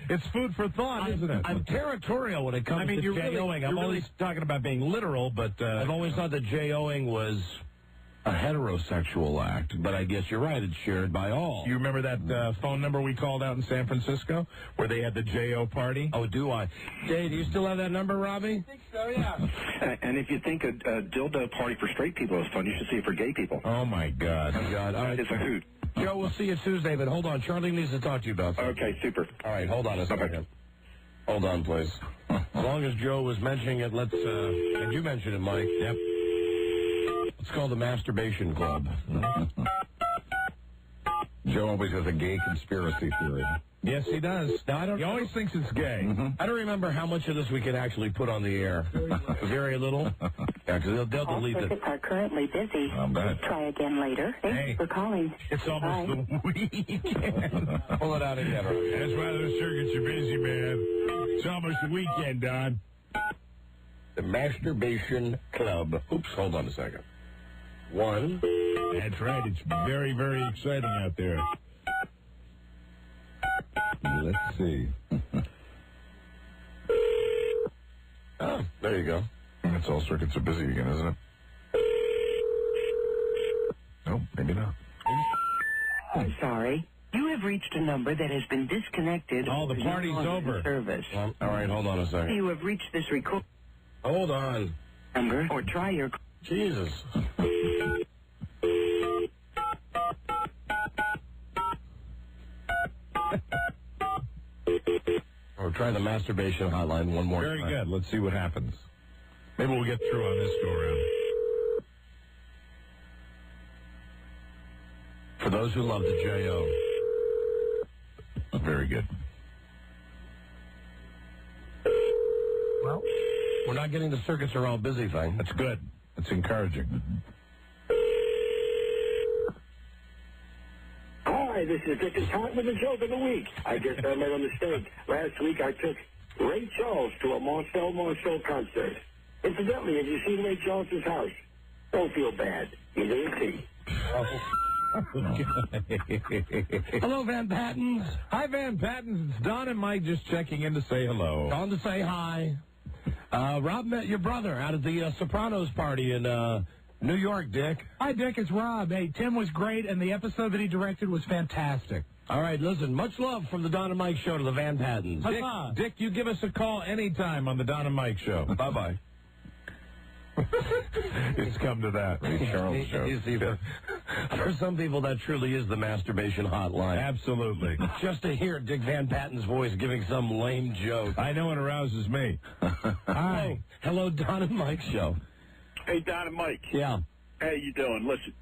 I: It's food for thought, isn't it?
B: I'm territorial when it comes to J-O-ing.
I: I'm always talking about being literal, but
B: I've always thought that J-O-ing was a heterosexual act, but I guess you're right, it's shared by all.
I: You remember that phone number we called out in San Francisco where they had the J-O party?
B: Oh, do I? Jay, do you still have that number, Robbie?
U: I think so, yeah.
G: And if you think a dildo party for straight people is fun, you should see it for gay people.
I: Oh, my God.
B: All right.
G: It's a hoot.
B: Joe, we'll see you Tuesday, but hold on. Charlie needs to talk to you about something.
G: Okay, super.
B: All right, hold on a second. Hold on, please. As long as Joe was mentioning it, let's, and you mentioned it, Mike.
I: Yep.
B: It's called the Masturbation Club.
S: Joe always has a gay conspiracy theory.
I: Yes, he does.
B: Now,
I: he always thinks it's gay.
B: I don't remember how much of this we can actually put on the air. Very little. Yeah, because they'll delete it.
L: All circuits are currently busy.
I: I'll bet.
L: Try again later. Thanks for calling.
I: It's almost the weekend.
B: Pull it out again.
I: That's why those circuits are busy, man. It's almost the weekend, Don.
B: The Masturbation Club. Oops, hold on a second. One.
I: That's right. It's very, very exciting out there.
S: Let's see.
B: Oh, there you go.
S: That's all circuits are busy again, isn't it? No, maybe not.
L: I'm sorry. You have reached a number that has been disconnected.
I: Oh, the party's over.
L: Service.
B: Well, all right, hold on a second.
L: You have reached this record
B: Hold on.
L: number or try your...
B: Jesus. Or try the masturbation hotline one more time.
I: Very good. Let's see what happens. Maybe we'll get through on this go-around.
B: For those who love the J.O.
I: Very good.
B: Well, we're not getting the circuits are all busy thing.
I: That's good. That's encouraging.
M: Hi, this is Dick and Tom with the joke of the week. I guess I made a mistake. Last week I took Ray Charles to a Marcel Marceau concert. Incidentally, have you seen Ray Charles's house? Don't feel bad. He's 18.
B: Hello, Van Pattens.
I: Hi, Van Pattens. It's Don and Mike just checking in to say hello.
B: Don to say hi. Rob met your brother out at the Sopranos party in New York, Dick.
H: Hi, Dick. It's Rob. Hey, Tim was great, and the episode that he directed was fantastic.
B: All right, listen, much love from the Don and Mike Show to the Van Pattens.
I: Dick, you give us a call anytime on the Don and Mike Show.
B: Bye-bye.
I: It's come to that.
B: Charles Show. For some people, that truly is the masturbation hotline.
I: Absolutely.
B: Just to hear Dick Van Patten's voice giving some lame joke.
I: I know it arouses me.
B: Hi. Hello, Don and Mike Show.
J: Hey, Don and Mike.
B: Yeah.
J: How you doing? Listen,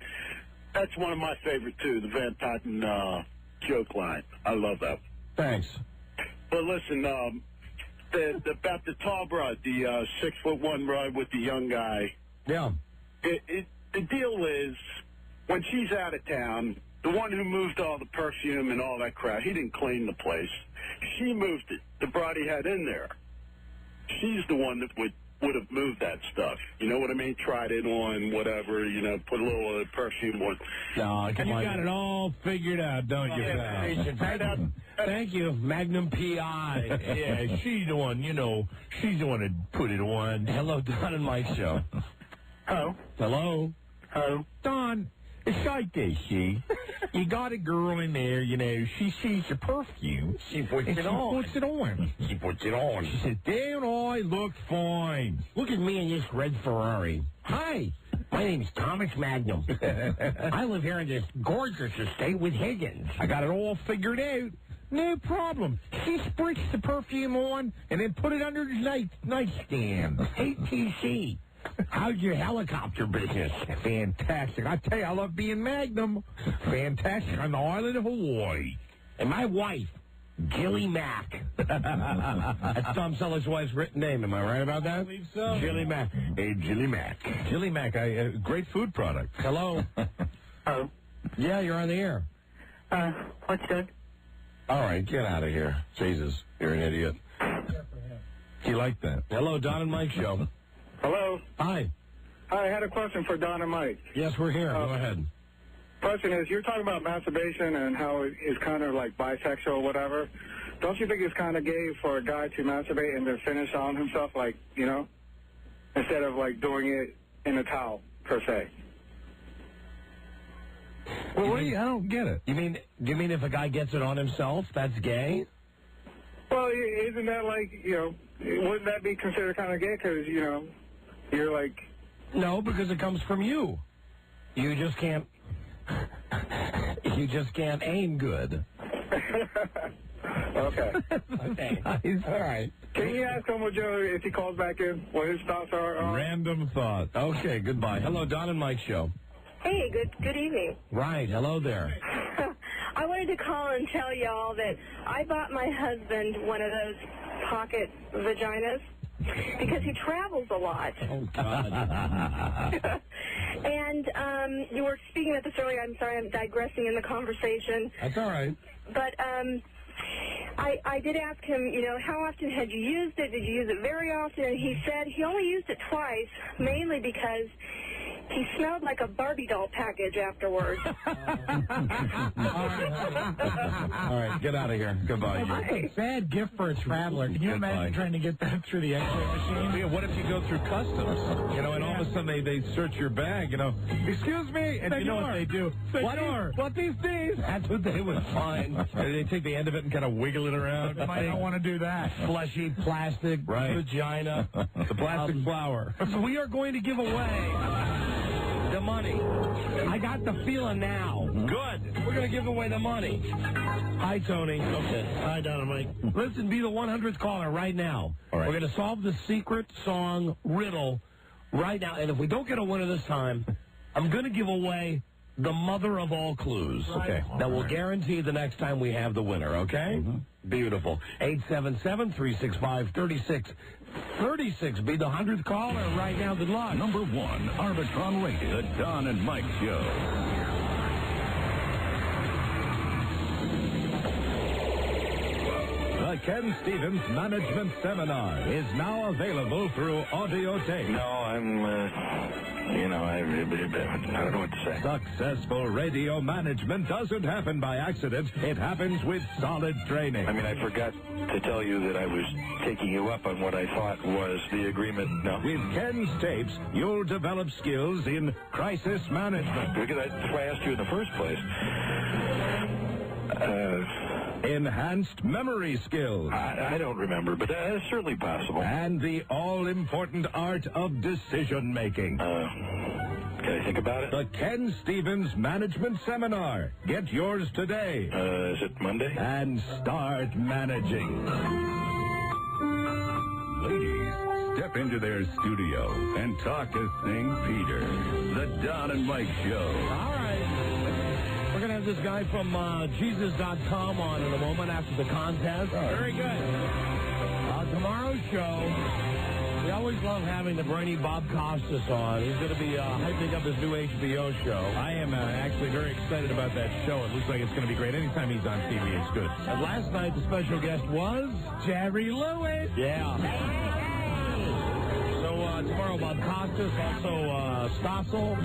J: that's one of my favorite, too, the Van Totten joke line. I love that.
B: Thanks.
J: But listen, about the tall broad, the 6'1" broad with the young guy.
B: Yeah.
J: The deal is, when she's out of town, the one who moved all the perfume and all that crap, he didn't clean the place. She moved it. The broad he had in there. She's the one that would have moved that stuff. You know what I mean? Tried it on, whatever, you know, put a little perfume on.
B: No, you got it all figured out, don't you, pal? Thank you, Magnum P.I. Yeah, she's the one, she's the one that put it on. Hello, Don and Mike show.
J: Hello.
B: Hello.
J: Hello.
B: Don, it's like this, see? You got a girl in there, she sees your perfume. She puts it on. She puts it on. She says, damn, I look fine. Look at me in this red Ferrari. Hi, my name's Thomas Magnum. I live here in this gorgeous estate with Higgins. I got it all figured out. No problem. She spritzed the perfume on and then put it under the nightstand. ATC. How's your helicopter business? Fantastic. I tell you, I love being Magnum. Fantastic on the island of Hawaii. And my wife, Jilly Mac. That's Tom Selleck's wife's written name. Am I right about that? I believe so. Jilly Mac. Hey, Jilly Mac.
I: Jilly Mac, a great food product.
B: Hello.
T: Hello.
B: Yeah, you're on the air.
T: What's good?
I: All right, get out of here. Jesus, you're an idiot. You like that?
B: Hello, Don and Mike show.
U: Hello.
B: Hi.
U: Hi, I had a question for Don and Mike.
B: Yes, we're here. Go ahead.
U: Question is, you're talking about masturbation and how it is kind of like bisexual or whatever. Don't you think it's kind of gay for a guy to masturbate and then finish on himself, like, instead of, like, doing it in a towel, per se?
I: Well, I don't get it.
B: You mean if a guy gets it on himself, that's gay?
U: Well, isn't that like, wouldn't that be considered kind of gay? Because, you're like...
B: No, because it comes from you. You just can't aim good.
U: Okay.
B: Okay. All right.
U: Can you ask him Joe if he calls back in what his thoughts are on?
I: Random thought.
B: Okay, goodbye. Hello, Don and Mike show.
K: Hey, good evening.
B: Right, hello there.
K: I wanted to call and tell y'all that I bought my husband one of those pocket vaginas because he travels a lot.
B: Oh, God.
K: And you were speaking about this earlier. I'm sorry, I'm digressing in the conversation.
B: That's all right.
K: But I did ask him, how often had you used it? Did you use it very often? And he said he only used it twice, mainly because he smelled like a Barbie doll package afterwards.
B: All right, get out of here. Goodbye.
H: That's a sad gift for a traveler. Can you imagine trying to get that through the X-ray machine?
I: Yeah, what if you go through customs? And all of a sudden they search your bag, excuse me, and you know what they do? What these days?
B: That's what they would find.
I: They take the end of it and kind of wiggle it around.
H: You might not want to do that.
B: Fleshy plastic vagina.
I: The plastic flower.
B: So we are going to give away the money. I got the feeling now.
I: Good.
B: We're going to give away the money. Hi, Tony.
Q: Okay. Hi, Don and Mike.
B: Listen, be the 100th caller right now.
I: All right.
B: We're going to solve the secret song riddle right now. And if we don't get a winner this time, I'm going to give away the mother of all clues.
I: Okay.
B: That will guarantee the next time we have the winner, okay? Mm-hmm. Beautiful. 877-365-3636. Be the 100th caller right now. Good luck.
A: Number 1, Arbitron Radio, the Don and Mike Show. The Ken Stevens Management Seminar is now available through audio tape.
G: No, I'm, I don't know what to say.
A: Successful radio management doesn't happen by accident. It happens with solid training.
G: I mean, I forgot to tell you that I was taking you up on what I thought was the agreement. No.
A: With Ken's tapes, you'll develop skills in crisis management.
G: Because that's why I asked you in the first place.
A: Enhanced memory skills.
G: I don't remember, but that's certainly possible.
A: And the all-important art of decision-making.
G: Can I think about it?
A: The Ken Stevens Management Seminar. Get yours today.
G: Is it Monday?
A: And start managing.
F: Ladies, step into their studio and talk to St. Peter. The Don and Mike Show.
B: All right. We're going to have this guy from Jesus.com on in a moment after the contest. Very good. Tomorrow's show, we always love having the brainy Bob Costas on. He's going to be hyping up his new HBO show.
I: I am actually very excited about that show. It looks like it's going to be great. Anytime he's on TV, it's good.
B: And last night, the special guest was
H: Jerry Lewis.
B: Yeah. So tomorrow, Bob Costas, also Stossel,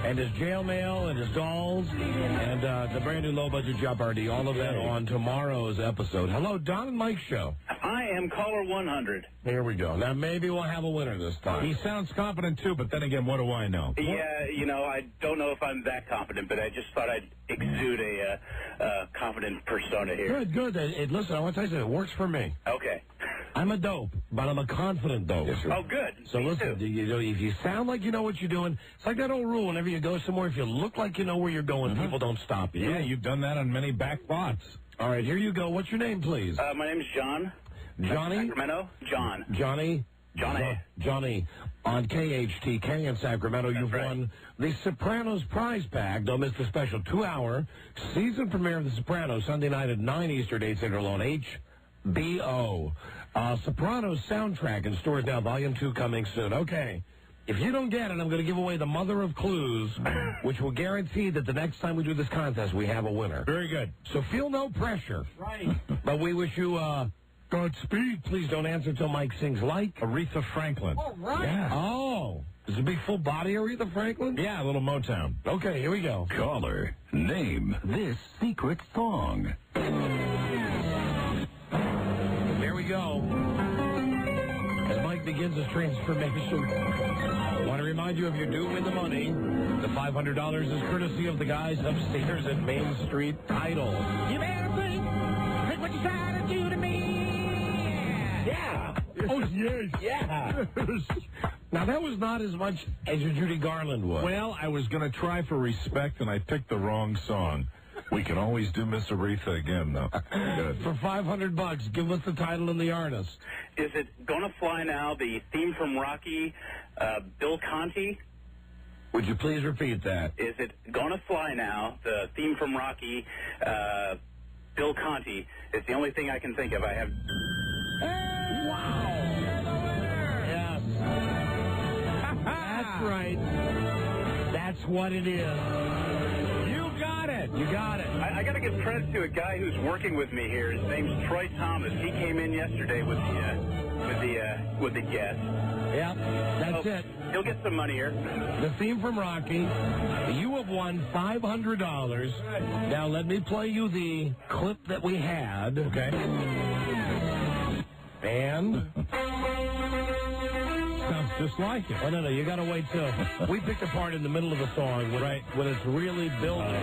B: and his jail mail, and his dolls, and the brand new low-budget Jeopardy. All of that on tomorrow's episode. Hello, Don and Mike Show.
J: I am caller 100.
B: Here we go. Now, maybe we'll have a winner this time.
I: He sounds confident, too, but then again, what do I know?
J: Yeah, you know, I don't know if I'm that confident, but I just thought I'd exude a confident persona here.
B: Good. Listen, I want to tell you something. It works for me.
J: Okay.
B: I'm a dope, but I'm a confident dope.
J: Yes, oh, good.
B: So
J: Me
B: listen,
J: too.
B: you know, if you sound like you know what you're doing, it's like that old rule. Whenever you go somewhere, if you look like you know where you're going, people don't stop you.
I: Yeah, you've done that on many back thoughts.
B: All right, here you go. What's your name, please?
J: My name is John.
B: Johnny?
J: Sacramento? John.
B: Johnny? Johnny. On KHTK in Sacramento, you've won the Sopranos prize pack. Don't miss the special 2-hour season premiere of The Sopranos, Sunday night at 9 Eastern, 8 Central on HBO. Sopranos soundtrack in stores now, Volume 2 coming soon. Okay. If you don't get it, I'm going to give away the mother of clues, which will guarantee that the next time we do this contest, we have a winner.
I: Very good.
B: So feel no pressure.
H: Right.
B: But we wish you, Godspeed. Please don't answer till Mike sings like
I: Aretha Franklin.
H: All right.
B: Yeah. Oh. Does it be full body Aretha Franklin?
I: Yeah, a little Motown.
B: Okay, here we go.
F: Caller, name this secret song.
B: There we go. As Mike begins his transformation, I want to remind you, if you do win the money, the $500 is courtesy of the guys upstairs at Main Street Title.
H: You better think what you try to do to me.
B: Yeah.
H: Oh, yes.
B: Yeah. Now, that was not as much as your Judy Garland was.
I: Well, I was going to try for respect, and I picked the wrong song. We can always do Miss Aretha again, though. Good.
B: For $500, give us the title and the artist.
J: Is it Gonna Fly Now, the theme from Rocky, Bill Conti?
B: Would you please repeat that?
J: Is it Gonna Fly Now, the theme from Rocky, Bill Conti? It's the only thing I can think of. I have...
B: Wow. Yes. That's right. That's what it is. You got it. You got it.
J: I got to give credit to a guy who's working with me here. His name's Troy Thomas. He came in yesterday with the guest.
B: Yep, that's it.
J: He'll get some money here.
B: The theme from Rocky. You have won $500. Now let me play you the clip that we had. Okay. And
I: sounds just like it.
B: Oh, no, you got to wait till we picked a part in the middle of the song, when it's really building.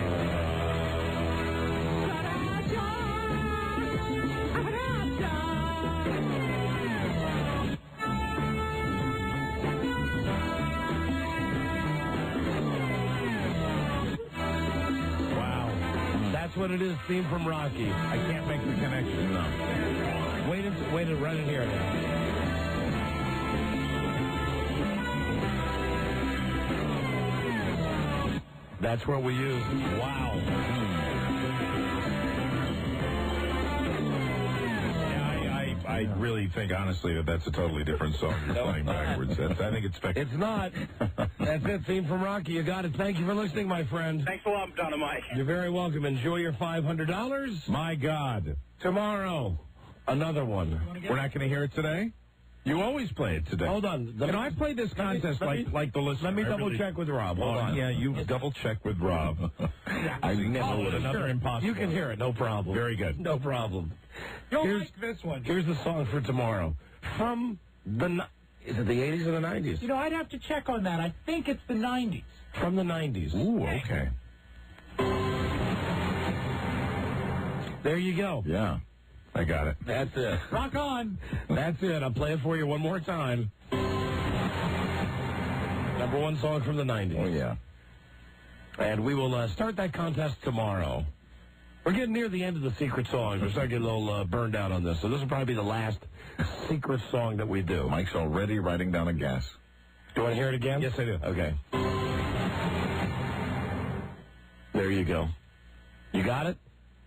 B: That's what it is, theme from Rocky.
I: I can't make the connection, no.
B: Wait to run in here now. That's what we use. Wow.
I: Yeah, I really think, honestly, that that's a totally different song you're playing backwards. I think it's spectacular.
B: It's not. That's it, theme from Rocky. You got it. Thank you for listening, my friend.
J: Thanks a lot, Don and Mike.
B: You're very welcome. Enjoy your $500.
I: My God.
B: Tomorrow, another one.
I: We're not going to hear it today? You always play it today.
B: Hold on.
I: I played this contest like the listener.
B: Let me double-check with Rob. Hold on.
I: Yeah, you double-check with Rob. I never would have.
B: Sure,
I: Impossible.
B: You can hear it. No problem.
I: Very good.
B: No problem.
H: You'll like this one.
B: Here's the song for tomorrow. From the... Is it the 80s or the 90s?
H: You know, I'd have to check on that. I think it's the 90s.
B: From the 90s.
I: Ooh, okay.
B: There you go.
I: Yeah. I got it.
B: That's it.
H: Rock on.
B: That's it. I'll play it for you one more time. Number one song from the 90s.
I: Oh, yeah.
B: And we will start that contest tomorrow. We're getting near the end of the secret songs. We're starting to get a little burned out on this. So this will probably be the last secret song that we do.
S: Mike's already writing down a guess.
B: Do you want to hear it again?
I: Yes, I do.
B: Okay. There you go. You got it?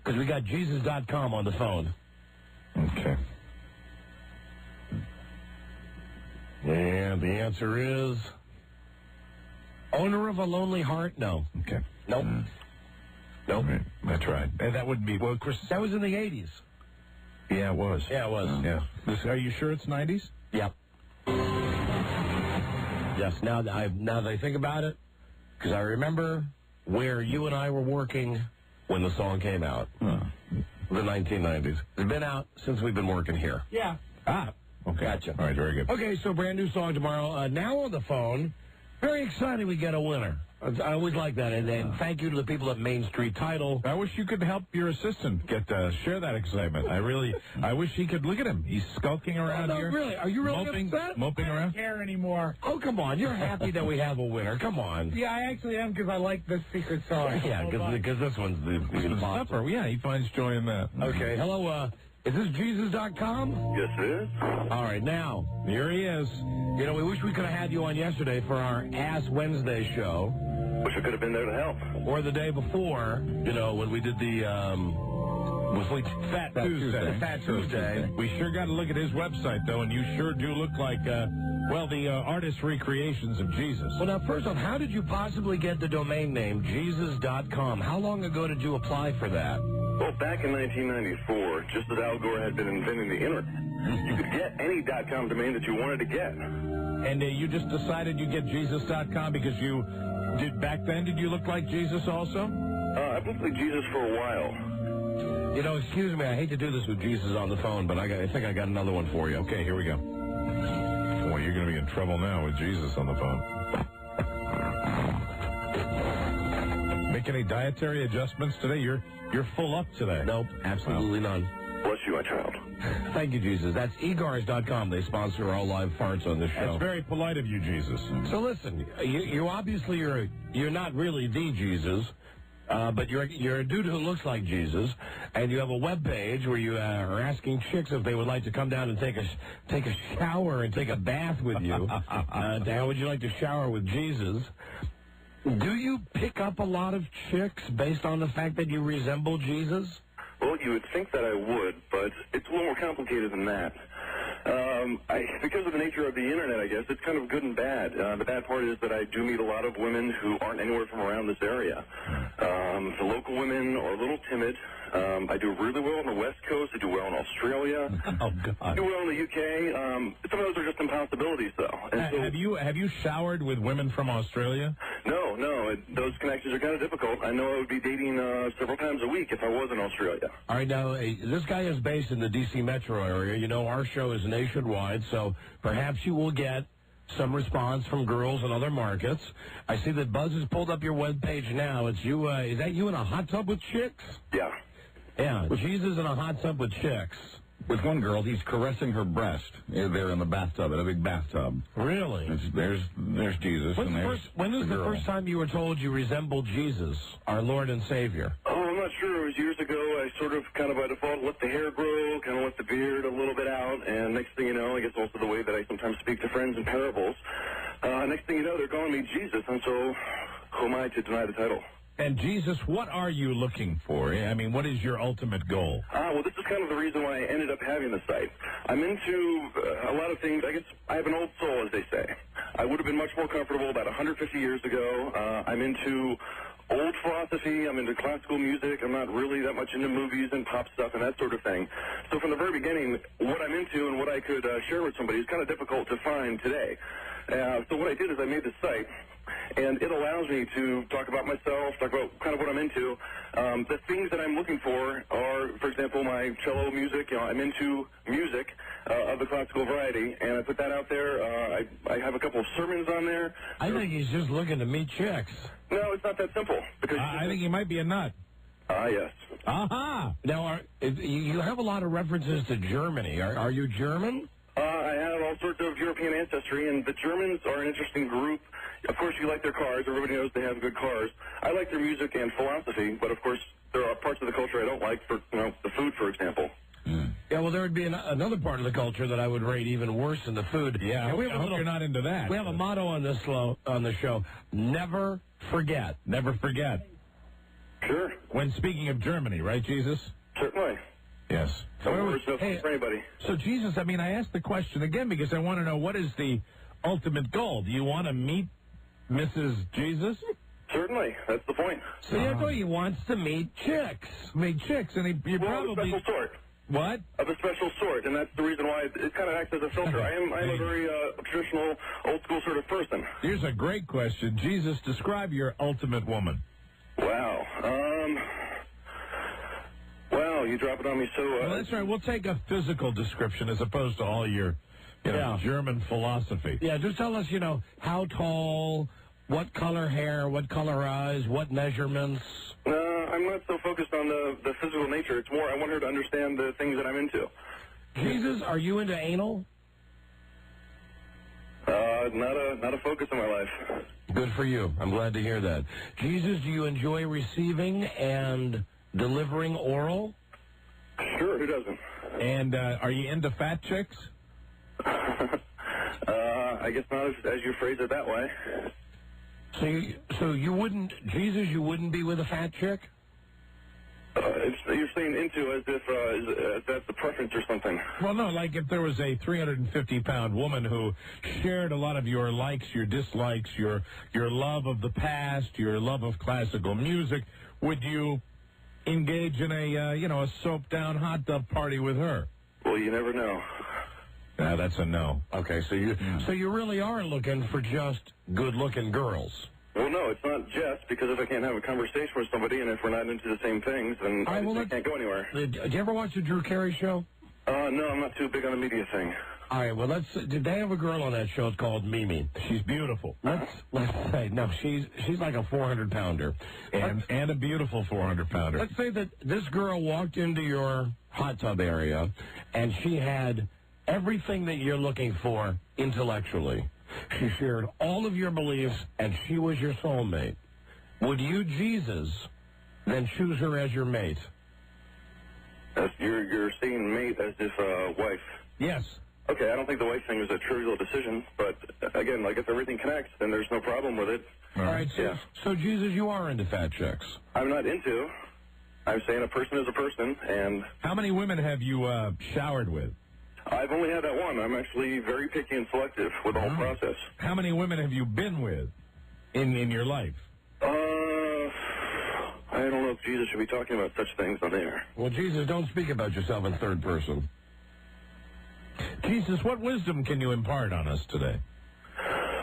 B: Because we got Jesus.com on the phone.
S: Okay.
B: And the answer is... Owner of a Lonely Heart? No.
S: Okay.
B: Nope. Nope.
S: Right. That's right.
I: And that wouldn't be... Well, Chris,
B: that was in the 80s.
S: Yeah, it was.
B: Yeah, it was.
S: Yeah.
I: Are you sure it's 90s?
B: Yep. Yes, now that I think about it, because I remember where you and I were working when the song came out. The 1990s. It's been out since we've been working here.
H: Yeah.
B: Ah,
S: Okay.
B: gotcha.
S: All right, very good.
B: Okay, so brand new song tomorrow. Now on the phone, very excited we get a winner. I always like that. And thank you to the people at Main Street Title.
I: I wish you could help your assistant share that excitement. I wish he could. Look at him. He's skulking around here.
B: Really? Are you really upset?
I: Moping
H: I
I: around?
H: don't care anymore.
B: Oh, come on. You're happy that we have a winner. Come on.
H: Yeah, I actually am because I like this secret song.
B: Yeah, because this one's the impossible.
I: Supper. Yeah, he finds joy in that.
B: Okay, hello, is this Jesus.com?
J: Yes, it is.
B: All right, now, here he is. You know, we wish we could have had you on yesterday for our Ass Wednesday show.
J: Wish I could have been there to help.
B: Or the day before, you know, when we did the, Fat Tuesday. Fat Tuesday.
I: We sure got to look at his website, though, and you sure do look like, the artist's recreations of Jesus.
B: Well, now, first off, how did you possibly get the domain name Jesus.com? How long ago did you apply for that?
J: Well, back in 1994, just as Al Gore had been inventing the internet, you could get any .com domain that you wanted to get.
I: And you just decided you'd get Jesus.com because you did back then? Did you look like Jesus also?
J: I've looked like Jesus for a while.
B: You know, excuse me, I hate to do this with Jesus on the phone, but I think I got another one for you. Okay, here we go.
S: Well, you're going to be in trouble now with Jesus on the phone.
I: Make any dietary adjustments today? You're full up today.
B: Nope, absolutely none.
J: Bless you, my child.
B: Thank you, Jesus. That's egars.com. They sponsor all live farts on this show.
I: That's very polite of you, Jesus.
B: So listen, you obviously you're not really the Jesus, but you're a dude who looks like Jesus, and you have a web page where you are asking chicks if they would like to come down and take a shower and take a bath with you. How would you like to shower with Jesus? Do you pick up a lot of chicks based on the fact that you resemble Jesus?
J: Well, you would think that I would, but it's a little more complicated than that. Because of the nature of the internet, I guess, it's kind of good and bad. The bad part is that I do meet a lot of women who aren't anywhere from around this area. The local women are a little timid. I do really well on the West Coast. I do well in Australia.
I: Oh, God.
J: I do well in the UK. Some of those are just impossibilities, though. And so,
I: have you showered with women from Australia?
J: No. Those connections are kind of difficult. I know I would be dating several times a week if I was in Australia.
B: All right, now, this guy is based in the D.C. metro area. You know, our show is nationwide, so perhaps you will get some response from girls in other markets. I see that Buzz has pulled up your webpage now. It's you. Is that you in a hot tub with chicks?
J: Yeah.
B: Yeah, Jesus in a hot tub with chicks.
S: With one girl, he's caressing her breast there in the bathtub, in a big bathtub.
B: Really?
S: There's Jesus.
B: When was the first time you were told you resembled Jesus, our Lord and Savior?
J: Oh, I'm not sure. It was years ago. I sort of kind of by default let the hair grow, kind of let the beard a little bit out, and next thing you know, I guess also the way that I sometimes speak to friends in parables, next thing you know, they're calling me Jesus, and so who am I to deny the title?
I: And Jesus, what are you looking for? I mean, what is your ultimate goal?
J: Well, this is kind of the reason why I ended up having the site. I'm into a lot of things. I guess I have an old soul, as they say. I would have been much more comfortable about 150 years ago. I'm into old philosophy. I'm into classical music. I'm not really that much into movies and pop stuff and that sort of thing. So from the very beginning, what I'm into and what I could share with somebody is kind of difficult to find today. So what I did is I made this site, and it allows me to talk about myself, talk about kind of what I'm into. The things that I'm looking for are, for example, my cello music. You know, I'm into music of the classical variety, and I put that out there. I have a couple of sermons on there.
B: I think he's just looking to meet chicks.
J: No, it's not that simple. Because
I: I think he might be a nut.
J: Yes.
B: Aha! Now, you have a lot of references to Germany. Are you German?
J: I have all sorts of European ancestry, and the Germans are an interesting group. Of course, you like their cars. Everybody knows they have good cars. I like their music and philosophy, but of course,
N: there are parts of the culture I don't like, for the food, for example.
B: Yeah, well, there would be another part of the culture that I would rate even worse than the food.
I: Yeah, I hope you're not into that.
B: We have a motto on this on the show: never forget.
I: Never forget.
N: Sure.
I: When speaking of Germany, right, Jesus?
N: Certainly.
I: Yes.
N: No words, no fun for anybody.
I: So, Jesus, I mean, I asked the question again because I want to know, what is the ultimate goal? Do you want to meet Mrs. Jesus?
N: Certainly. That's the point.
B: So I thought he wants to meet chicks.
I: Meet chicks, and he probably...
N: Of a special sort.
I: What?
N: Of a special sort, and that's the reason why it kind of acts as a filter. I am a very traditional, old-school sort of person.
I: Here's a great question. Jesus, describe your ultimate woman.
N: Wow. Wow, you drop it on me so...
I: well, that's right. We'll take a physical description as opposed to all your, German philosophy.
B: Yeah, just tell us, how tall, what color hair, what color eyes, what measurements.
N: I'm not so focused on the physical nature. It's more I want her to understand the things that I'm into.
B: Jesus, are you into anal?
N: Not a focus in my life.
B: Good for you. I'm glad to hear that. Jesus, do you enjoy receiving and delivering oral?
N: Sure, who doesn't?
I: And are you into fat chicks?
N: I guess not as you phrase it that way.
B: So you wouldn't, Jesus, you wouldn't be with a fat chick?
N: You're saying into as if that's the preference or something.
I: Well, no, like if there was a 350-pound woman who shared a lot of your likes, your dislikes, your love of the past, your love of classical music, would you engage in a soap-down hot tub party with her?
N: Well, you never know.
I: That's a no.
B: Okay, so you really are looking for just good-looking girls.
N: Well, no, it's not just, because if I can't have a conversation with somebody and if we're not into the same things, then I can't go anywhere.
B: Did you ever watch the Drew Carey show?
N: No, I'm not too big on the media thing.
B: All right, well, did they have a girl on that show called Mimi?
I: She's beautiful.
B: Let's say, no, she's like a 400-pounder.
I: And a beautiful 400-pounder.
B: Let's say that this girl walked into your hot tub area, and she had everything that you're looking for intellectually. She shared all of your beliefs, and she was your soulmate. Would you, Jesus, then choose her as your mate?
N: You're seeing mate as if wife.
I: Yes.
N: Okay, I don't think the wife thing is a trivial decision, but again, like if everything connects, then there's no problem with it.
B: All right, so Jesus, you are into fat chicks.
N: I'm not into. I'm saying a person is a person, and...
I: How many women have you showered with?
N: I've only had that one. I'm actually very picky and selective with the whole process.
I: How many women have you been with in your life?
N: I don't know if Jesus should be talking about such things on the air.
B: Well, Jesus, don't speak about yourself in third person.
I: Jesus, what wisdom can you impart on us today?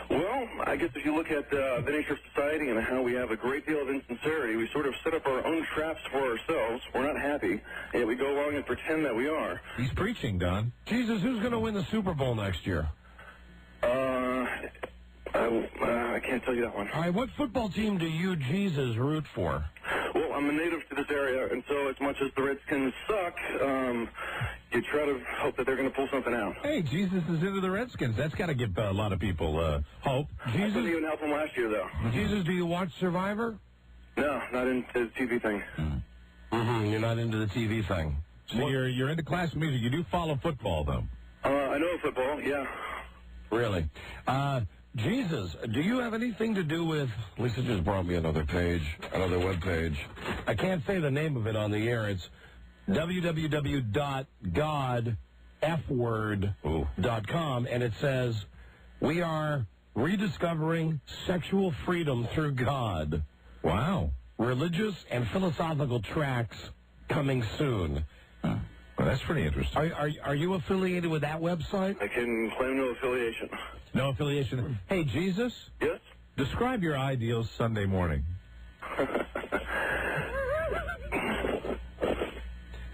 N: Well, I guess if you look at the nature of society and how we have a great deal of insincerity, we sort of set up our own traps for ourselves. We're not happy, and yet we go along and pretend that we are.
I: He's preaching, Don.
B: Jesus, who's going to win the Super Bowl next year?
N: I can't tell you that one.
B: All right, what football team do you, Jesus, root for?
N: Well, I'm a native to this area, and so as much as the Redskins suck, you try to hope that they're going to pull something out.
I: Hey, Jesus is into the Redskins. That's got to give a lot of people hope.
N: I couldn't even help them last year, though.
B: Jesus, do you watch Survivor?
N: No, not into the TV thing.
B: You're not into the TV thing.
I: So you're into classical music. You do follow football, though.
N: I know football, yeah.
B: Really? Jesus, do you have anything to do with... Lisa just brought me another page, another web page. I can't say the name of it on the air. It's www.godfword.com, and it says, we are rediscovering sexual freedom through God.
I: Wow.
B: Religious and philosophical tracks coming soon.
I: Well, that's pretty interesting.
B: Are you affiliated with that website?
N: I can claim no affiliation.
I: No affiliation. Hey, Jesus?
N: Yes?
I: Describe your ideal Sunday morning.
B: Do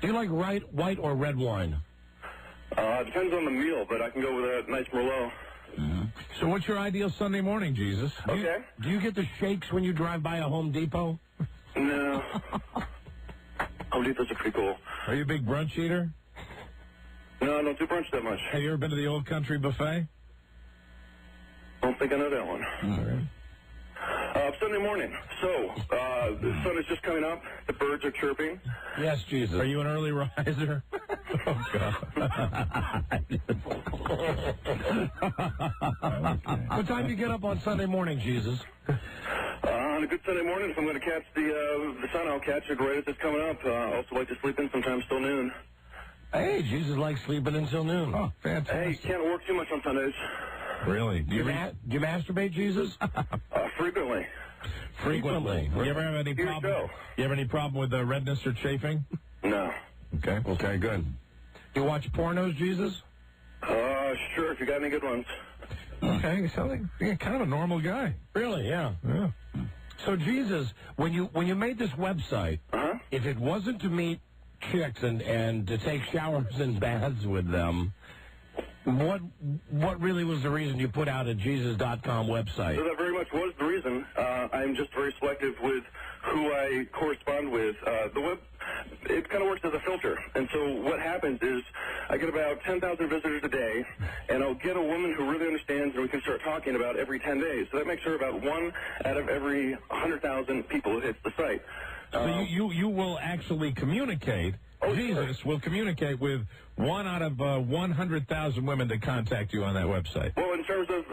B: you like white or red wine?
N: Depends on the meal, but I can go with a nice Merlot.
I: So what's your ideal Sunday morning, Jesus?
N: Okay.
B: Do you get the shakes when you drive by a Home Depot?
N: No. Home Depots are pretty cool.
I: Are you a big brunch eater?
N: No, I don't do brunch that much.
I: Have you ever been to the Old Country Buffet?
N: I don't think I know that one.
I: All right.
N: Sunday morning. So, the sun is just coming up. The birds are chirping.
B: Yes, Jesus.
I: Are you an early riser? Oh, God.
B: What time do you get up on Sunday morning, Jesus?
N: On a good Sunday morning, if I'm going to catch the sun, I'll catch it right as it's coming up. I also like to sleep in sometimes till noon.
B: Hey, Jesus likes sleeping until noon.
I: Oh, fantastic.
N: Hey, you can't work too much on Sundays.
I: Really?
B: Do you masturbate, Jesus?
N: Frequently.
B: Frequently.
I: You ever have any problem? You have any problem with redness or chafing?
N: No.
I: Okay. Okay. Good.
B: You watch pornos, Jesus?
N: Sure. If you got any good ones.
I: Okay. You sound like you're kind of a normal guy.
B: Really? Yeah.
I: Yeah.
B: So, Jesus, when you made this website, if it wasn't to meet chicks and to take showers and baths with them, what really was the reason you put out a Jesus.com website?
N: So that very much was the reason. I'm just very selective with who I correspond with. The web, it kind of works as a filter. And so what happens is I get about 10,000 visitors a day, and I'll get a woman who really understands, and we can start talking about every 10 days. So that makes her about 1 out of every 100,000 people who hits the site.
I: So you will actually communicate. Jesus will communicate with 1 out of 100,000 women that contact you on that website.
N: Well, in terms of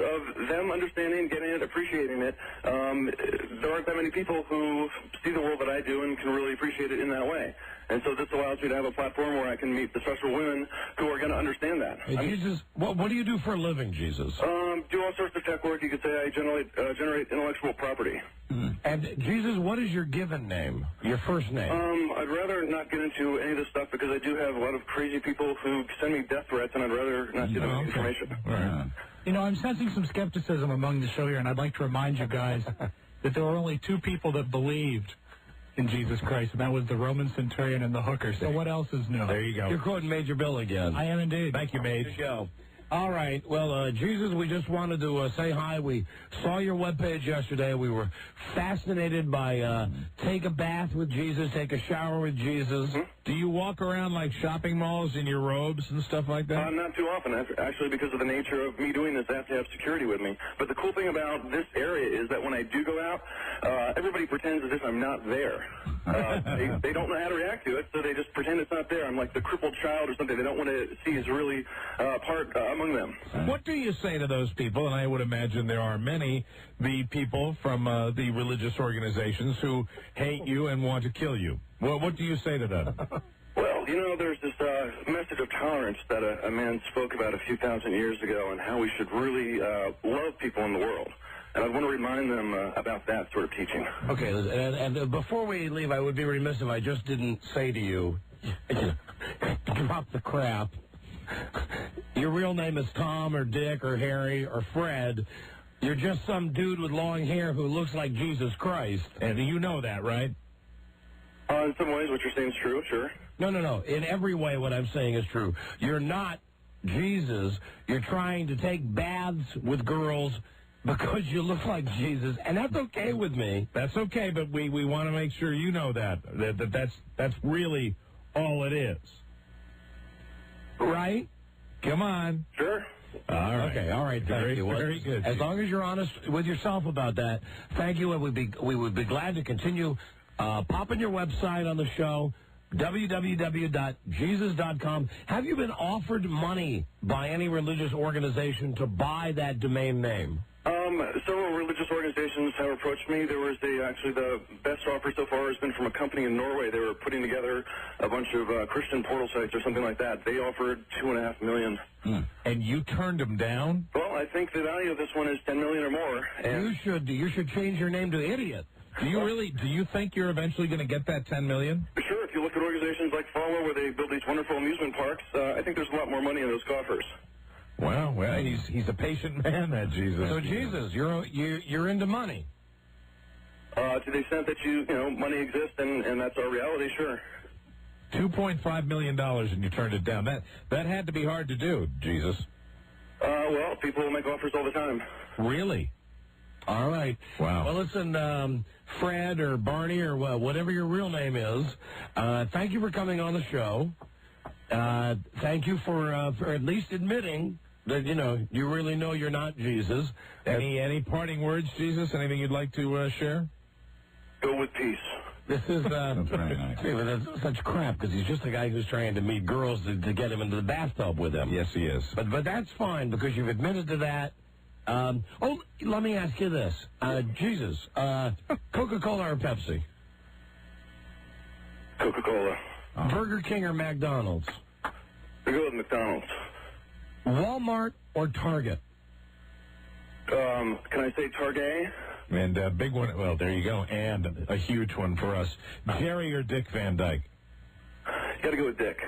N: them understanding, getting it, appreciating it, there aren't that many people who see the world that I do and can really appreciate it in that way. And so this allows me to have a platform where I can meet the special women who are going to understand that.
B: Hey, Jesus, what do you do for a living, Jesus?
N: Do all sorts of tech work. You could say I generate intellectual property.
B: And, Jesus, what is your given name, your first name?
N: I'd rather not get into any of this stuff because I do have a lot of crazy people who send me death threats, and I'd rather not give them any information.
H: Right. You know, I'm sensing some skepticism among the show here, and I'd like to remind you guys that there were only 2 people that believed in Jesus Christ, and that was the Roman centurion and the hooker. So what else is new?
B: There you go. You're quoting Major Bill again.
H: I am indeed.
B: Thank you, Major. Go. All right. Well, Jesus, we just wanted to say hi. We saw your webpage yesterday. We were fascinated by take a bath with Jesus, take a shower with Jesus.
I: Do you walk around like shopping malls in your robes and stuff like that?
N: Not too often, actually, because of the nature of me doing this. I have to have security with me. But the cool thing about this area is that when I do go out, everybody pretends as if I'm not there. They don't know how to react to it, so they just pretend it's not there. I'm like the crippled child or something they don't want to see is really part among them.
I: What do you say to those people? And I would imagine there are many, the people from the religious organizations who hate you and want to kill you. Well, what do you say to them?
N: Well, you know, there's this message of tolerance that a man spoke about a few thousand years ago and how we should really love people in the world. And I want to remind them about that sort of teaching.
B: Okay, and before we leave, I would be remiss if I just didn't say to you, drop the crap. Your real name is Tom or Dick or Harry or Fred. You're just some dude with long hair who looks like Jesus Christ.
I: And you know that, right?
N: In some ways, what you're saying is true, sure.
B: No. In every way, what I'm saying is true. You're not Jesus. You're trying to take baths with girls because you look like Jesus, and that's okay with me.
I: That's okay, but we want to make sure you know that's really all it is.
B: Right?
I: Come on.
N: Sure.
I: All right.
B: Okay, all right, thank you.
I: Very good.
B: As long as you're honest with yourself about that, thank you, and we would be glad to continue popping your website on the show, www.jesus.com. Have you been offered money by any religious organization to buy that domain name?
N: Several religious organizations have approached me. There was actually the best offer so far has been from a company in Norway. They were putting together a bunch of Christian portal sites or something like that. They offered $2.5 million.
I: And you turned them down?
N: Well, I think the value of this one is $10 million or more. And
B: you should change your name to Idiot.
I: Do you think you're eventually going to get that $10 million?
N: Sure. If you look at organizations like Follow, where they build these wonderful amusement parks, I think there's a lot more money in those coffers.
I: Well, he's a patient man, that Jesus.
B: So Jesus, you're into money.
N: To the extent that money exists and that's our reality, sure.
I: $2.5 million and you turned it down. That had to be hard to do, Jesus.
N: Well, people make offers all the time.
I: Really?
B: All right.
I: Wow.
B: Well, listen, Fred or Barney or whatever your real name is, thank you for coming on the show. Thank you for at least admitting that, you really know you're not Jesus.
I: Any parting words, Jesus? Anything you'd like to share?
N: Go with peace.
B: This is
S: That's very nice.
B: that's such crap because he's just a guy who's trying to meet girls to get him into the bathtub with him.
I: Yes, he is.
B: But that's fine because you've admitted to that. Let me ask you this, Jesus, Coca-Cola or Pepsi?
N: Coca-Cola.
B: Burger King or McDonald's?
N: We go with McDonald's.
B: Walmart or Target?
N: Can I say Target?
I: And a big one, well, there you go, and a huge one for us. Jerry or Dick Van Dyke?
N: Gotta go with Dick.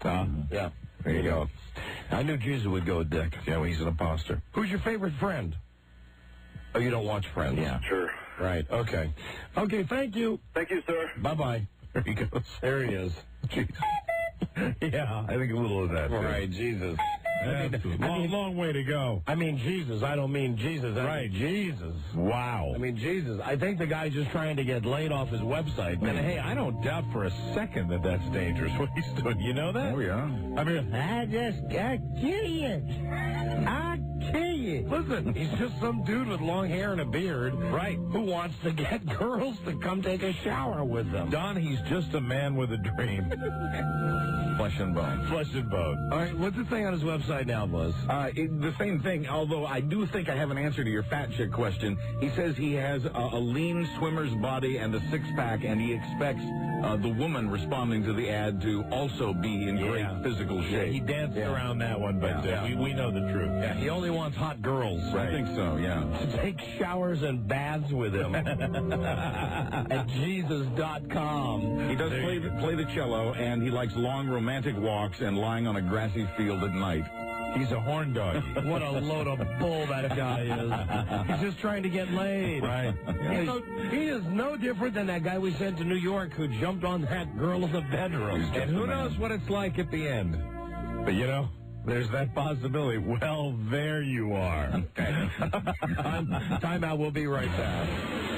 B: Yeah.
I: There you go.
B: I knew Jesus would go with Dick.
I: Yeah, well, he's an imposter.
B: Who's your favorite friend? Oh, you don't watch Friends?
I: Yeah.
N: Sure.
B: Right, okay. Okay, thank you.
N: Thank you, sir.
B: Bye-bye.
I: There he goes.
B: There he is.
I: Jesus. Yeah, I think a little of that, too.
B: Right, Jesus.
I: Long way to go.
B: I mean Jesus. I don't mean Jesus. I mean Jesus.
I: Wow.
B: I mean Jesus. I think the guy's just trying to get laid off his website.
I: And hey, I don't doubt for a second that that's dangerous what he's doing. You know that?
S: Oh, yeah.
B: I mean, I kill you. I kill you. Listen, he's just some dude with long hair and a beard, right? Who wants to get girls to come take a shower with them.
I: Don, he's just a man with a dream.
S: Flesh and bone.
I: Flesh and bone.
B: All right, what's the thing on his website now, Buzz?
S: The same thing, although I do think I have an answer to your fat chick question. He says he has a lean swimmer's body and a six-pack, and he expects the woman responding to the ad to also be in great physical shape.
I: Yeah, he danced around that one, but we know the truth.
B: Yeah, he only wants hot girls.
S: Right. I think so, yeah.
B: To take showers and baths with him at Jesus.com.
S: He does play the cello, and he likes long romantic walks and lying on a grassy field at night.
I: He's a horn dog.
B: What a load of bull that guy is. He's just trying to get laid.
I: Right.
B: He is no different than that guy we sent to New York who jumped on that girl in the bedroom.
I: And who knows what it's like at the end. But, there's that possibility. Well, there you are.
B: Time out. We'll be right back.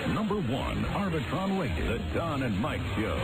F: Number 1, Arbitron Radio, the Don and Mike Show.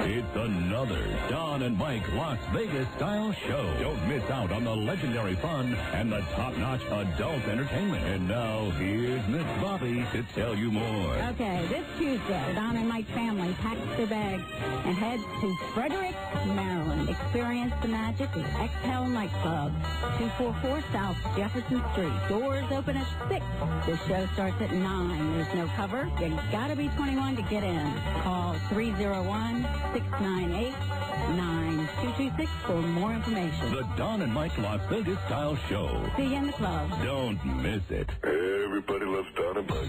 F: It's another Don and Mike Las Vegas-style show. Don't miss out on the legendary fun and the top-notch adult entertainment. And now, here's Miss Bobby to tell you more.
O: Okay, this Tuesday, the Don and Mike family packs their bags and heads to Frederick, Maryland. Experience the magic of Exhale Nightclub, 244 South Jefferson Street. Doors open at 6. The show starts at 9. There's no cover. You gotta be 21 to get in. Call 301-698-9226 for more information.
F: The Don and Mike Las Vegas-style show.
O: See you in the club.
F: Don't miss it.
N: Everybody loves Don and Mike.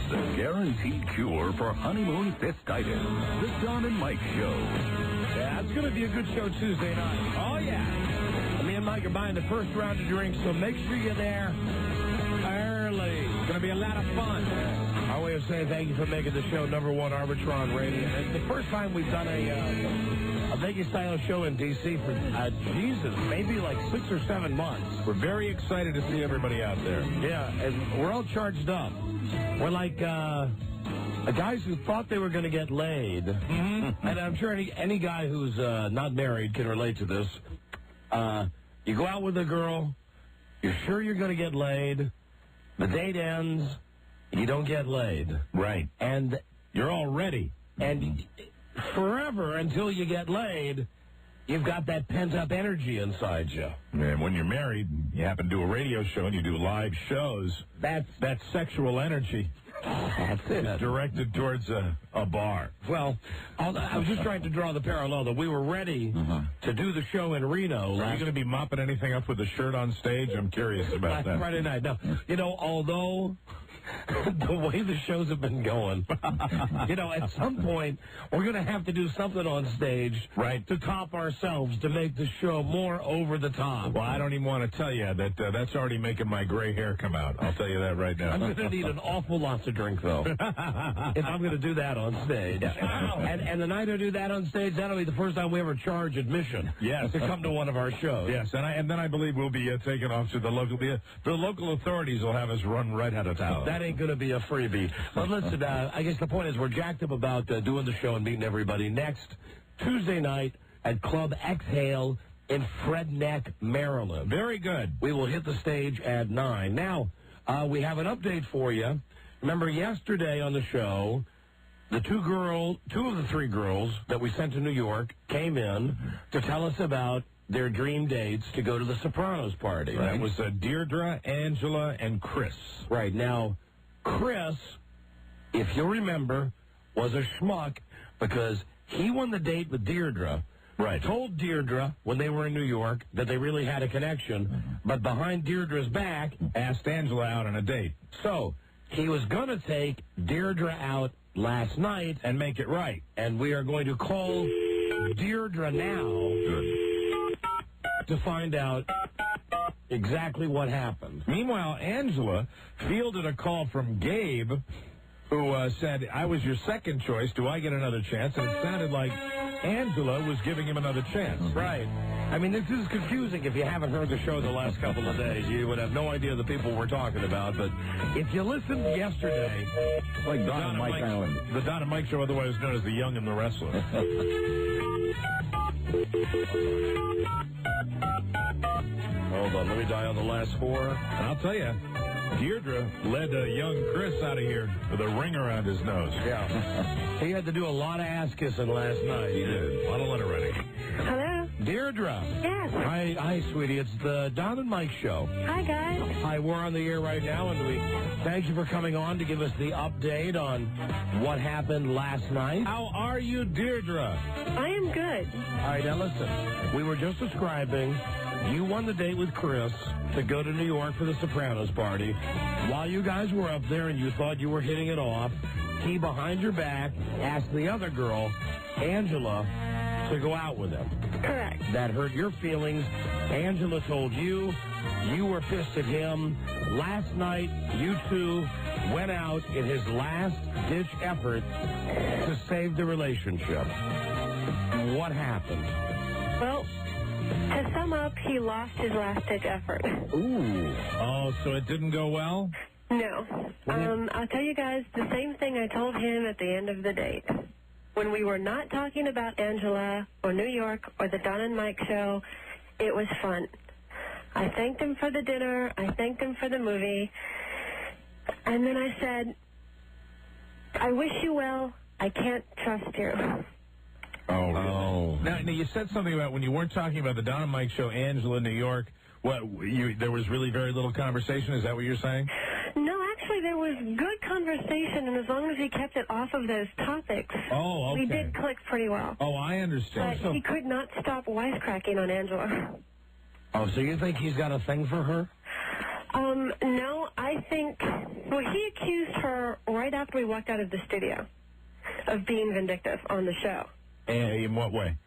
F: The guaranteed cure for honeymoon fistitis. The Don and Mike Show.
B: Yeah, it's going to be a good show Tuesday night. Oh, yeah. Me and Mike are buying the first round of drinks, so make sure you're there early. It's going to be a lot of fun. Our way of saying thank you for making the show number 1 Arbitron Radio. It's the first time we've done a Vegas-style show in D.C. for, maybe like 6 or 7 months.
I: We're very excited to see everybody out there.
B: Yeah, and we're all charged up. We're like guys who thought they were going to get laid. Mm-hmm. And I'm sure any guy who's not married can relate to this. You go out with a girl, you're sure you're going to get laid, the date ends, you don't get laid.
I: Right.
B: And you're all ready. And forever until you get laid, you've got that pent-up energy inside you.
I: And when you're married, you happen to do a radio show and you do live shows, that sexual energy is directed towards a bar.
B: Well, I was just trying to draw the parallel that we were ready to do the show in Reno.
I: Are you going to be mopping anything up with a shirt on stage? I'm curious about that.
B: Friday night. Now, although the way the shows have been going, at some point, we're going to have to do something on stage to top ourselves, to make the show more over the top.
I: Well, I don't even want to tell you that that's already making my gray hair come out. I'll tell you that right now.
B: I'm going to need an awful lot to drink, though, if I'm going to do that on stage. And the night I do that on stage, that'll be the first time we ever charge admission to come to one of our shows.
I: Yes, and then I believe we'll be taken off to the local authorities will have us run right out of town.
B: That ain't going to be a freebie. But listen, I guess the point is we're jacked up about doing the show and meeting everybody. Next, Tuesday night at Club Exhale in Freda, Maryland.
I: Very good.
B: We will hit the stage at 9. Now, we have an update for you. Remember, yesterday on the show, two of the three girls that we sent to New York came in to tell us about their dream dates to go to the Sopranos party.
I: That was Deirdre, Angela, and Chris.
B: Right. Now, Chris, if you'll remember, was a schmuck because he won the date with Deirdre.
I: Right.
B: Told Deirdre when they were in New York that they really had a connection, but behind Deirdre's back,
I: asked Angela out on a date.
B: So he was going to take Deirdre out last night
I: and make it right.
B: And we are going to call Deirdre now to find out exactly what happened.
I: Meanwhile, Angela fielded a call from Gabe, who said, I was your second choice. Do I get another chance? And it sounded like Angela was giving him another chance.
B: Right. I mean, this is confusing. If you haven't heard the show the last couple of days, you would have no idea the people we're talking about. But if you listened yesterday,
I: like Don and Mike Allen. The Don and Mike show, otherwise known as The Young and the Restless.
B: Hold on, let me dial the last four.
I: And I'll tell you, Deirdre led young Chris out of here with a ring around his nose.
B: Yeah. He had to do a lot of ass kissing last night.
I: He did. A lot of letter writing.
K: Hello?
B: Deirdre.
K: Yes.
B: Hi, sweetie. It's the Don and Mike show.
K: Hi, guys.
B: Hi, we're on the air right now, and we thank you for coming on to give us the update on what happened last night.
I: How are you, Deirdre?
K: I am good.
B: All right, now listen. We were just describing you won the date with Chris to go to New York for the Sopranos party. While you guys were up there and you thought you were hitting it off, he, behind your back, asked the other girl, Angela, to go out with him.
K: Correct.
B: That hurt your feelings. Angela told you were pissed at him. Last night, you two went out in his last-ditch effort to save the relationship. What happened?
K: Well, to sum up, he lost his last-ditch effort.
B: Ooh.
I: Oh, so it didn't go well?
K: No. I'll tell you guys the same thing I told him at the end of the date. When we were not talking about Angela or New York or the Don and Mike show, it was fun. I thanked him for the dinner. I thanked him for the movie. And then I said, I wish you well. I can't trust you.
I: Oh, really? Now, you said something about when you weren't talking about the Don and Mike show, Angela, New York, there was really very little conversation? Is that what you're saying?
K: No, actually, there was good conversation, and as long as he kept it off of those topics, we did click pretty well.
I: Oh, I understand.
K: But he could not stop wisecracking on Angela.
B: Oh, so you think he's got a thing for her?
K: No, I think... Well, he accused her right after we walked out of the studio of being vindictive on the show.
I: In what way?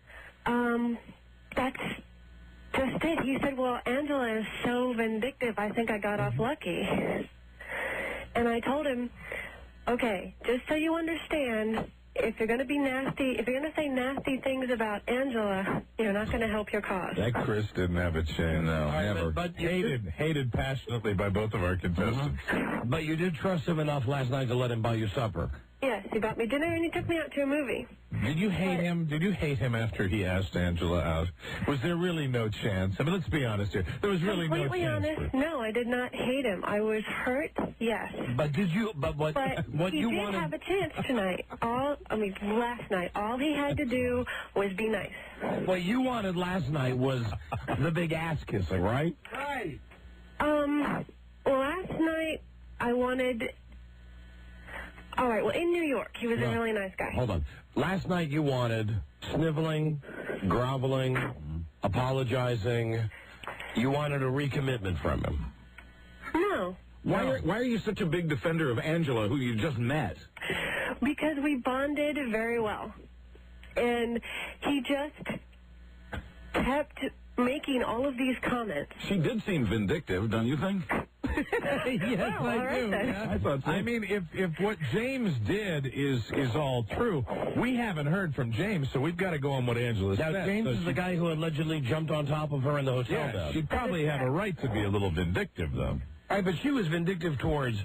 K: That's just it. He said, well, Angela is so vindictive, I think I got off lucky. And I told him, okay, just so you understand, if you're going to be nasty, if you're going to say nasty things about Angela, you're not going to help your cause.
I: That Chris didn't have a chance. No, never. But hated passionately by both of our contestants.
B: But you did trust him enough last night to let him buy you supper.
K: Yes, he bought me dinner and he took me out to a movie.
I: Did you hate him? Did you hate him after he asked Angela out? Was there really no chance? I mean, let's be honest here. There was really no chance.
K: Completely honest, no, I did not hate him. I was hurt, yes.
B: But did you? But what
K: he
B: you
K: did
B: wanted?
K: Have a chance tonight. Last night. All he had to do was be nice.
B: What you wanted last night was the big ass kissing, right?
K: Right. Last night I wanted. All right, well, in New York, he was a really nice guy.
B: Hold on. Last night you wanted sniveling, groveling, apologizing. You wanted a recommitment from him.
K: No.
S: Why are you such a big defender of Angela, who you just met?
K: Because we bonded very well. And he just kept making all of these comments.
S: She did seem vindictive, don't you think?
I: Yes,
K: well,
I: I do.
K: Yeah.
I: I thought so. I mean, if what James did is all true, we haven't heard from James, so we've got to go on what Angela said.
B: Now, James is the guy who allegedly jumped on top of her in the hotel bed.
I: She'd probably have a right to be a little vindictive, though.
B: Right, but she was vindictive towards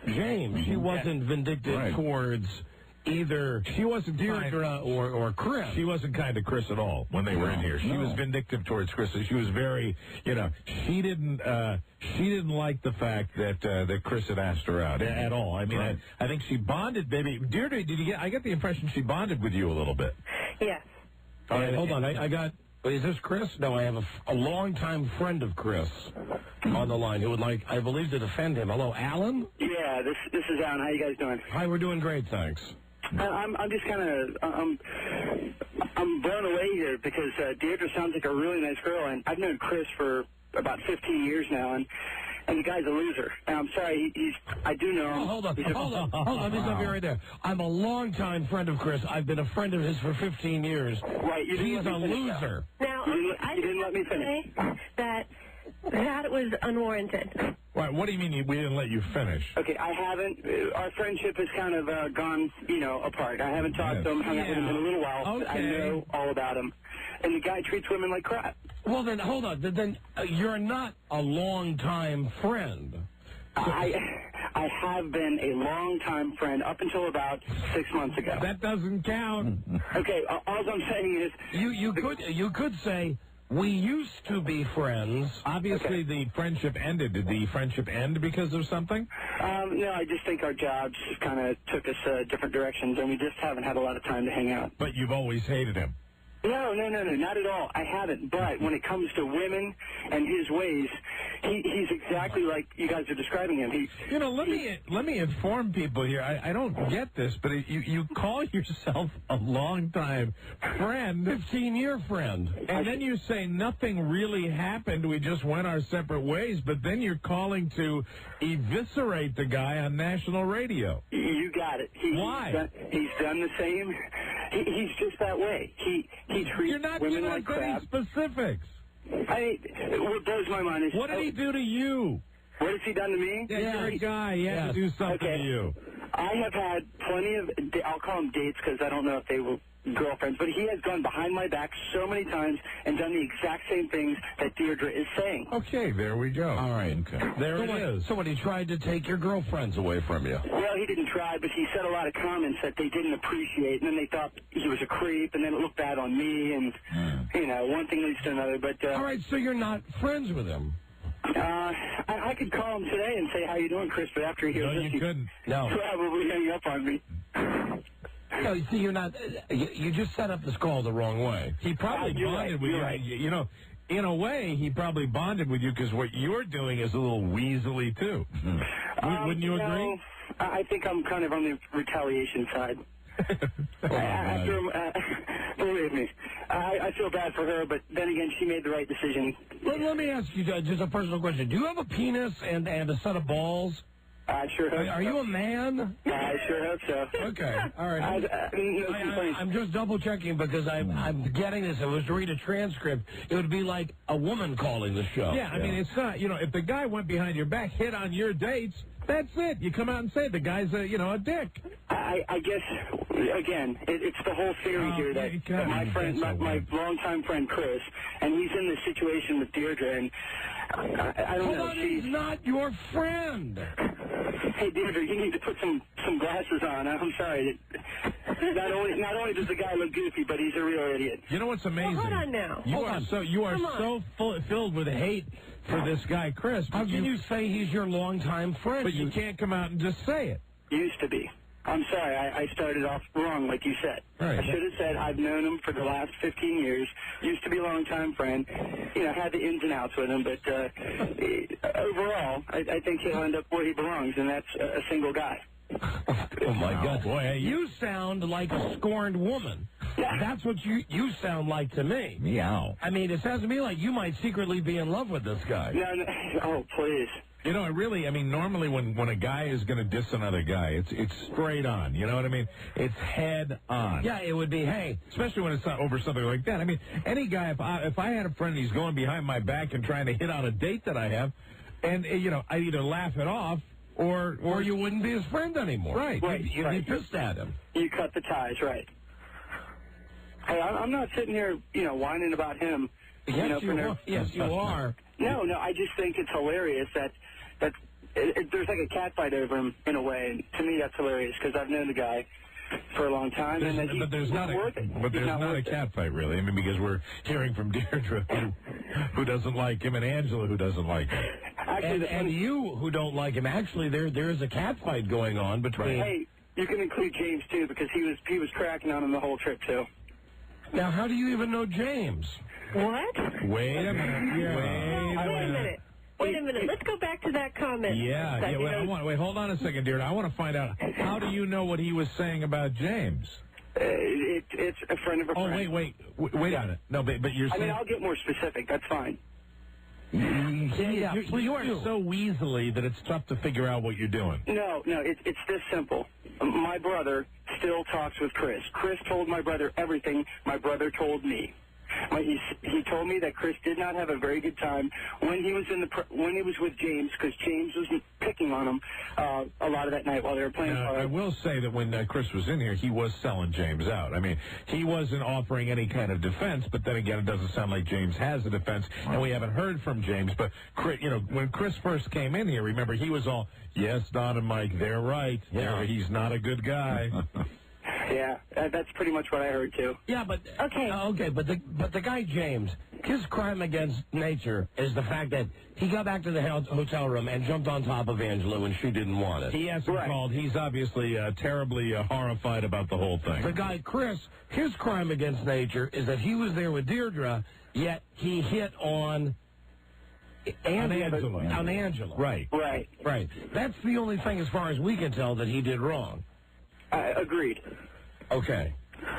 B: James. She wasn't vindictive towards
I: either
B: She wasn't Deirdre or Chris.
I: She wasn't kind to Chris at all when they were in here. She was vindictive towards Chris. She was very, she didn't like the fact that Chris had asked her out at all. I mean, I think she bonded. Maybe Deirdre, I get the impression she bonded with you a little bit.
K: Yes.
B: All right, hold on. I got. Is this Chris? No, I have a longtime friend of Chris on the line who would like, I believe, to defend him. Hello, Alan?
E: Yeah, this is Alan. How you guys doing?
B: Hi, we're doing great, thanks.
E: I'm just kind of I'm blown away here because Deirdre sounds like a really nice girl, and I've known Chris for about 15 years now, and the guy's a loser. And I'm sorry, I do know him.
B: Oh, hold on. Let me stop you right there. I'm a longtime friend of Chris. I've been a friend of his for 15 years.
E: Right,
B: He's a loser.
K: Now,
E: you didn't let me finish.
K: That was unwarranted.
I: Right, what do you mean we didn't let you finish?
E: Okay, I haven't. Our friendship has kind of gone, apart. I haven't talked to him, hung out with him in a little while. But I know all about him. And the guy treats women like crap.
B: Well, then, hold on. Then you're not a long-time friend.
E: I have been a long-time friend up until about 6 months ago.
B: That doesn't count.
E: Okay, all I'm saying is...
B: You could say... We used to be friends.
I: Obviously, the friendship ended. Did the friendship end because of something?
E: No, I just think our jobs kind of took us different directions, and we just haven't had a lot of time to hang out.
I: But you've always hated him.
E: No, not at all. I haven't. But when it comes to women and his ways, he's exactly like you guys are describing him.
I: Let me inform people here. I don't get this, but you call yourself a longtime friend,
B: 15-year friend,
I: and then you say nothing really happened. We just went our separate ways. But then you're calling to eviscerate the guy on national radio.
E: You got it.
I: Why?
E: He's done the same. He's just that way. He treats women like crap.
I: Specifics.
E: What blows my mind is...
I: What did he do to you?
E: What has he done to me?
I: Yeah, you're a guy. He had to do something to you.
E: I have had plenty of... I'll call them dates because I don't know if they were girlfriends, but he has gone behind my back so many times and done the exact same things that Deirdre is saying.
I: Okay, there we go.
B: All right.
I: Okay. There it is.
B: So he tried to take your girlfriends away from you?
E: Well, he didn't try, but he said a lot of comments that they didn't appreciate, and then they thought he was a creep, and then it looked bad on me, and, one thing leads to another. But
B: all right, so you're not friends with him?
E: I could call him today and say, how you doing, Chris, but after he hears this,
I: you couldn't.
B: No.
E: Probably hang up on me.
B: No, you see, you're not. You just set up this call the wrong way.
I: He probably bonded with you.
E: Right.
I: In a way, he probably bonded with you because what you're doing is a little weaselly too. Wouldn't you agree?
E: No, I think I'm kind of on the retaliation side. Believe me, I feel bad for her, but then again, she made the right decision.
B: Let me ask you just a personal question. Do you have a penis and a set of balls?
E: I sure hope so.
B: Are you a man?
E: I sure hope so.
B: Okay, all right. I'm just double-checking because I'm getting this. If I was to read a transcript, it would be like a woman calling the show.
I: Yeah, I mean, it's not, if the guy went behind your back, hit on your dates, that's it. You come out and say the guy's a dick.
E: I guess, again, it's the whole theory here that my friend, my longtime friend Chris, and he's in this situation with Deirdre, and I don't know.
B: He's not your friend.
E: Hey, Deirdre, you need to put some glasses on. I'm sorry. Not only does the guy look goofy, but he's a real idiot.
I: You know what's amazing?
K: Well, hold on now.
I: You are so filled with hate for this guy, Chris.
B: How can you say he's your longtime friend?
I: But you can't come out and just say it.
E: Used to be. I'm sorry, I started off wrong, like you said.
I: Right.
E: I should have said I've known him for the last 15 years, used to be a longtime friend, had the ins and outs with him, but overall, I think he'll end up where he belongs, and that's a single guy.
B: Oh, my God. Boy, you sound like a scorned woman. That's what you sound like to me.
I: Meow.
B: I mean, it sounds to me like you might secretly be in love with this guy.
E: No, oh, please.
I: Normally when a guy is going to diss another guy, it's straight on. You know what I mean? It's head on.
B: Yeah, it would be, hey.
I: Especially when it's not over something like that. I mean, any guy, if I had a friend and he's going behind my back and trying to hit on a date that I have, and, I either laugh it off or
B: you wouldn't be his friend anymore.
I: Right.
B: You'd be pissed at him.
E: You cut the ties, right. Hey, I'm not sitting here, whining about him.
B: Yes, you are.
E: No, I just think it's hilarious that there's like a catfight over him in a way, and to me that's hilarious because I've known the guy for a long time.
I: But there's not a cat fight, really. I mean, because we're hearing from Deirdre, who doesn't like him, and Angela, who doesn't like him.
E: Actually,
B: and you, who don't like him. Actually, there is a cat fight going on between...
E: Hey, you can include James, too, because he was cracking on him the whole trip, too.
B: Now, how do you even know James?
K: What?
I: Wait a minute.
K: Wait a minute. Let's go back to that comment.
I: Wait, hold on a second, Deirdre. I want to find out, how do you know what he was saying about James?
E: It's a friend of a friend.
I: Oh, wait a minute. No, but you're saying...
E: I mean, I'll get more specific. That's fine.
I: You are so weaselly that it's tough to figure out what you're doing.
E: No, it's this simple. My brother still talks with Chris. Chris told my brother everything my brother told me. He told me that Chris did not have a very good time when he was when he was with James, because James was picking on him a lot of that night while they were playing.
I: I will say that when Chris was in here, he was selling James out. I mean, he wasn't offering any kind of defense, but then again, it doesn't sound like James has a defense, and we haven't heard from James. But Chris, when Chris first came in here, remember, he was all, yes, Don and Mike, they're right. Yeah. He's not a good guy.
E: Yeah, that's pretty much what I heard, too.
B: Yeah, but... Okay, but the guy, James, his crime against nature is the fact that he got back to the hotel room and jumped on top of Angela when she didn't want it.
I: He hasn't called. He's obviously terribly horrified about the whole thing.
B: The guy, Chris, his crime against nature is that he was there with Deirdre, yet he hit on... Angela.
I: Right.
B: That's the only thing, as far as we can tell, that he did wrong.
E: Agreed.
B: Okay.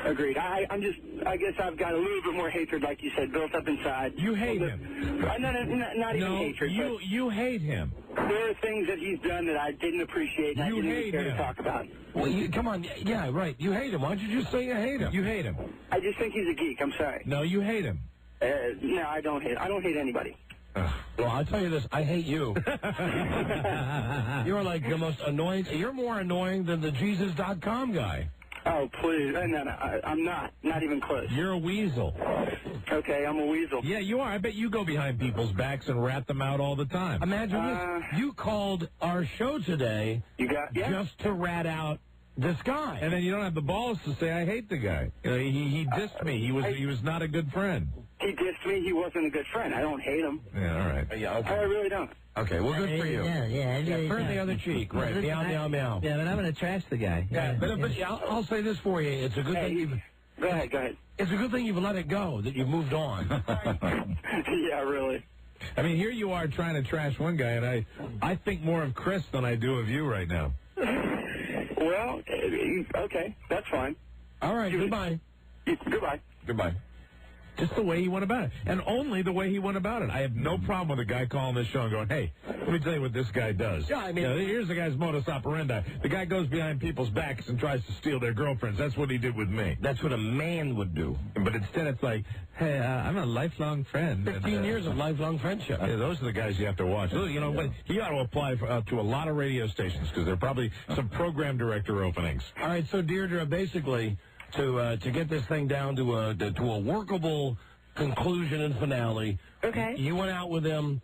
E: Agreed. I guess I've got a little bit more hatred, like you said, built up inside.
I: You hate him.
E: Not even hatred.
I: You hate him.
E: There are things that he's done that I didn't appreciate, and I didn't even care to talk about.
B: Well, come on. Yeah, right. You hate him. Why don't you just say you hate him?
I: You hate him.
E: I just think he's a geek. I'm sorry.
I: No, you hate him.
E: No, I don't hate anybody.
B: Well, I'll tell you this. I hate you. You're like the most annoying. You're more annoying than the Jesus.com guy.
E: Oh, please. No, I'm not. Not even close.
I: You're a weasel.
E: Okay, I'm a weasel.
I: Yeah, you are. I bet you go behind people's backs and rat them out all the time.
B: Imagine this. You called our show today just to rat out this guy.
I: And then you don't have the balls to say, I hate the guy. He dissed me. He was not a good friend.
E: He dissed me. He wasn't a good friend. I don't hate him.
I: Yeah, all right.
B: Yeah, okay.
E: I really don't.
B: Okay, well, good for you.
P: Yeah.
B: Turn the other cheek. Right. Meow, meow, meow.
P: Yeah, but I'm going to trash the guy.
B: Yeah, but I'll say this for you. It's a good thing you've...
E: Go ahead.
B: It's a good thing you've let it go, that you've moved on.
E: Yeah, really.
I: I mean, here you are trying to trash one guy, and I think more of Chris than I do of you right now.
E: Well, okay, that's fine.
B: All right, goodbye.
E: Goodbye.
I: Just the way he went about it. And only the way he went about it. I have no problem with a guy calling this show and going, hey, let me tell you what this guy does.
B: Yeah, I mean...
I: here's the guy's modus operandi. The guy goes behind people's backs and tries to steal their girlfriends. That's what he did with me.
B: That's what a man would do.
I: But instead it's like, hey, I'm a lifelong friend.
B: 15 years of lifelong friendship.
I: Yeah, those are the guys you have to watch. But he ought to apply to a lot of radio stations because there are probably some program director openings.
B: All right, so Deirdre, basically... To get this thing down to a workable conclusion and finale.
K: Okay.
B: You went out with him.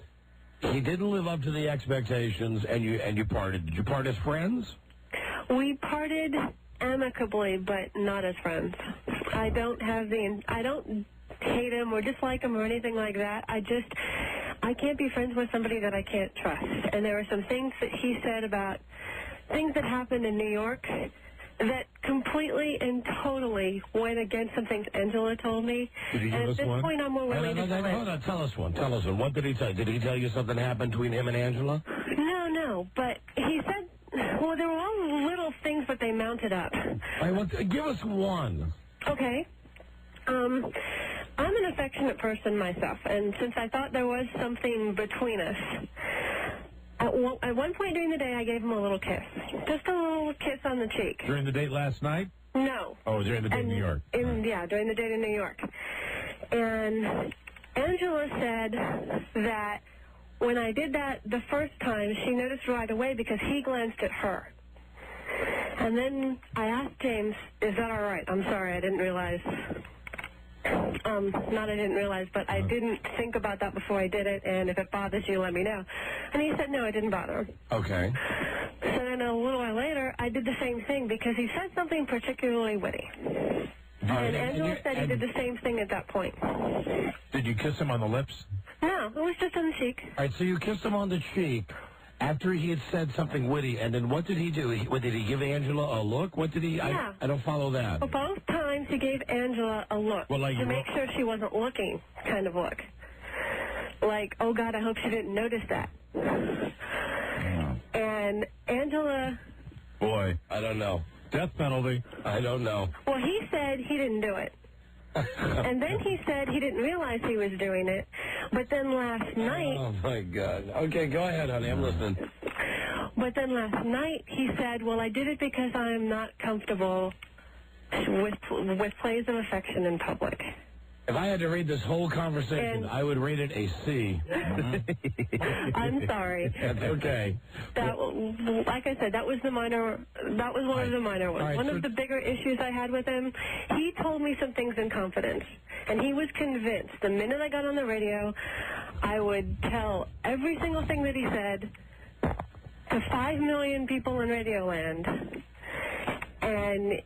B: He didn't live up to the expectations, and you parted. Did you part as friends?
K: We parted amicably, but not as friends. I don't hate him or dislike him or anything like that. I can't be friends with somebody that I can't trust. And there were some things that he said about things that happened in New York that completely and totally went against some things Angela told me.
B: Did he give
K: and
B: us
K: at this point, I'm more willing to
B: Hold on, tell us one. What did he tell you? Did he tell you something happened between him and Angela?
K: No, but he said, well, there were all little things, but they mounted up.
B: Give us one.
K: Okay. I'm an affectionate person myself, and since I thought there was something between us, at one point during the day, I gave him a little kiss. Just a little kiss on the cheek.
I: During the date last night?
K: No.
I: Oh, during the date in New York.
K: Yeah, during the date in New York. And Angela said that when I did that the first time, she noticed right away because he glanced at her. And then I asked James, is that all right? I'm sorry, I didn't realize. But I didn't think about that before I did it, and if it bothers you, let me know. And he said, no, it didn't bother him.
B: Okay.
K: So then a little while later, I did the same thing because he said something particularly witty. And Angela said he did the same thing at that point.
I: Did you kiss him on the lips?
K: No, it was just on the cheek.
B: All right, so you kissed him on the cheek after he had said something witty, and then what did he do? Did he give Angela a look? What did he...
K: Yeah.
B: I don't follow that.
K: Well, both times he gave Angela a look to make sure she wasn't looking kind of look. Like, oh, God, I hope she didn't notice that. And Angela...
B: Boy, I don't know.
I: Death penalty.
B: I don't know.
K: Well, he said he didn't do it. And then he said he didn't realize he was doing it. But then last night...
B: Oh, my God. Okay, go ahead, honey. I'm listening.
K: But then last night he said, well, I did it because I'm not comfortable with plays of affection in public.
B: If I had to read this whole conversation, I would rate it a C.
K: I'm sorry.
B: That's okay.
K: That, like I said, that was one of the minor ones.
B: Right,
K: One of the bigger issues I had with him, he told me some things in confidence. And he was convinced the minute I got on the radio, I would tell every single thing that he said to 5 million people in Radioland. And...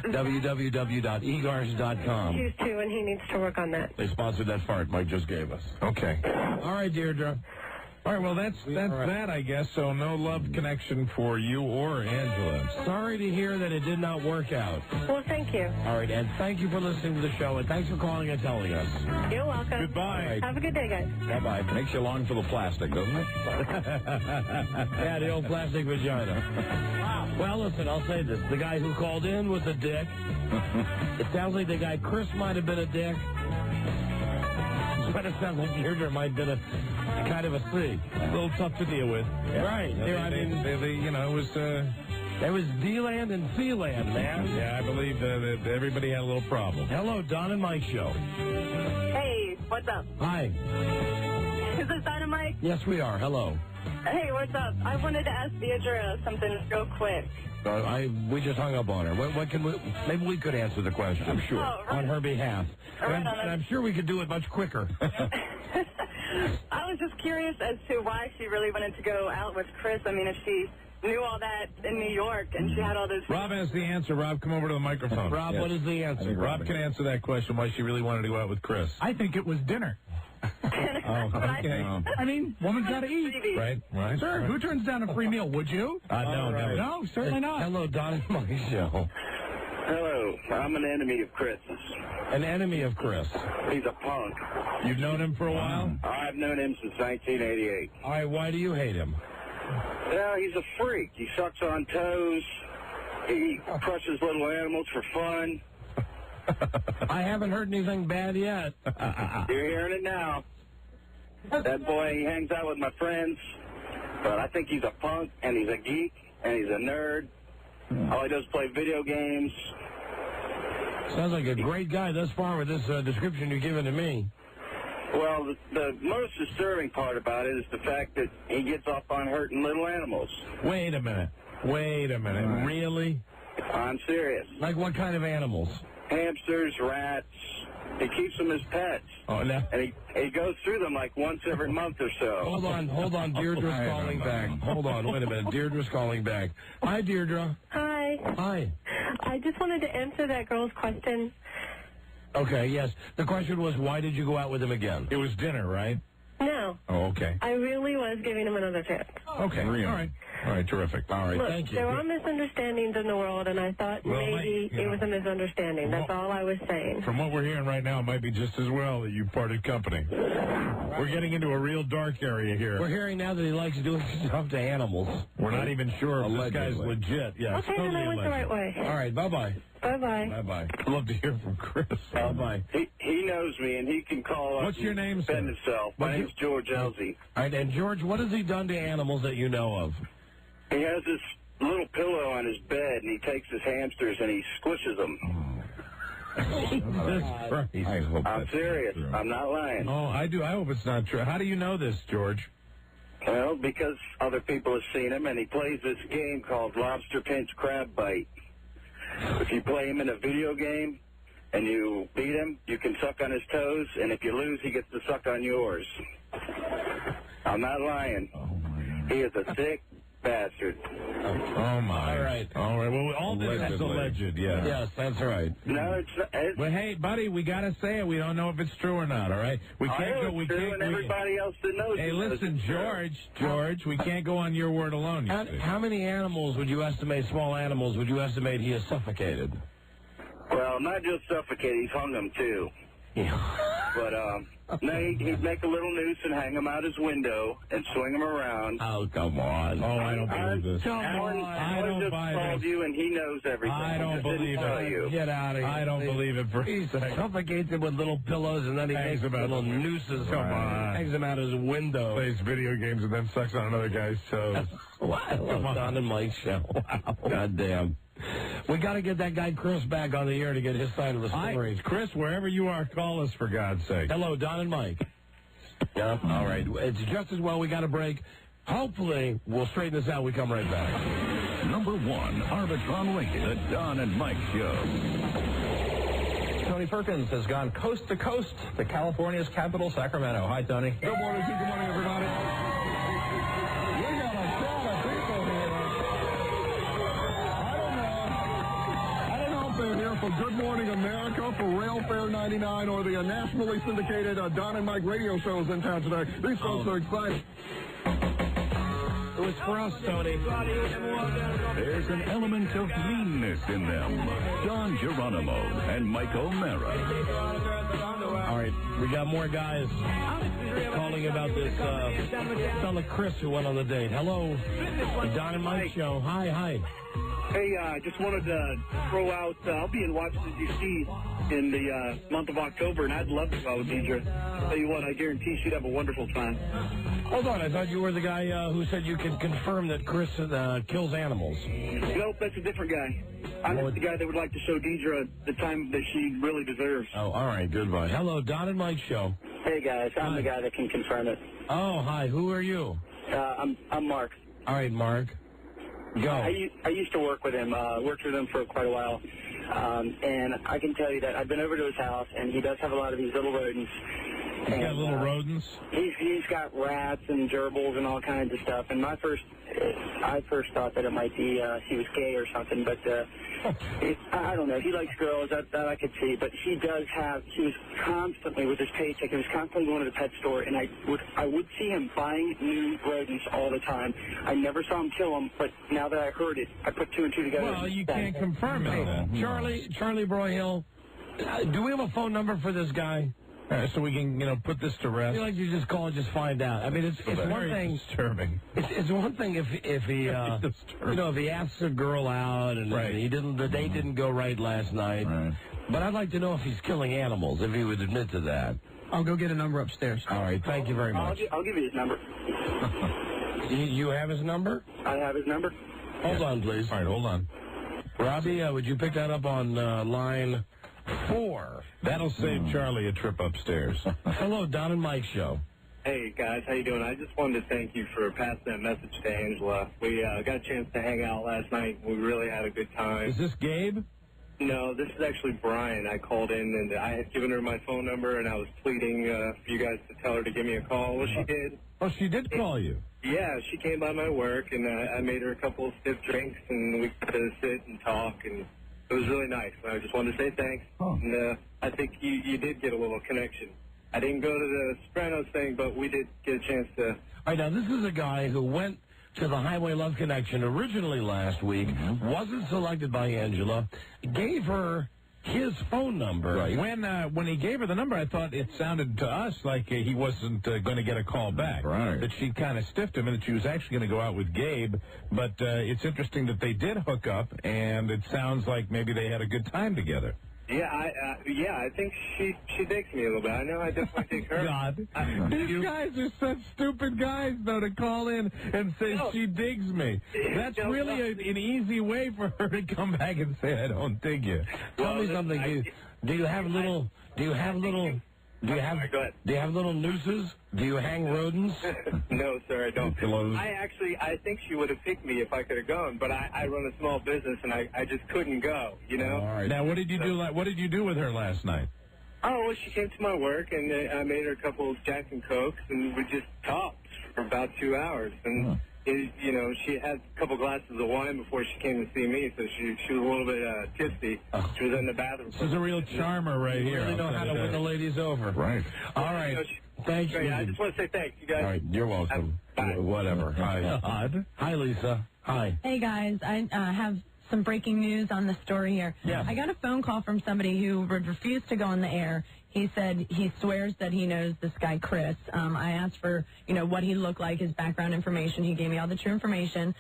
B: www.egars.com.
K: Choose to, and he needs to work on that.
B: They sponsored that fart Mike just gave us.
I: Okay.
B: All right, Deirdre.
I: All right, well, that's that, I guess. So no love connection for you or Angela.
B: Sorry to hear that it did not work out.
K: Well, thank you.
B: All right, and thank you for listening to the show, and thanks for calling and telling us.
K: You're welcome.
I: Goodbye.
K: Have a good day, guys.
B: Bye-bye.
S: Makes you long for the plastic, doesn't it?
B: Yeah, the old plastic vagina. Well, listen, I'll say this. The guy who called in was a dick. It sounds like the guy Chris might have been a dick. But it sounds like Deirdre might have been a kind of a C.
I: A little tough to deal with.
B: Yeah. Right.
I: It was...
B: There was D-land and C-land, man.
I: Yeah, I believe that everybody had a little problem.
B: Hello, Don and Mike Show.
D: Hey, what's up?
B: Hi.
D: Is this Don and Mike?
B: Yes, we are. Hello.
D: Hey, what's up? I wanted to ask Deirdre something real quick.
B: We just hung up on her. What can we? Maybe we could answer the question. I'm sure on her behalf. And I'm sure we could do it much quicker.
D: I was just curious as to why she really wanted to go out with Chris. I mean, if she knew all that in New York and she had all those...
I: Rob has the answer. Rob, come over to the microphone.
B: Rob, what is the answer?
I: Rob can answer that question, why she really wanted to go out with Chris.
H: I think it was dinner.
I: Oh, okay.
H: I mean, woman's got to eat.
I: Right.
H: Sir, who turns down a free meal? Would you?
I: No, never.
H: No, certainly not.
B: Hello, Don and Mike Show.
J: Hello. I'm an enemy of Chris's.
B: An enemy of Chris.
J: He's a punk.
I: You've known him for a while?
J: I've known him since 1988.
B: All right, why do you hate him?
J: Well, he's a freak. He sucks on toes. He crushes little animals for fun.
B: I haven't heard anything bad yet.
J: You're hearing it now. That boy, he hangs out with my friends, but I think he's a punk, and he's a geek, and he's a nerd. All he does is play video games.
B: Sounds like a great guy thus far with this description you're giving to me.
J: Well, the most disturbing part about it is the fact that he gets off on hurting little animals.
B: Wait a minute.
J: Right.
B: Really?
J: I'm serious.
B: Like what kind of animals?
J: Hamsters, rats. He keeps them as pets.
B: Oh, no.
J: And he goes through them like once every month or so.
B: Hold on. Deirdre's calling back. Hold on, wait a minute. Deirdre's calling back. Hi, Deirdre.
K: Hi.
B: Hi.
K: I just wanted to answer that girl's question.
B: Okay, yes. The question was, why did you go out with him again?
I: It was dinner, right?
K: No.
I: Oh, okay.
K: I really was giving him another chance.
I: Okay. All right, terrific. All right,
K: Look,
I: thank you.
K: there are misunderstandings in the world, and I thought maybe it was a misunderstanding. That's all I was saying.
I: From what we're hearing right now, it might be just as well that you parted company. We're getting into a real dark area here.
B: We're hearing now that he likes doing stuff to animals.
I: We're not even sure if this guy's legit. Yeah,
K: Okay, then I went the right way.
B: All right, bye-bye.
K: Bye-bye.
B: Bye-bye.
I: I'd love to hear from Chris.
B: Bye-bye.
J: He knows me, and he can call up.
I: What's your name, sir?
J: Defend himself. My name's George Elsey.
B: All right, and George, what has he done to animals that you know of?
J: He has this little pillow on his bed, and he takes his hamsters and he squishes them.
I: Jesus Christ.
J: I'm serious. I'm not lying.
I: Oh, I do. I hope it's not true. How do you know this, George?
J: Well, because other people have seen him, and he plays this game called Lobster Pinch Crab Bite. If you play him in a video game and you beat him, you can suck on his toes, and if you lose, he gets to suck on yours. I'm not lying. He is a sick, bastard.
I: Oh, my.
B: All right.
I: All right. Well, all this is alleged, yeah.
B: Yes, that's right.
J: No, it's
I: Well, hey, buddy, we got to say it. We don't know if it's true or not, all right? We can't go. We can't.
J: and everybody else that knows.
I: Hey, listen, George, we can't go on your word alone.
B: How many animals would you estimate, small animals, would you estimate he has suffocated?
J: Well, not just suffocate, he's hung them, too.
B: Yeah.
J: But, no, he'd make a little noose and hang him out his window and swing him around.
B: Oh, come on.
I: Oh, I don't believe this.
J: Alan just called you, and he knows everything.
I: I don't believe it.
B: Get out of here.
I: I don't believe it for
B: He
I: a second.
B: suffocates him with little pillows, and then he makes little nooses.
I: Come on.
B: Hangs him out his window.
I: Plays video games and then sucks on another guy's toes.
B: Wow. Don and Mike's show. Wow. God damn. We got to get that guy Chris back on the air to get his side of the story.
I: Chris, wherever you are, call us for God's sake.
B: Hello, Don and Mike. Yeah. All right. It's just as well we got a break. Hopefully, we'll straighten this out. We come right back.
F: Number 1, Arbitron Radio, the Don and Mike Show.
R: Tony Perkins has gone coast to coast to California's capital, Sacramento. Hi, Tony.
V: Good morning, Good morning, everybody. We got a crowd of people here. I don't know if they're here for Good Morning America, for Railfare 99, or the nationally syndicated Don and Mike radio shows in town today. These folks are excited.
B: It was for us, Tony.
F: There's an element of meanness in them. Don Geronimo and Mike O'Mara.
B: All right, we got more guys calling about this fella Chris who went on the date. Hello, the Don and Mike show. Hi.
C: Hey, I just wanted to throw out, I'll be in Washington, D.C. in the month of October, and I'd love to go with Deidre. Tell you what, I guarantee she'd have a wonderful time.
B: Hold on, I thought you were the guy who said you can confirm that Chris kills animals.
C: Nope, that's a different guy. I'm the guy that would like to show Deidre the time that she really deserves.
B: Oh, all right, goodbye. Hello, Don and Mike show.
E: Hey, guys, I'm the guy that can confirm it.
B: Oh, hi, who are you?
E: I'm Mark.
B: All right, Mark. Go.
E: I used to work with him, worked with him for quite a while, and I can tell you that I've been over to his house, and he does have a lot of these little rodents.
I: He's got little rodents?
E: He's got rats and gerbils and all kinds of stuff, and I first thought that it might be he was gay or something, but I don't know. He likes girls, that I could see, but he was constantly, with his paycheck, he was constantly going to the pet store, and I would see him buying new rodents all the time. I never saw him kill them, but now that I heard it, I put two and two together.
B: Well, you can't confirm it. Charlie Broyhill, do we have a phone number for this guy?
I: So we can, put this to rest.
B: I feel like you just call and just find out. I mean, it's one thing.
I: Disturbing.
B: It's one thing if he if he asks a girl out and the date didn't go right last night. Right. But I'd like to know if he's killing animals, if he would admit to that.
W: I'll go get a number upstairs.
B: All right, thank you very much.
E: I'll give you his number.
B: You have his number?
E: I have his number.
B: Hold on, please.
I: All right, hold on.
B: Robbie, would you pick that up on line 4?
I: That'll save Charlie a trip upstairs.
B: Hello, Don and Mike show.
C: Hey, guys, how you doing? I just wanted to thank you for passing that message to Angela. We got a chance to hang out last night. We really had a good time.
I: Is this Gabe?
C: No, this is actually Brian. I called in, and I had given her my phone number, and I was pleading for you guys to tell her to give me a call. Well, she did.
I: Oh, she did call you?
C: Yeah, she came by my work, and I made her a couple of stiff drinks, and we got to sit and talk, and it was really nice. I just wanted to say thanks, and I think you did get a little connection. I didn't go to the Sopranos thing, but we did get a chance to...
B: All right, now, this is a guy who went to the Highway Love Connection originally last week, wasn't selected by Angela, gave her his phone number.
I: Right. When he gave her the number, I thought it sounded to us like he wasn't going to get a call back. Right. That she kind of stiffed him and that she was actually going to go out with Gabe. But it's interesting that they did hook up, and it sounds like maybe they had a good time together.
C: Yeah, I think she digs me a little bit. I know I definitely dig her.
I: God. These guys are such stupid guys, though, to call in and say she digs me. That's really an easy way for her to come back and say, I don't dig you.
B: Tell me something. Do you have little nooses? Do you hang rodents?
C: No, sir, I don't. I think she would have picked me if I could have gone, but I run a small business and I just couldn't go,
I: All right. Now, what did you do? What did you do with her last night?
C: Oh, well, she came to my work and I made her a couple of Jack and Cokes and we just talked for about 2 hours. And you know, she had a couple glasses of wine before she came to see me, so she was a little bit tipsy. She was in the bathroom.
B: This is a real charmer right here.
Q: You really know how to win the ladies over.
B: Right. All right.
C: You know,
B: Thank you.
C: I just want to say thanks, you guys.
B: All right. You're welcome. Whatever. Hi. Hi, Lisa. Hi.
L: Hey, guys. I have some breaking news on the story here.
B: Yeah.
L: I got a phone call from somebody who would refuse to go on the air. He said he swears that he knows this guy, Chris. I asked for, what he looked like, his background information. He gave me all the true information.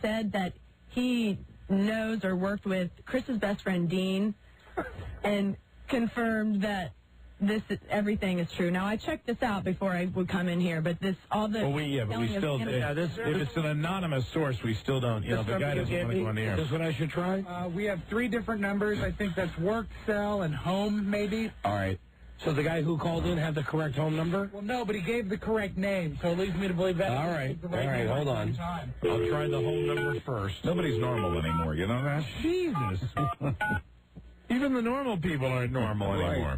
L: Said that he knows or worked with Chris's best friend, Dean, and confirmed that everything is true. Now, I checked this out before I would come in here, but but we
B: still, if it's an anonymous source, we still don't, the guy doesn't want to go on the air.
Q: Is this what I should try?
H: We have 3 different numbers. I think that's work, cell, and home, maybe.
Q: All right. So the guy who called in had the correct home number?
H: Well, no, but he gave the correct name, so it leads me to believe that.
Q: All right. Hold on.
B: I'll try the home number first. Nobody's normal anymore, you know that? Jesus. Even the normal people aren't normal anymore.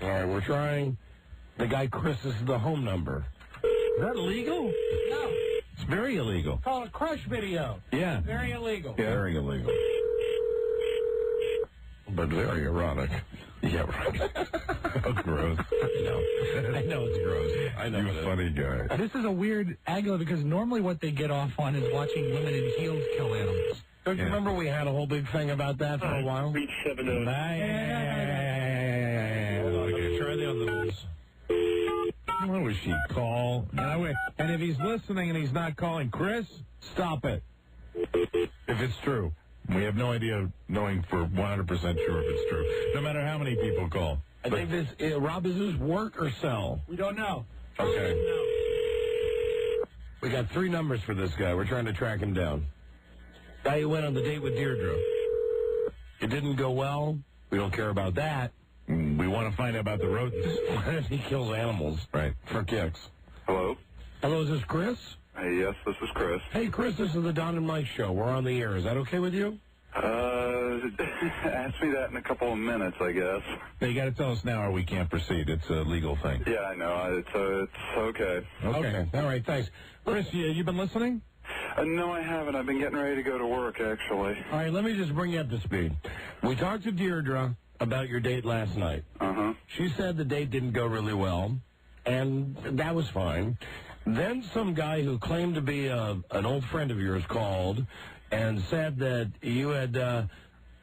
Q: All right, we're trying the guy Chris's the home number.
B: Is that illegal?
H: No.
B: It's very illegal.
H: Call it crush video.
B: Yeah.
H: Very illegal.
B: Yeah. Very illegal. But very erotic. Yeah, right. How gross.
Q: I know it's gross. I know.
B: You funny guy.
H: This is a weird angle because normally what they get off on is watching women in heels kill animals.
Q: Don't you remember we had a whole big thing about that for a while?
C: Reach 709.
B: Okay, try the others. What was she call? And if he's listening and he's not calling, Chris, stop it. If it's true. We have no idea, knowing for 100% sure if it's true. No matter how many people call.
Q: I think this, Rob, is this work or sell?
H: We don't know.
B: Okay.
Q: We got 3 numbers for this guy. We're trying to track him down. Guy who went on the date with Deirdre. It didn't go well. We don't care about that.
B: We want to find out about the rodents.
Q: What if he kills animals?
B: Right.
Q: For kicks.
N: Hello?
Q: Hello, is this Chris?
N: Hey, yes, this is Chris.
Q: Hey, Chris, this is the Don and Mike Show. We're on the air. Is that okay with you?
N: Ask me that in a couple of minutes, I guess.
B: You got to tell us now or we can't proceed. It's a legal thing.
N: Yeah, I know. It's okay.
Q: Okay. All right, thanks.
B: Chris, you been listening?
N: No, I haven't. I've been getting ready to go to work, actually.
Q: All right, let me just bring you up to speed. We talked to Deirdre about your date last night.
N: Uh-huh.
Q: She said the date didn't go really well, and that was fine. Then some guy who claimed to be an old friend of yours called and said that you had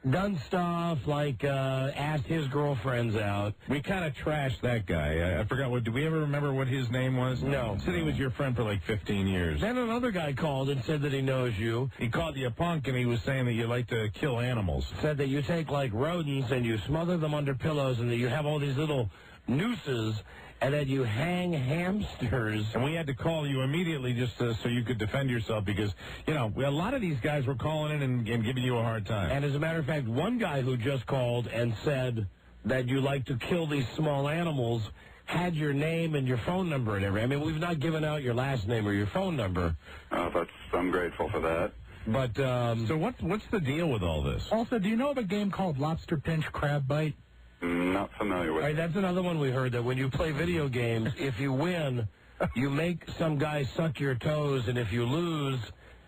Q: done stuff like asked his girlfriends out.
B: We kind of trashed that guy. I forgot did we ever remember what his name was?
Q: No.
B: Said he was your friend for like 15 years.
Q: Then another guy called and said that he knows you.
B: He called you a punk and he was saying that you like to kill animals.
Q: Said that you take like rodents and you smother them under pillows and that you have all these little nooses and that you hang hamsters.
B: And we had to call you immediately just so you could defend yourself because, a lot of these guys were calling in and giving you a hard time.
Q: And as a matter of fact, one guy who just called and said that you like to kill these small animals had your name and your phone number and everything. I mean, we've not given out your last name or your phone number.
N: I'm grateful for that.
Q: But,
B: so what's the deal with all this?
H: Also, do you know of a game called Lobster Pinch Crab Bite?
N: Not familiar with it.
Q: All right, that's another one we heard, that when you play video games, if you win, you make some guy suck your toes, and if you lose,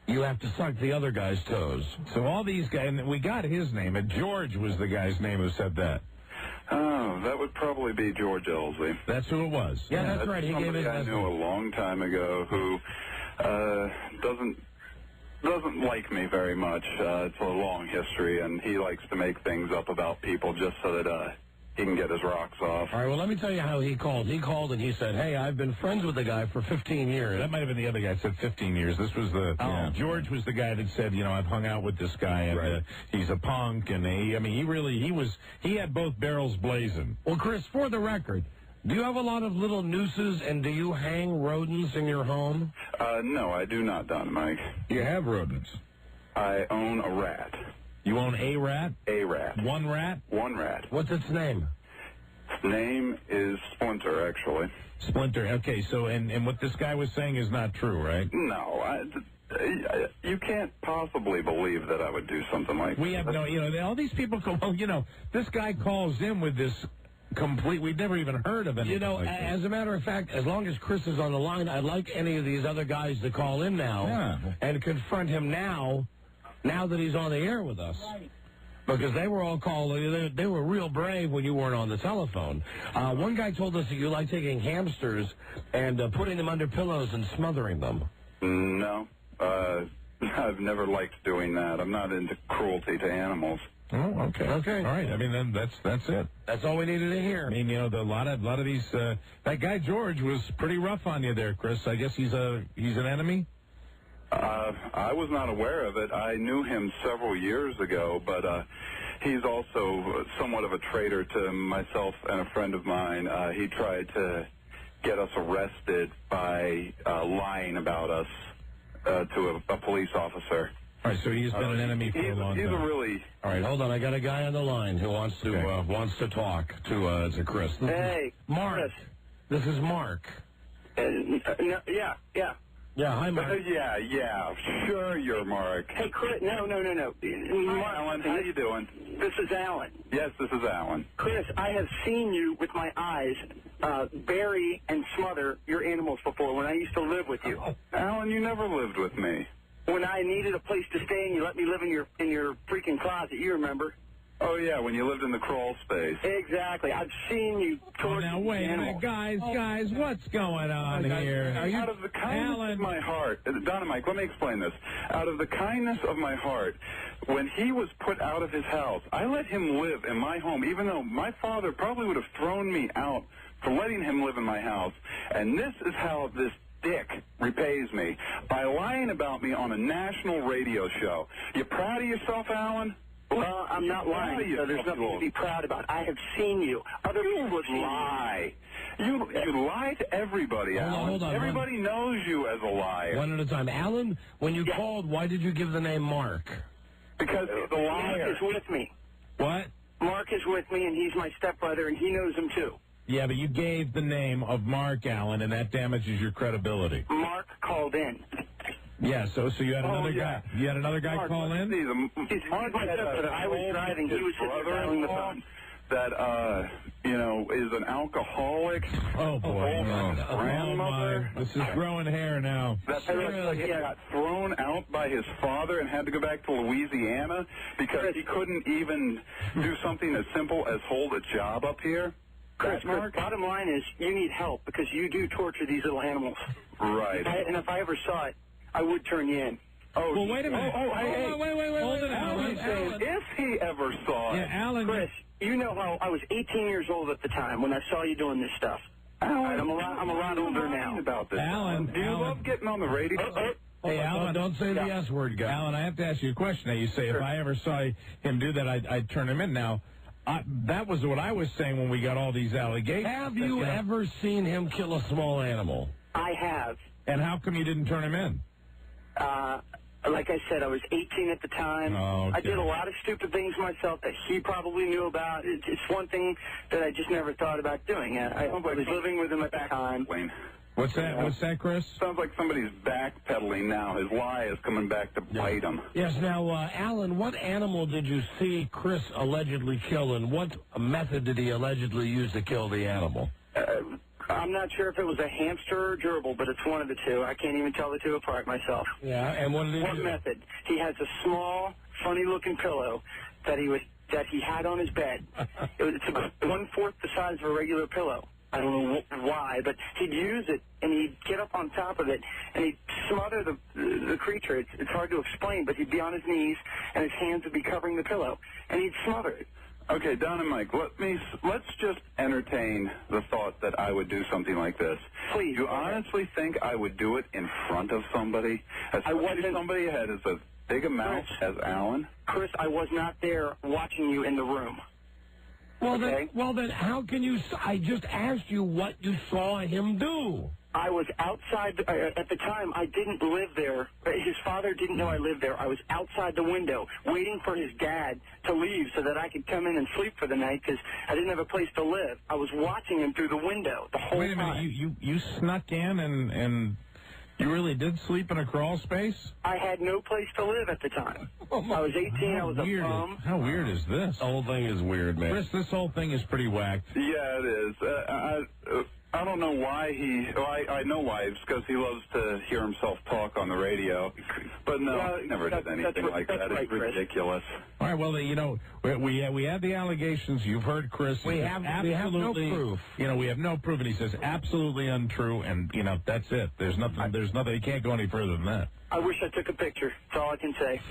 Q: you have to suck the other guy's toes.
B: So all these guys, and we got his name, and George was the guy's name who said that.
N: Oh, that would probably be George Elsley.
B: That's who it was.
Q: Yeah, that's right. He gave his
N: I knew a long time ago who doesn't like me very much. It's a long history, and he likes to make things up about people just so that he can get his rocks off.
Q: All right, well, let me tell you how he called. He called and he said, hey, I've been friends with the guy for 15 years.
B: That might have been the other guy that said 15 years. This was George was the guy that said, I've hung out with this guy, and he's a punk, and he had both barrels blazing.
Q: Well, Chris, for the record, do you have a lot of little nooses, and do you hang rodents in your home?
N: No, I do not, Don Mike.
B: You have rodents?
N: I own a rat.
B: You own a rat?
N: A rat.
B: One rat?
N: One rat.
Q: What's its name?
N: Its name is Splinter, actually.
B: Splinter. Okay, so, and what this guy was saying is not true, right?
N: No, you can't possibly believe that I would do something like that.
B: We have no, all these people go, this guy calls in with this
I: complete. We've never even heard of anything.
Q: You know,
I: like
Q: as a matter of fact, as long as Chris is on the line, I'd like any of these other guys to call in now and confront him now that he's on the air with us. Because they were all called, they were real brave when you weren't on the telephone. One guy told us that you like taking hamsters and putting them under pillows and smothering them.
M: No, I've never liked doing that. I'm not into cruelty to animals.
I: Oh, okay.
Q: Okay.
I: All right. I mean, then that's it.
Q: That's all we needed to hear.
I: I mean, you know, a lot of these. That guy George was pretty rough on you there, Chris. I guess he's an enemy.
M: I was not aware of it. I knew him several years ago, but he's also somewhat of a traitor to myself and a friend of mine. He tried to get us arrested by lying about us to a police officer.
I: All right, so he's been an enemy for a long time.
M: He's a really...
Q: All right, hold on. I got a guy on the line who wants to talk to Chris.
E: Hey,
Q: Mark.
E: Chris.
Q: This is Mark.
E: Yeah.
Q: Yeah, hi, Mark.
M: Yeah. Sure, you're Mark.
E: Hey, Chris. No.
M: Hi, Alan. How you doing?
E: This is Alan.
M: Yes, this is Alan.
E: Chris, I have seen you with my eyes bury and smother your animals before when I used to live with you.
M: Alan, you never lived with me.
E: When I needed a place to stay and you let me live in your freaking closet, you remember?
M: Oh, yeah, when you lived in the crawl space.
E: Exactly. I've seen you torture
I: now, wait a minute, guys, what's going on here?
M: Out of the kindness of my heart, Don and Mike, let me explain this. Out of the kindness of my heart, when he was put out of his house, I let him live in my home, even though my father probably would have thrown me out for letting him live in my house. And this is how this dick repays me, by lying about me on a national radio show. You proud of yourself, Alan?
E: Well, I'm not lying, so there's nothing to be proud about. I have seen you. Other people have seen
M: lie. You lie to everybody, Alan.
Q: Hold on.
M: Everybody knows you as a liar.
Q: One at a time. Alan, when you called, why did you give the name Mark?
M: Because the liar.
E: Mark is with me.
I: What?
E: Mark is with me, and he's my stepbrother, and he knows him, too.
I: Yeah, but you gave the name of Mark Allen, and that damages your credibility.
E: Mark called in.
I: Yeah, so you had another guy. You had another guy
M: Mark,
I: call in?
E: Mark had I was driving. He was sitting the phone.
M: That, is an alcoholic.
I: Oh, boy.
M: Grandmother.
I: This is growing hair now.
M: That he got thrown out by his father and had to go back to Louisiana because he couldn't even do something as simple as hold a job up here.
E: Chris, bottom line is you need help because you do torture these little animals.
M: Right.
E: And if I ever saw it, I would turn you in.
M: Oh,
I: well, wait a minute.
M: Wait.
I: Hold it, Alan.
M: If he ever saw it.
I: Yeah, Alan.
E: Chris, you know how I was 18 years old at the time when I saw you doing this stuff.
M: Alan,
E: I'm a lot older now.
M: About this.
I: Alan,
M: do you love getting on the radio?
I: Hey, Alan,
Q: don't say the S word, guy.
I: Alan, I have to ask you a question. Now, you say if I ever saw him do that, I'd turn him in. Now, that was what I was saying when we got all these allegations.
Q: Have you ever seen him kill a small animal?
E: I have.
I: And how come you didn't turn him in?
E: Like I said, I was 18 at the time.
I: Oh, okay.
E: I did a lot of stupid things myself that he probably knew about. It's one thing that I just never thought about doing. I was living with him at the time.
I: What's that? What's that, Chris?
M: Sounds like somebody's backpedaling now. His lie is coming back to bite him.
Q: Yes. Now, Alan, what animal did you see Chris allegedly kill, and what method did he allegedly use to kill the animal?
E: I'm not sure if it was a hamster or a gerbil, but it's one of the two. I can't even tell the two apart myself.
Q: Yeah, and what did he do?
E: What method? He has a small, funny-looking pillow that he had on his bed. It's about 1/4 the size of a regular pillow. I don't know why, but he'd use it, and he'd get up on top of it, and he'd smother the creature. It's hard to explain, but he'd be on his knees, and his hands would be covering the pillow, and he'd smother it.
M: Okay, Don and Mike, let's just entertain the thought that I would do something like this.
E: Please.
M: You honestly think I would do it in front of somebody? Especially somebody who had as big a mouth as Alan?
E: Chris, I was not there watching you in the room.
Q: Well, then, how can you? I just asked you what you saw him do.
E: I was outside, at the time, I didn't live there. His father didn't know I lived there. I was outside the window waiting for his dad to leave so that I could come in and sleep for the night because I didn't have a place to live. I was watching him through the window the whole time.
I: Wait a minute, you snuck in and You really did sleep in a crawl space?
E: I had no place to live at the time. I was 18. I was a bum.
I: How weird is this?
Q: The whole thing is weird, man.
I: Chris, this whole thing is pretty whacked.
M: Yeah, it is. I don't know why I know why. It's because he loves to hear himself talk on the radio. But no, he never did anything like that. It's ridiculous.
I: All right, well, we had the allegations. You've heard Chris.
Q: We have no proof.
I: We have no proof, and he says absolutely untrue, and, that's it. There's nothing. He can't go any further than that.
E: I wish I took a picture. That's all I can say.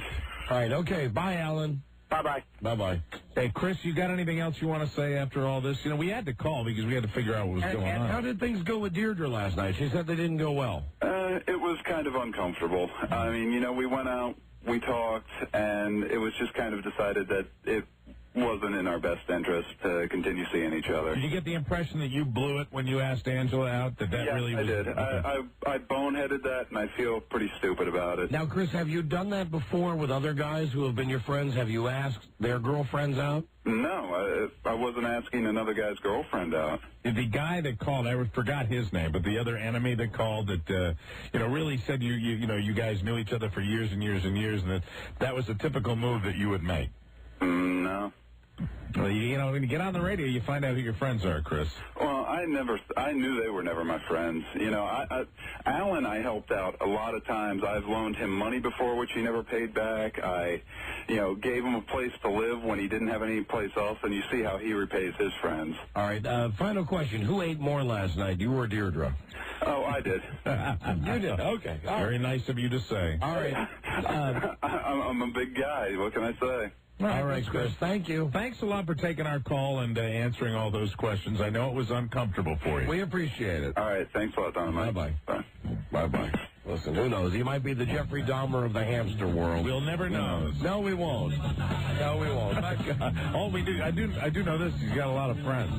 Q: All right, okay. Bye, Alan.
E: Bye-bye.
Q: Bye-bye.
I: Hey, Chris, you got anything else you want to say after all this? We had to call because we had to figure out what was going on.
Q: How did things go with Deirdre last night? She said they didn't go well.
M: It was kind of uncomfortable. I mean, we went out, we talked, and it was just kind of decided that it wasn't in our best interest to continue seeing each other.
I: Did you get the impression that you blew it when you asked Angela out? That really was...
M: I did. I boneheaded that, and I feel pretty stupid about it.
Q: Now, Chris, have you done that before with other guys who have been your friends? Have you asked their girlfriends out?
M: No, I wasn't asking another guy's girlfriend out.
I: The guy that called, I forgot his name, but the other enemy that called that, really said you guys knew each other for years and years and years, and that was a typical move that you would make.
M: No.
I: Well, when you get on the radio, you find out who your friends are, Chris.
M: Well, I knew they were never my friends. Alan, I helped out a lot of times. I've loaned him money before, which he never paid back. I, gave him a place to live when he didn't have any place else, and you see how he repays his friends.
Q: All right, final question. Who ate more last night, you or Deirdre?
M: Oh, I did.
Q: You did? Okay.
I: Very nice of you to say.
Q: All right.
M: I'm a big guy. What can I say?
Q: All right, Chris. Thank you.
I: Thanks a lot for taking our call and answering all those questions. I know it was uncomfortable for you.
Q: We appreciate it.
M: All right. Thanks a lot, Don.
Q: Bye-bye.
M: Bye.
Q: Bye-bye. Listen, who knows? He might be the Jeffrey Dahmer of the hamster world.
I: We'll never know.
Q: No, we won't. No, we won't.
I: All we do, I do know this. He's got a lot of friends.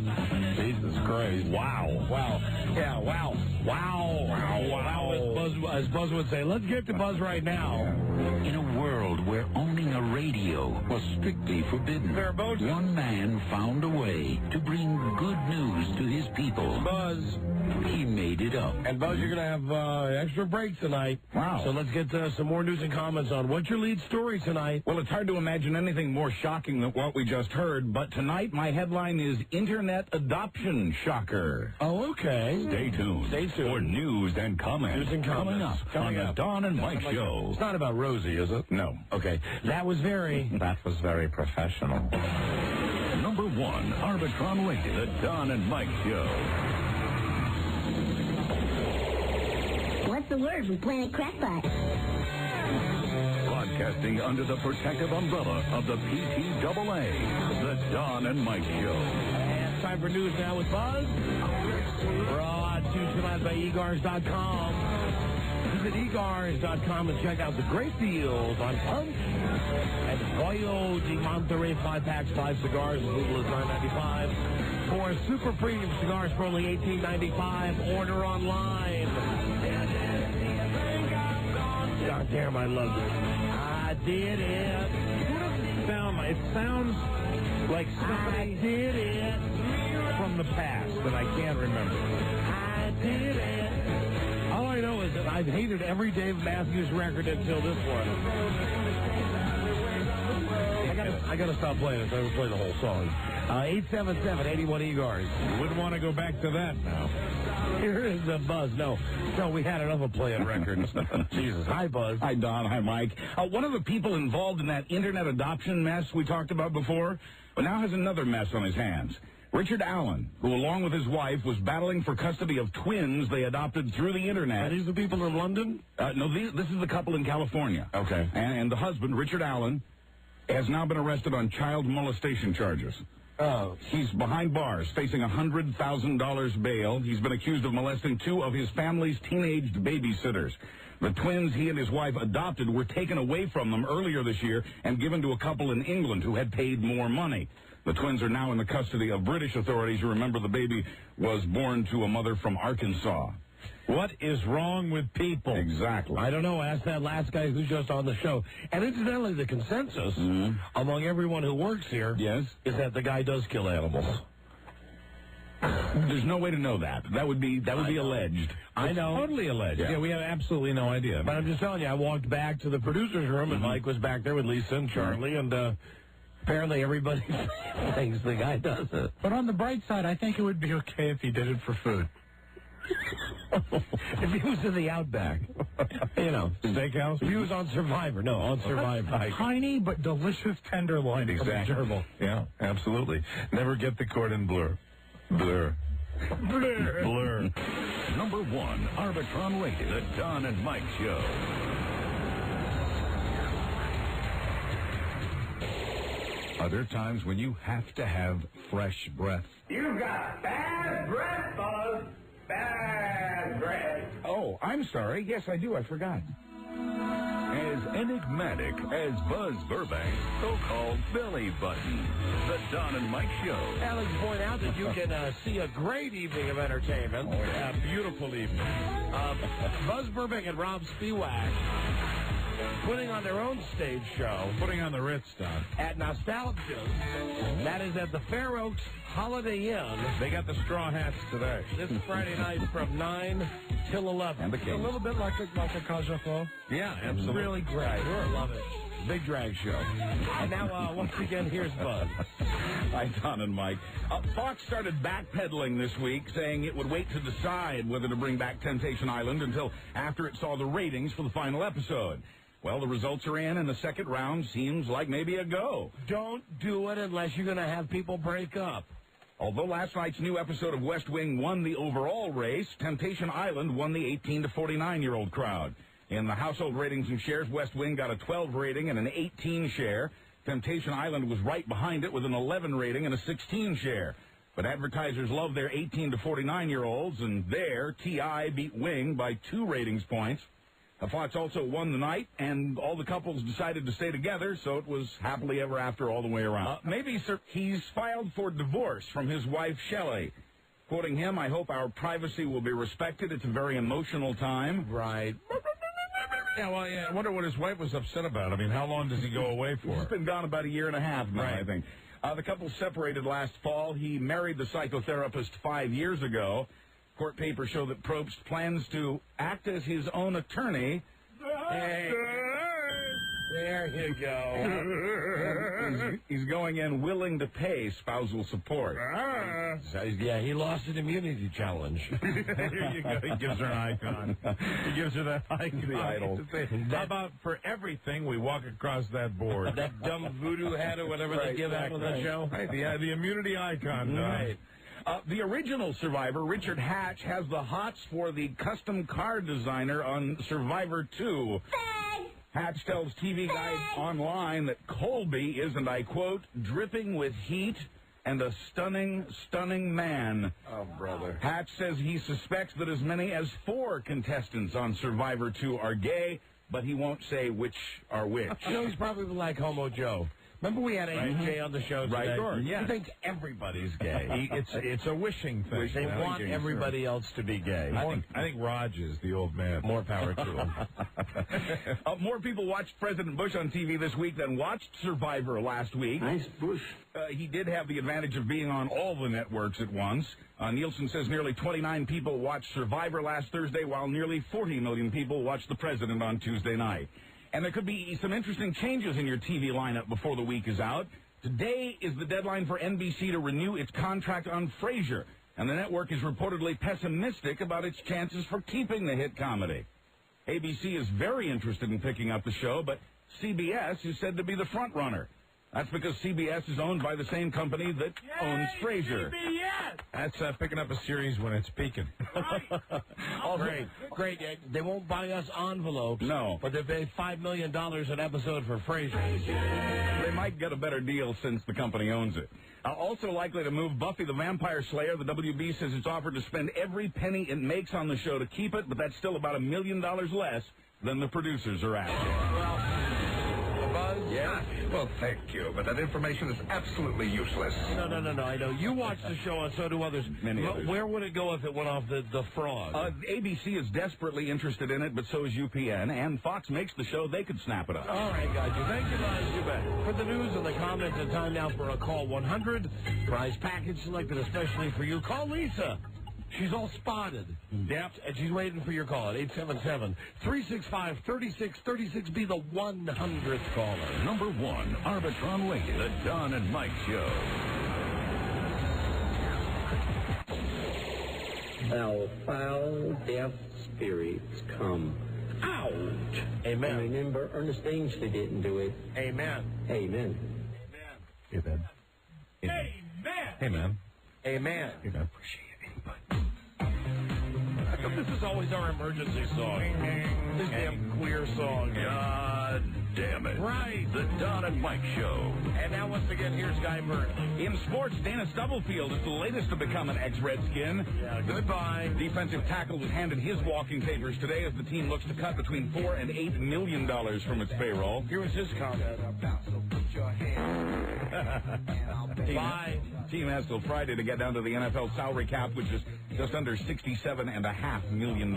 Q: Jesus Christ.
I: Wow.
Q: Wow. Yeah, wow. Wow. Wow. Wow. As Buzz would say, let's get to Buzz right now.
A: In a world where owning a radio was strictly forbidden, one man found a way to bring good news to his people.
Q: Buzz.
A: He made it up.
Q: And Buzz, you're going to have extra break tonight.
S: Wow.
Q: So let's get some more news and comments on what's your lead story tonight.
S: Well, it's hard to imagine anything more shocking than what we just heard, but tonight my headline is Internet Adoption Shocker.
Q: Oh, okay.
F: Stay tuned. For news and comments.
Q: News and comments.
F: Coming up on the Don and Mike Show.
Q: It's not about Rosie, is it?
S: No.
Q: Okay. That was very
S: professional.
F: Number 1, Arbitron Radio. The Don and Mike Show.
G: What's the word from Planet Crackpot?
F: Broadcasting under the protective umbrella of the PTAA, the Don and Mike Show.
Q: And time for news now with Buzz. Brought to you tonight by egars.com. Visit egars.com and check out the great deals on Punch and Pollo de Monterey 5-packs, 5 cigars as little as $9.95. For super premium cigars for only $18.95. Order online. God damn, I love this. I did it.
I: What does it sound like? It sounds like somebody did it from the past that I can't remember.
Q: I did it. All I know is that I've hated every Dave Matthews record until this one. I gotta stop playing it. I haven't played the whole song. 877-81-EGARS.
I: You wouldn't want to go back to that now.
Q: Here is the Buzz. No, we had enough of playing records. Jesus. Hi, Buzz.
S: Hi, Don. Hi, Mike. One of the people involved in that internet adoption mess we talked about before, now has another mess on his hands. Richard Allen, who along with his wife was battling for custody of twins they adopted through the internet.
Q: Are these the people in London?
S: No, this is the couple in California.
Q: Okay.
S: And the husband, Richard Allen, has now been arrested on child molestation charges.
Q: Oh.
S: He's behind bars, facing $100,000 bail. He's been accused of molesting 2 of his family's teenaged babysitters. The twins he and his wife adopted were taken away from them earlier this year and given to a couple in England who had paid more money. The twins are now in the custody of British authorities. You remember the baby was born to a mother from Arkansas.
I: What is wrong with people?
S: Exactly.
Q: I don't know. Ask that last guy who's just on the show. And incidentally, the consensus among everyone who works here is that the guy does kill animals.
S: There's no way to know that. That would be alleged.
Q: I know.
I: Totally alleged.
S: Yeah.
I: Yeah, we have absolutely no idea.
Q: But I'm just telling you, I walked back to the producer's room, and Mike was back there with Lisa and Charlie, and apparently everybody thinks the guy does it.
H: But on the bright side, I think it would be okay if he did it for food.
Q: If he was in the Outback,
I: Steakhouse?
Q: If he was on Survivor. No, on Survivor.
H: Tiny but delicious tenderloin.
I: Exactly. Yeah, absolutely. Never get the cordon bleu. Blur.
F: Blur. Number 1, Arbitron rated, the Don and Mike Show. Are there times when you have to have fresh breath?
B: You've got bad breath, Buzz. Bad breath.
S: Oh, I'm sorry. Yes, I do. I forgot.
F: As enigmatic as Buzz Burbank's so-called belly button. The Don and Mike Show.
Q: Alex, point out that you can see a great evening of entertainment.
I: A beautiful evening.
Q: Buzz Burbank and Rob Spiewak putting on their own stage show.
I: Putting on the Ritz, Don.
Q: At Nostalgia. That is at the Fair Oaks Holiday Inn.
I: They got the straw hats today.
Q: This Friday night from 9 till 11.
S: And the Kings.
H: A little bit like a Kaja Flow.
I: Yeah, absolutely.
Q: Really great. Sure, love it. Big drag show. And now, once again, here's Buzz.
S: Hi, Don and Mike. Fox started backpedaling this week, saying it would wait to decide whether to bring back Temptation Island until after it saw the ratings for the final episode. Well, the results are in, and the second round seems like maybe a go.
Q: Don't do it unless you're going to have people break up.
S: Although last night's new episode of West Wing won the overall race, Temptation Island won the 18 to 49-year-old crowd. In the household ratings and shares, West Wing got a 12 rating and an 18 share. Temptation Island was right behind it with an 11 rating and a 16 share. But advertisers love their 18 to 49-year-olds, and there, T.I. beat Wing by 2 ratings points. Fox also won the night, and all the couples decided to stay together, so it was happily ever after all the way around. Maybe, sir, he's filed for divorce from his wife, Shelley. Quoting him, "I hope our privacy will be respected. It's a very emotional time."
Q: Right.
I: Yeah, well, I wonder what his wife was upset about. I mean, how long does he go away for?
S: He's been gone about a year and a half now,
I: Right.
S: I think. The couple separated last fall. He married the psychotherapist 5 years ago. Court papers show that Probst plans to act as his own attorney.
Q: There you go.
S: He's going in willing to pay spousal support.
Q: Yeah, he lost an immunity challenge.
I: Here you go. He gives her an icon. He gives her that icon.
S: The idol.
I: How about for everything we walk across that board?
Q: That dumb voodoo hat or whatever they give out on the show?
I: Right, the immunity icon.
Q: Right.
S: The original Survivor, Richard Hatch, has the hots for the custom car designer on Survivor 2. Hatch tells TV Guide Online that Colby is, and I quote, dripping with heat and a stunning, stunning man.
Q: Oh, brother.
S: Hatch says he suspects that as many as 4 contestants on Survivor 2 are gay, but he won't say which are which.
Q: You know, he's probably like Homo Joe. Remember we had AJ on the show today?
S: Right, sure, yeah.
Q: He thinks everybody's gay.
I: It's a wishing thing.
Q: They want everybody else to be gay.
I: I think Raj is the old man.
Q: More power to him.
S: More people watched President Bush on TV this week than watched Survivor last week.
Q: Nice Bush.
S: He did have the advantage of being on all the networks at once. Nielsen says nearly 29 people watched Survivor last Thursday, while nearly 40 million people watched the President on Tuesday night. And there could be some interesting changes in your TV lineup before the week is out. Today is the deadline for NBC to renew its contract on Frasier, and the network is reportedly pessimistic about its chances for keeping the hit comedy. ABC is very interested in picking up the show, but CBS is said to be the front runner. That's because CBS is owned by the same company that owns Frasier.
I: CBS! That's picking up a series when it's peaking.
Q: Great. They won't buy us envelopes.
S: No.
Q: But they pay $5 million an episode for Frasier.
S: They might get a better deal since the company owns it. Also likely to move Buffy the Vampire Slayer. The WB says it's offered to spend every penny it makes on the show to keep it, but that's still about $1 million less than the producers are asking.
Q: Well, Buzz,
O: Yeah? Well, thank you, but that information is absolutely useless.
B: No, I know. You watch the show, and so do others.
S: Many others.
B: Where would it go if it went off the frog?
S: ABC is desperately interested in it, but so is UPN, and Fox makes the show. They could snap it up.
B: All right, guys. Thank you, guys. You bet. For the news and the comments, it's time now for a Call 100. Prize package selected especially for you. Call Lisa. She's all spotted. Yep, and she's waiting for your call at 877-365-3636. Be the 100th caller.
F: Number 1, Arbitron Lincoln, the Don and Mike Show.
T: Thou foul, deaf spirits, come out.
B: Amen.
T: And remember, Ernestine, she didn't do it.
B: Amen.
T: Amen.
S: Hey, man.
B: Amen.
S: Hey, man.
B: Amen.
S: Hey, man.
B: How come this is always our emergency song? This damn queer song.
F: God damn it.
B: Right.
F: The Don and Mike Show.
B: And now, once again, here's Guy Murray.
S: In sports, Dana Stubblefield is the latest to become an ex-Redskin.
B: Yeah, goodbye.
S: Defensive tackle was handed his walking papers today as the team looks to cut between $4 and $8 million from its payroll.
B: Here was his comment. Bye.
S: Team has till Friday to get down to the NFL salary cap, which is just under $67.5 million.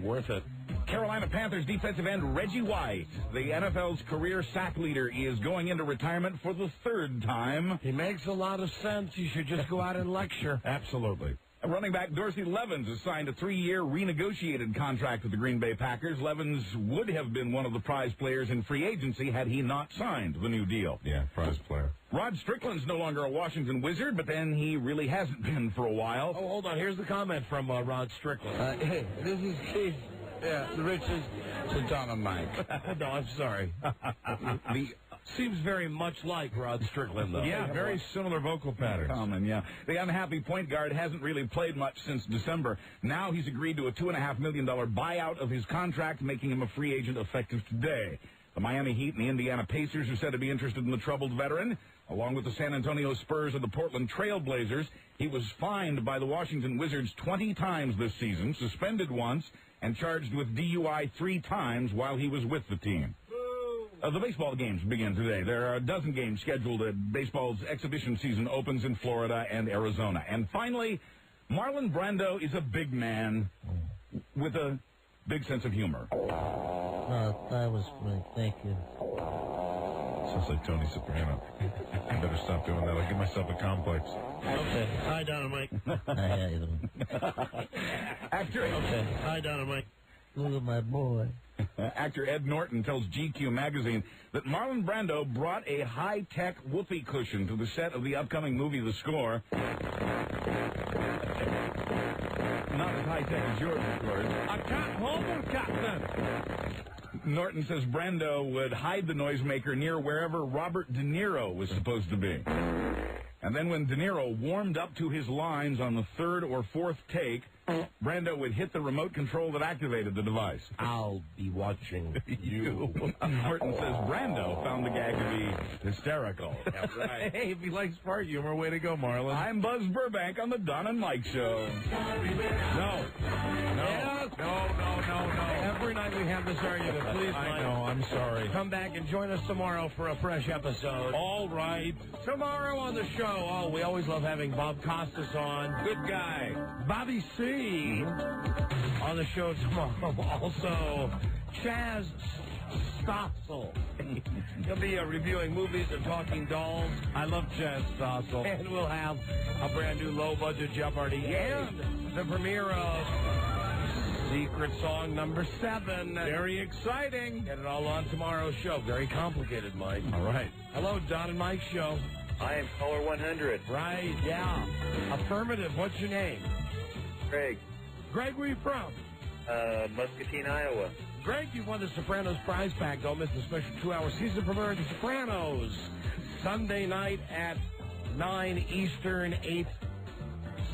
B: Worth it.
S: Carolina Panthers defensive end Reggie White, the NFL's career sack leader, is going into retirement for the third time.
B: He makes a lot of sense. You should just go out and lecture.
S: Absolutely. Running back Dorsey Levens has signed a 3-year renegotiated contract with the Green Bay Packers. Levens would have been one of the prize players in free agency had he not signed the new deal.
I: Yeah, prize player.
S: Rod Strickland's no longer a Washington Wizard, but then he really hasn't been for a while.
B: Oh, hold on. Here's the comment from Rod Strickland.
U: Hey, this is Keith. Yeah, the richest to Don and Mike.
B: No, I'm sorry. Seems very much like Rod Strickland, though.
S: Yeah, very similar vocal patterns. Common, yeah. The unhappy point guard hasn't really played much since December. Now he's agreed to a $2.5 million buyout of his contract, making him a free agent effective today. The Miami Heat and the Indiana Pacers are said to be interested in the troubled veteran, along with the San Antonio Spurs and the Portland Trail Blazers. He was fined by the Washington Wizards 20 times this season, suspended once, and charged with DUI 3 times while he was with the team. The baseball games begin today. There are a dozen games scheduled as baseball's exhibition season opens in Florida and Arizona. And finally, Marlon Brando is a big man with a big sense of humor.
U: That was great. Thank you.
I: Sounds like Tony Soprano. I better stop doing that. I'll give myself a complex.
B: Okay. Hi, Don and Mike. Hi, Don and Mike.
U: Look at my boy.
S: Actor Ed Norton tells GQ magazine that Marlon Brando brought a high-tech whoopee cushion to the set of the upcoming movie The Score. Not as high-tech as yours, of course.
B: I can't hold him, Captain.
S: Norton says Brando would hide the noisemaker near wherever Robert De Niro was supposed to be. And then when De Niro warmed up to his lines on the 3rd or 4th take, Brando would hit the remote control that activated the device.
B: I'll be watching you.
S: Norton says Brando found the gag to be hysterical.
B: That's right.
I: Hey, if he likes fart humor, way to go, Marlon.
S: I'm Buzz Burbank on the Don and Mike Show.
B: No. Every night we have this argument. Please, Mike.
I: I know, I'm sorry.
B: Come back and join us tomorrow for a fresh episode.
I: All right.
B: Tomorrow on the show, we always love having Bob Costas on. Good guy. Bobby C. on the show tomorrow. Also, Chaz Stossel. He'll be reviewing movies and talking dolls.
I: I love Chaz Stossel.
B: And we'll have a brand new low-budget Jeopardy and the premiere of Secret Song number 7.
I: Very exciting.
B: Get it all on tomorrow's show. Very complicated, Mike.
I: All right.
B: Hello, Don and Mike Show.
X: I am caller 100.
B: Right, yeah. Affirmative. What's your name?
X: Greg.
B: Greg, where you from?
X: Muscatine, Iowa.
B: Greg, you won the Sopranos prize pack. Don't miss the special 2-hour season premiere of The Sopranos. Sunday night at 9 Eastern, 8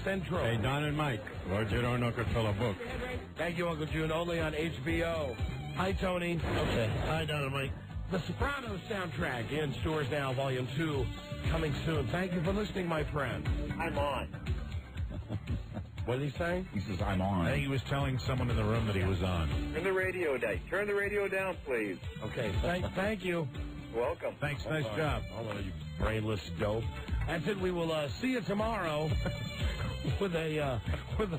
B: Central.
I: Hey, Don and Mike. Roger Ornoco book.
B: Thank you, Uncle June. Only on HBO. Hi, Tony. Okay. Hi, Don and Mike. The Sopranos soundtrack in stores now, Volume 2, coming soon. Thank you for listening, my friend.
X: I'm on.
B: What did he say?
S: He says, I'm on.
I: I think he was telling someone in the room that he was on.
X: Turn the radio down. Turn the radio down, please.
B: Okay, thank you.
X: Welcome.
I: Thanks. Nice job.
Q: Hold on, you brainless dope. That's it. We will see you tomorrow with an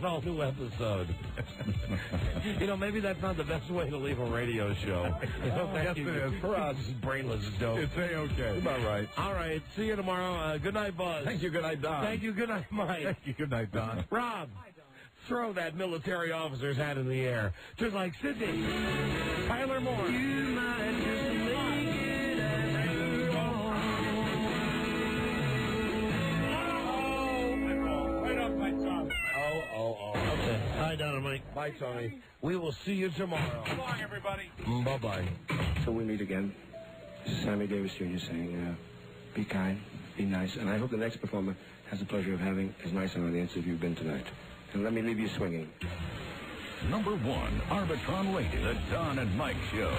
Q: all-new episode. Maybe that's not the best way to leave a radio show.
I: Yes, it is.
Q: For us, brainless dope.
I: It's A-okay.
Q: About right. All right. See you tomorrow. Good night, Buzz.
I: Thank you. Good night, Don.
Q: Thank you. Good night, Mike.
I: Thank you. Good night, Don.
Q: Rob, throw that military officer's hat in the air. Just like Sydney. Tyler Moore. You might just make it after all. Right up my tongue. Oh. Okay. Hi, Don and Mike. Bye, Tony. We will see you tomorrow.
B: So long, everybody.
Q: Bye-bye.
D: So we meet again. This is Sammy Davis Jr. saying, be kind, be nice, and I hope the next performer has the pleasure of having as nice an audience as you've been tonight. And let me leave you swinging.
F: Number 1, Arbitron rated, the Don and Mike Show.